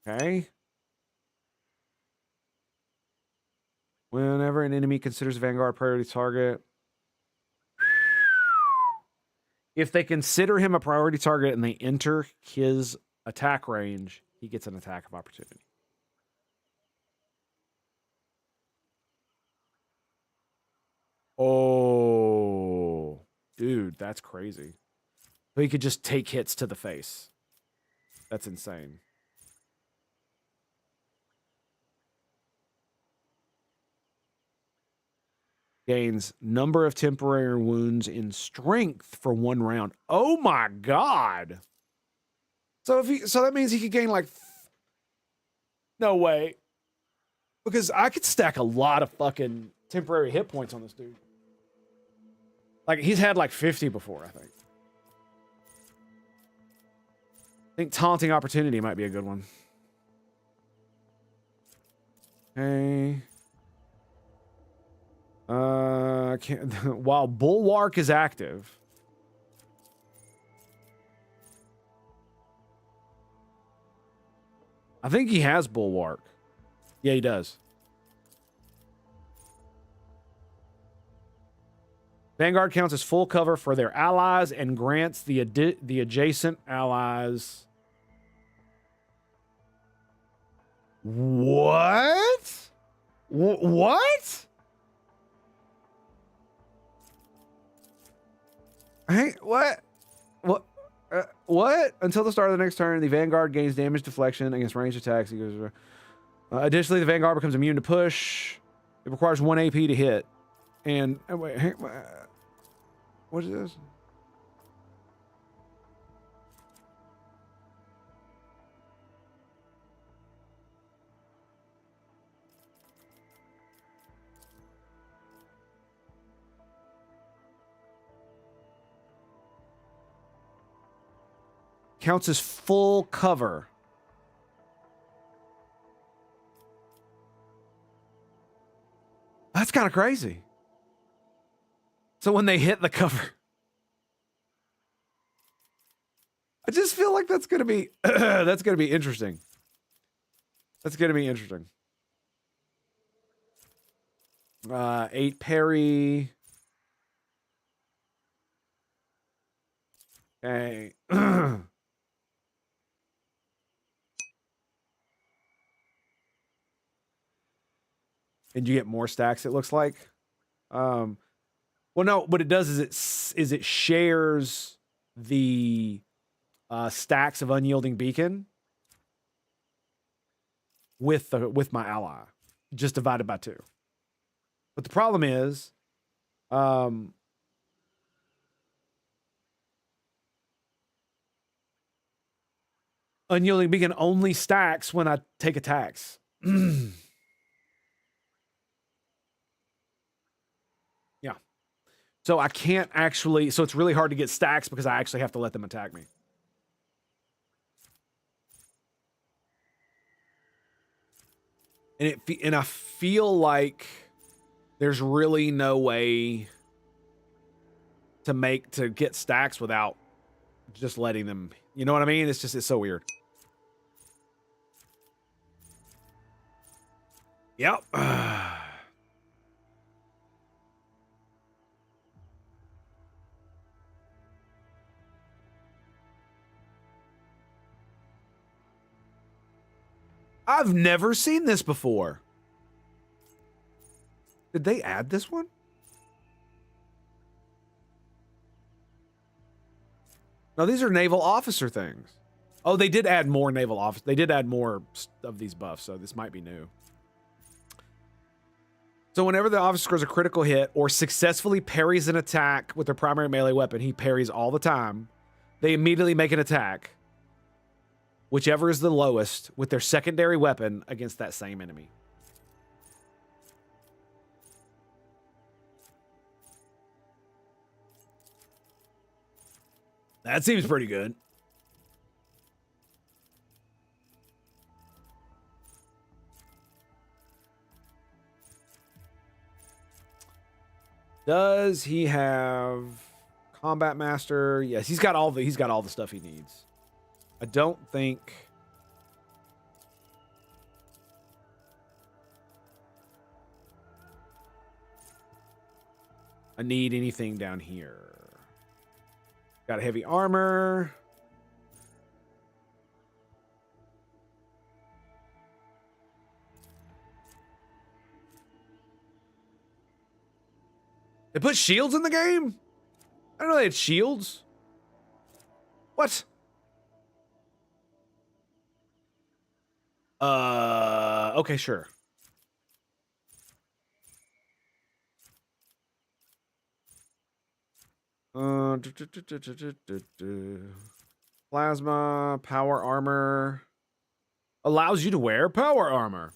E: Okay. Whenever an enemy considers a Vanguard priority target. If they consider him a priority target and they enter his attack range, he gets an attack of opportunity. Oh, dude, that's crazy. So he could just take hits to the face. That's insane. Gains number of temporary wounds in strength for 1 round. Oh my god. So that means he could gain like no way. Because I could stack a lot of fucking temporary hit points on this dude. Like he's had like 50 before, I think. I think taunting opportunity might be a good one. Okay. While Bulwark is active. I think he has Bulwark. Yeah, he does. Vanguard counts as full cover for their allies and grants the adjacent allies. What? What? Hey, what? What? What? Until the start of the next turn, the Vanguard gains damage deflection against ranged attacks. Additionally, the Vanguard becomes immune to push. It requires 1 AP to hit. And wait, hey, what is this? Counts as full cover. That's kind of crazy. So when they hit the cover, I just feel like that's gonna be that's gonna be interesting. That's gonna be interesting. 8 parry. Okay. And you get more stacks, it looks like. Well, no, what it does is it shares the stacks of Unyielding Beacon with my ally, just divided by 2. But the problem is, Unyielding Beacon only stacks when I take attacks. Yeah. So I can't actually, so it's really hard to get stacks because I actually have to let them attack me. And I feel like there's really no way to get stacks without just letting them, you know what I mean? It's so weird. Yep. I've never seen this before. Did they add this one? No, these are naval officer things. Oh, they did add more naval officer. They did add more of these buffs, so this might be new. So whenever the officer scores a critical hit or successfully parries an attack with their primary melee weapon, he parries all the time. They immediately make an attack, whichever is the lowest, with their secondary weapon against that same enemy. That seems pretty good. Does he have combat master? Yes, he's got all the stuff he needs. I don't think I need anything down here. Got heavy armor. They put shields in the game? I didn't know they had shields. What? Okay, sure. Plasma, power armor. Allows you to wear power armor.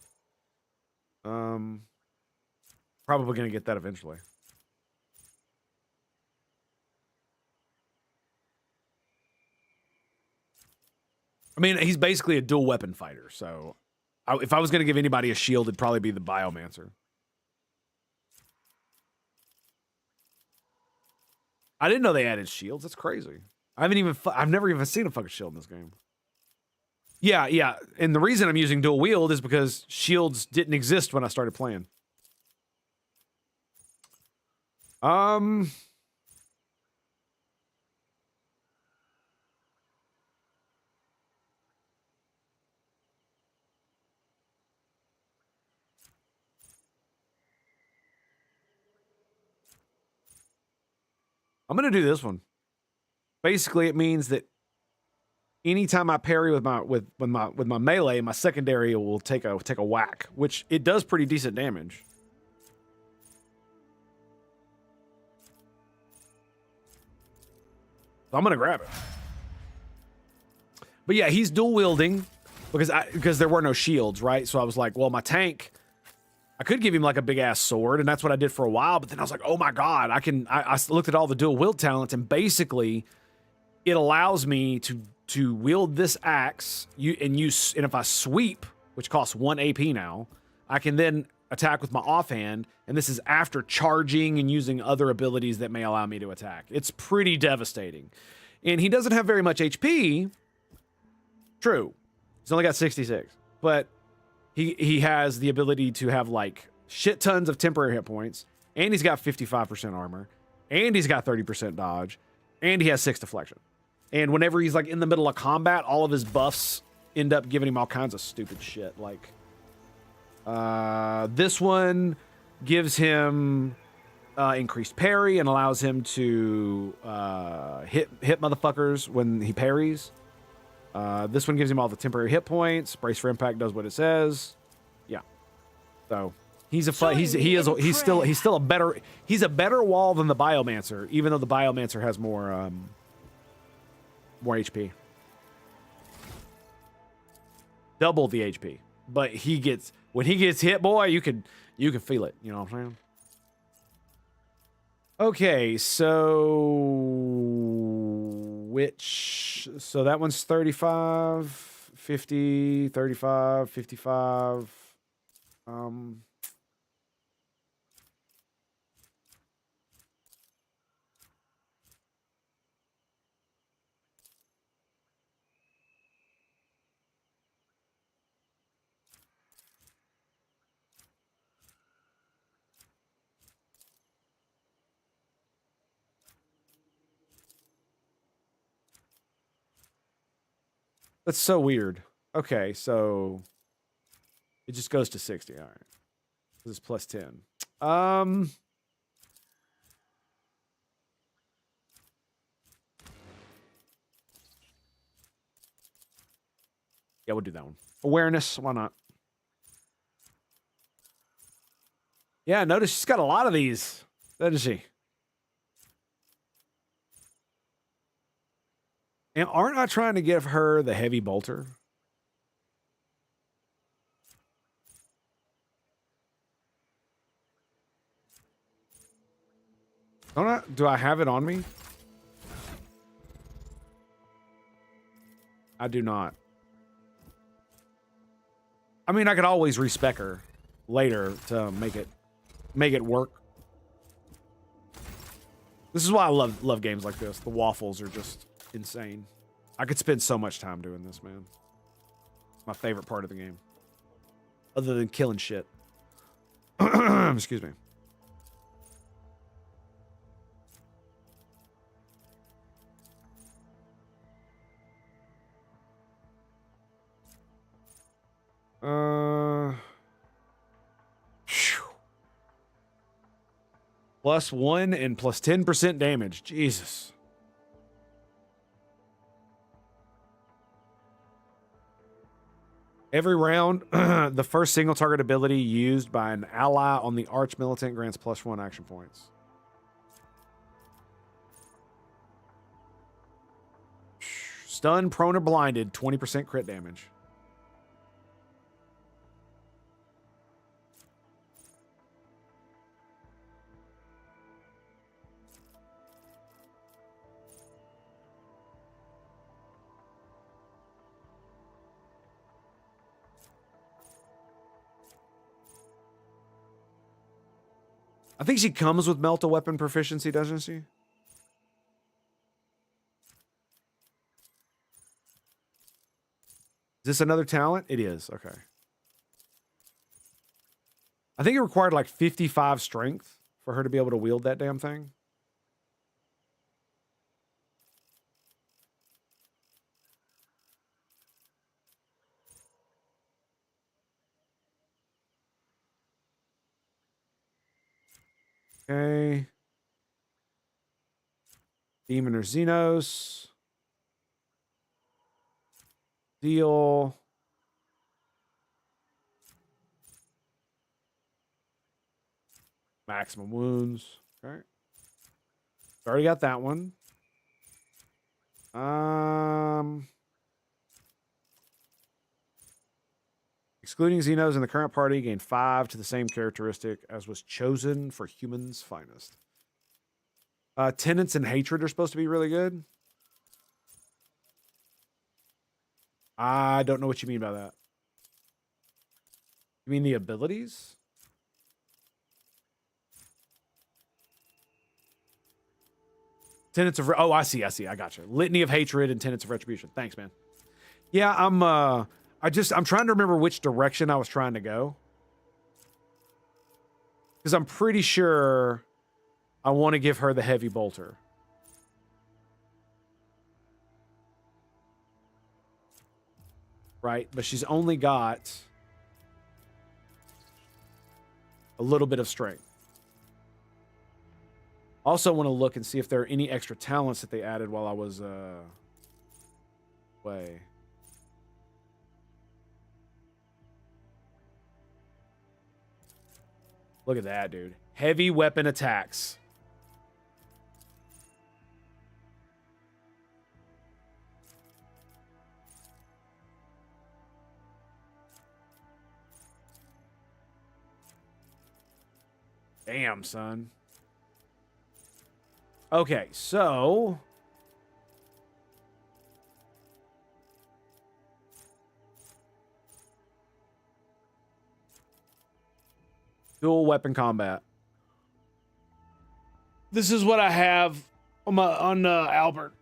E: Probably gonna get that eventually. I mean, he's basically a dual weapon fighter, so if I was gonna give anybody a shield, it'd probably be the Biomancer. I didn't know they added shields. That's crazy. I've never even seen a fucking shield in this game. Yeah. And the reason I'm using dual wield is because shields didn't exist when I started playing. I'm gonna do this one. Basically, it means that anytime I parry with my melee, my secondary will take a whack, which it does pretty decent damage. So I'm gonna grab it. But yeah, he's dual wielding because there were no shields, right? So I was like, well, my tank, I could give him like a big ass sword, and that's what I did for a while. But then I was like, oh my god, I looked at all the dual wield talents, and basically, it allows me to wield this axe. And if I sweep, which costs 1 AP now, I can then attack with my offhand. And this is after charging and using other abilities that may allow me to attack. It's pretty devastating. And he doesn't have very much HP. True, he's only got 66, but he has the ability to have like shit tons of temporary hit points, and he's got 55% armor, and he's got 30% dodge, and he has 6 deflection. And whenever he's like in the middle of combat, all of his buffs end up giving him all kinds of stupid shit. Like this one gives him increased parry and allows him to hit motherfuckers when he parries. This one gives him all the temporary hit points. Brace for impact does what it says. Yeah. So he's still a better wall than the Biomancer, even though the Biomancer has more HP. Double the HP. But when he gets hit, boy, you can feel it. You know what I'm saying? Okay, so that one's 35, 50, 35, 55. That's so weird. Okay, so It just goes to 60. All right. This is plus 10. Yeah, we'll do that one. Awareness, why not? Yeah, notice she's got a lot of these, doesn't she? And aren't I trying to give her the heavy bolter? Do I have it on me? I do not. I mean, I could always respec her later to make it work. This is why I love games like this. The waffles are just insane. I could spend so much time doing this, man. It's my favorite part of the game. Other than killing shit. Excuse me. +1 and plus 10% damage. Jesus. Every round, the first single target ability used by an ally on the Arch Militant grants +1 action points. Stun, prone, or blinded, 20% crit damage. I think she comes with melt a weapon proficiency, doesn't she? Is this another talent? It is. Okay. I think it required like 55 strength for her to be able to wield that damn thing. Okay. Demon or Xenos. Deal. Maximum wounds. Okay. Already got that one. Excluding Xenos in the current party, gain 5 to the same characteristic as was chosen for humans' finest. Tenets and Hatred are supposed to be really good. I don't know what you mean by that. You mean the abilities? Tenets of... Oh, I see. I got you. Litany of Hatred and Tenets of Retribution. Thanks, man. Yeah, I'm trying to remember which direction I was trying to go. Because I'm pretty sure I want to give her the heavy bolter. Right? But she's only got a little bit of strength. Also want to look and see if there are any extra talents that they added while I was away. Look at that, dude. Heavy weapon attacks. Damn, son. Okay, so... dual weapon combat. This is what I have on Albert.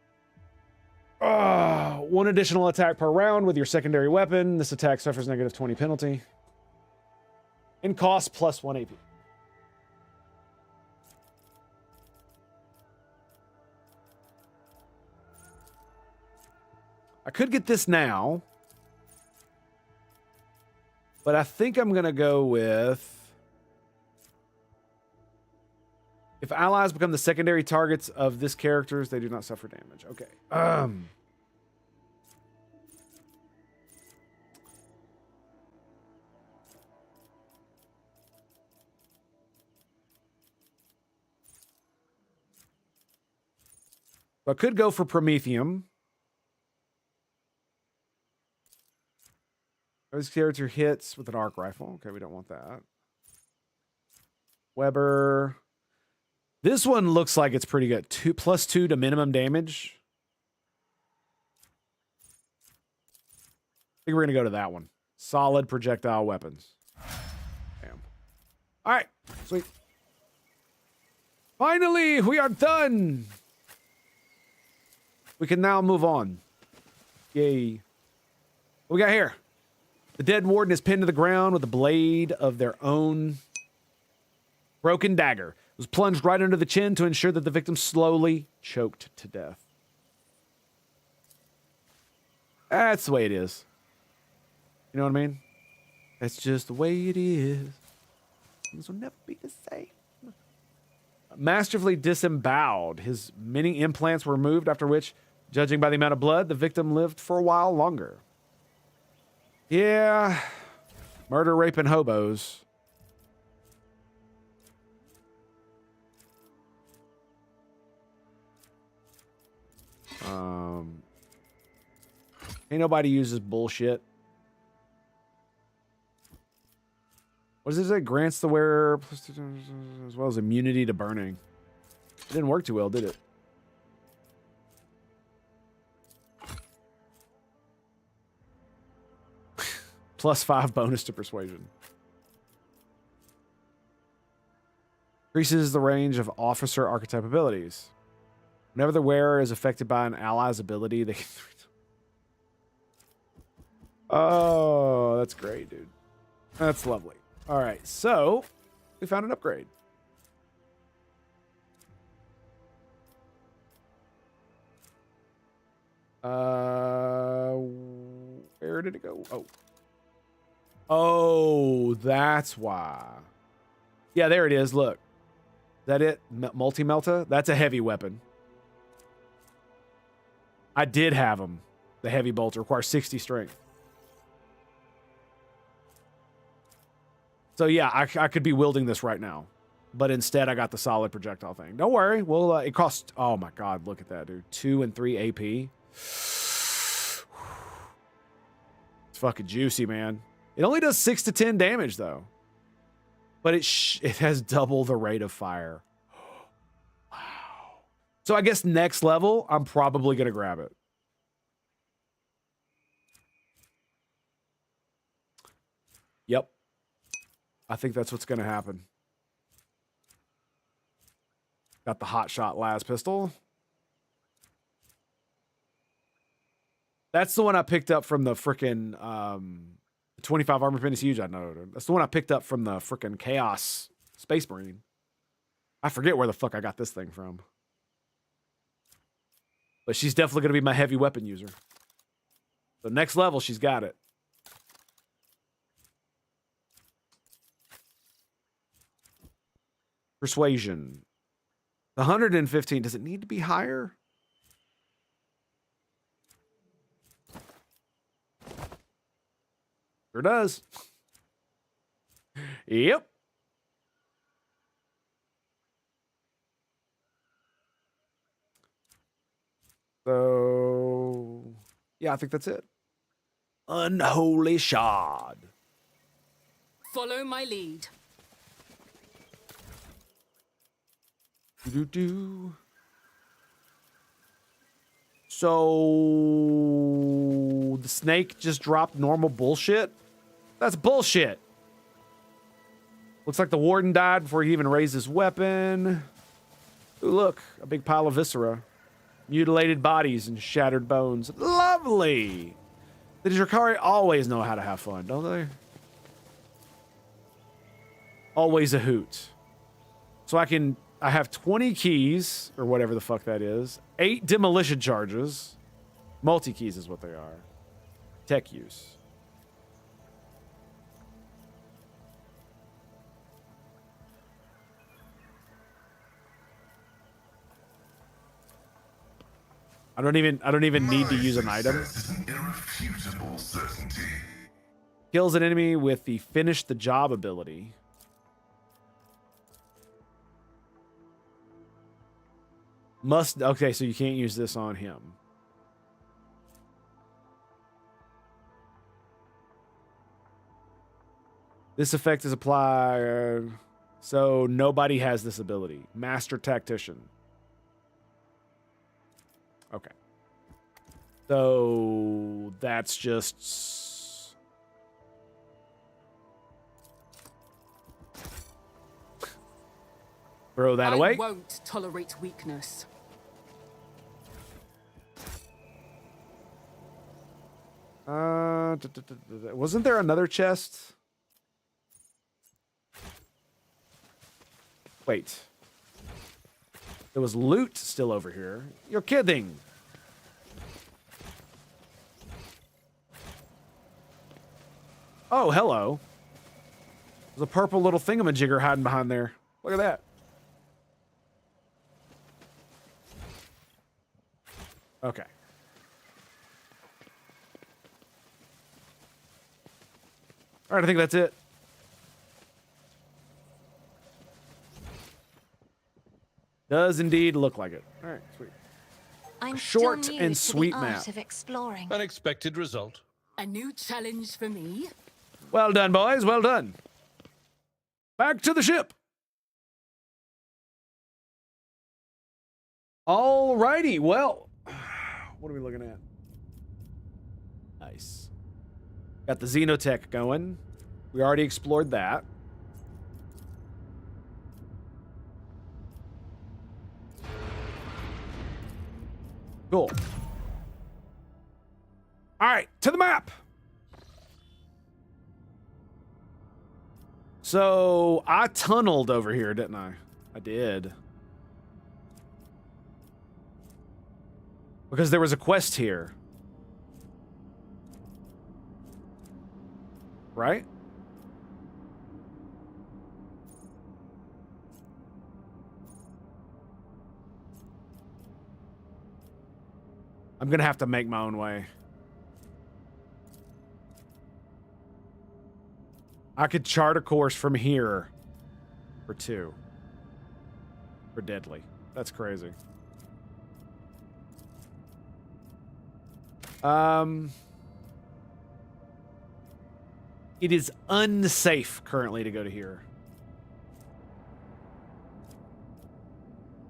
E: 1 additional attack per round with your secondary weapon. This attack suffers negative 20 penalty. And costs +1 AP. I could get this now. But I think I'm going to go with... If allies become the secondary targets of this character's, they do not suffer damage. Okay. I could go for Promethium. This character hits with an arc rifle. Okay, we don't want that. Weber. This one looks like it's pretty good. +2 to minimum damage. I think we're going to go to that one. Solid projectile weapons. Damn. All right. Sweet. Finally, we are done. We can now move on. Yay. What we got here? The dead warden is pinned to the ground with the blade of their own broken dagger. It was plunged right under the chin to ensure that the victim slowly choked to death. That's the way it is. You know what I mean? That's just the way it is. This will never be the same. Masterfully disemboweled. His many implants were removed, after which, judging by the amount of blood, the victim lived for a while longer. Yeah. Murder, rape, and hobos. Ain't nobody uses bullshit. What does it say? Grants the wearer as well as immunity to burning. It didn't work too well, did it? +5 bonus to persuasion. Increases the range of officer archetype abilities. Whenever the wearer is affected by an ally's ability, they can... Oh, that's great, dude. That's lovely. All right, so we found an upgrade. Where did it go? Oh. Oh, that's why. Yeah, there it is. Look. Is that it? Multi-melta? That's a heavy weapon. I did have them. The heavy bolts require 60 strength. So yeah, I could be wielding this right now. But instead, I got the solid projectile thing. Don't worry. Well, it costs... Oh my god, look at that, dude. 2 and 3 AP. It's fucking juicy, man. It only does 6 to 10 damage, though. But it has double the rate of fire. Wow. So I guess next level, I'm probably going to grab it. Yep. I think that's what's going to happen. Got the hot shot las pistol. That's the one I picked up from the frickin' 25 armor pin is huge. I know. That's the one I picked up from the frickin' Chaos Space Marine. I forget where the fuck I got this thing from. But she's definitely going to be my heavy weapon user. So next level, she's got it. Persuasion. The 115, does it need to be higher? Sure does. Yep. So, yeah, I think that's it. Unholy Shard.
L: Follow my lead.
E: Do-do-do. So the snake just dropped normal bullshit? That's bullshit. Looks like the warden died before he even raised his weapon. Ooh, look, a big pile of viscera. Mutilated bodies and shattered bones. Lovely. The Drakari always know how to have fun, don't they? Always a hoot. So I have 20 keys, or whatever the fuck that is. 8 demolition charges. Multi-keys is what they are. Tech use. I don't even need to use an item.
B: Irrefutable certainty.
E: Kills an enemy with the finish the job ability. Okay, so you can't use this on him. This effect is applied, so nobody has this ability. Master Tactician. Okay. So that's just... Throw that away.
L: I won't tolerate weakness.
E: Wasn't there another chest? Wait. There was loot still over here. You're kidding. Oh, hello. There's a purple little thingamajigger hiding behind there. Look at that. Okay. All right, I think that's it. Does indeed look like it. All right, sweet.
F: I'm
E: Short
F: still new
E: and
F: to
E: sweet
F: the
E: map.
F: art of exploring.
H: Unexpected result.
L: A new challenge for me?
E: Well done, boys. Well done. Back to the ship. All righty. Well, what are we looking at? Nice. Got the Xenotech going. We already explored that. Cool. All right, to the map. So I tunneled over here, didn't I? I did. Because there was a quest here. Right? I'm gonna have to make my own way. I could chart a course from here for 2. For deadly. That's crazy. It is unsafe currently to go to here.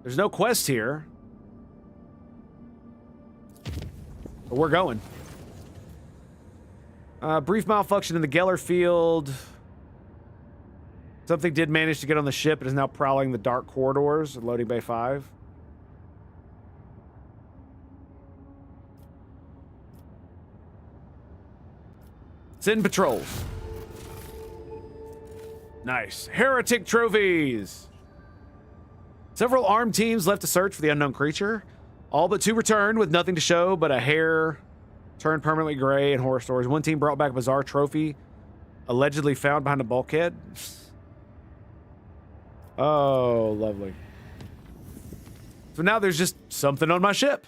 E: There's no quest here. But we're going. Brief malfunction in the Geller field. Something did manage to get on the ship. It is now prowling the dark corridors of Loading Bay 5. Send patrols. Nice. Heretic trophies. Several armed teams left to search for the unknown creature. All but 2 returned with nothing to show but a hair turned permanently gray and horror stories. One team brought back a bizarre trophy allegedly found behind a bulkhead. Oh, lovely. So now there's just something on my ship.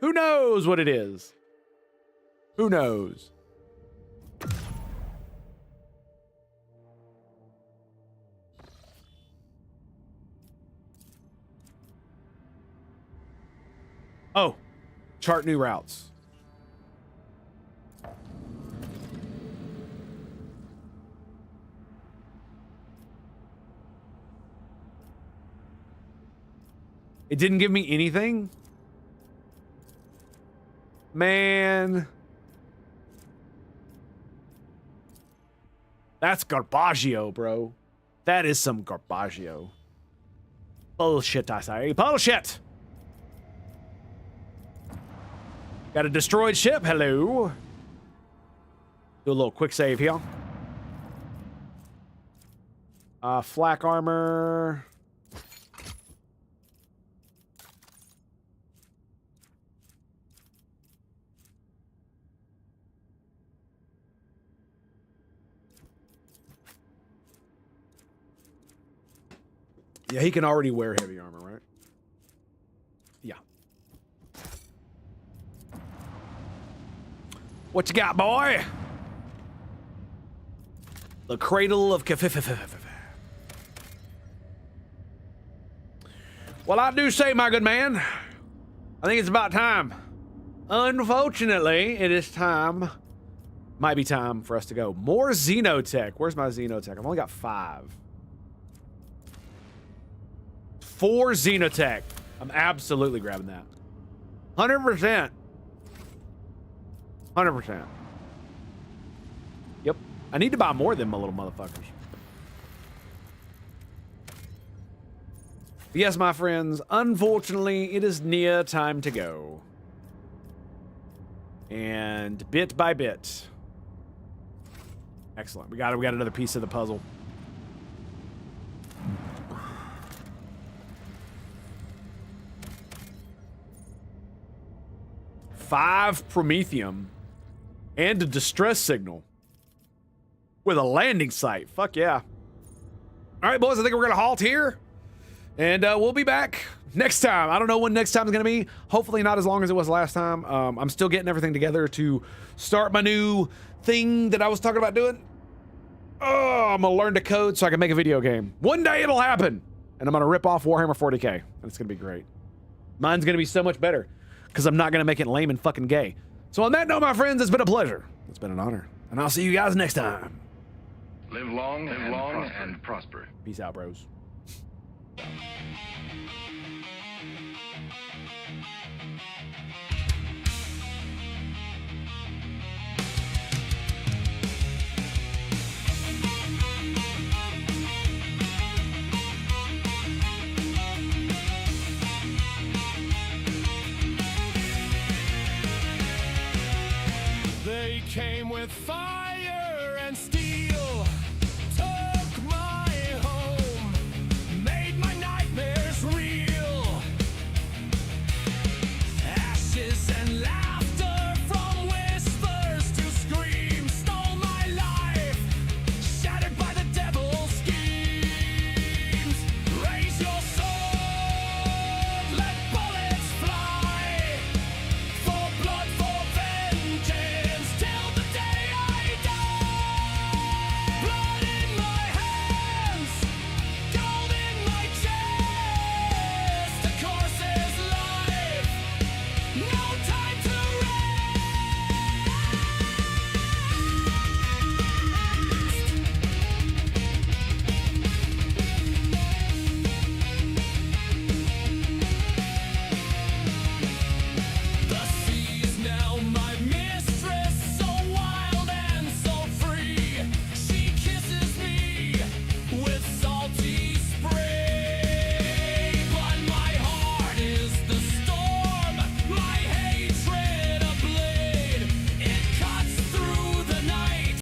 E: Who knows what it is? Who knows? Oh, chart new routes. It didn't give me anything? Man. That's garbaggio, bro. That is some garbaggio. Bullshit, I say. Bullshit! Got a destroyed ship. Hello. Do a little quick save here. Flak armor. Yeah, he can already wear heavy armor, right? Yeah. What you got, boy? The cradle of Well, I do say, my good man, I think it's about time. Unfortunately, it is time. Might be time for us to go. More Xenotech. Where's my Xenotech? I've only got 5. 4 Xenotech. I'm absolutely grabbing that. 100%. 100%. Yep. I need to buy more of them, my little motherfuckers. Yes, my friends, unfortunately, it is near time to go. And bit by bit. Excellent. We got it. We got another piece of the puzzle. $5 Promethium and a distress signal with a landing site. Fuck yeah. All right, boys, I think we're going to halt here. And we'll be back next time. I don't know when next time is going to be. Hopefully not as long as it was last time. I'm still getting everything together to start my new thing that I was talking about doing. Oh, I'm going to learn to code so I can make a video game. One day it'll happen. And I'm going to rip off Warhammer 40k. And it's going to be great. Mine's going to be so much better because I'm not going to make it lame and fucking gay. So on that note, my friends, it's been a pleasure. It's been an honor. And I'll see you guys next time.
K: Live long and prosper.
E: Peace out, bros.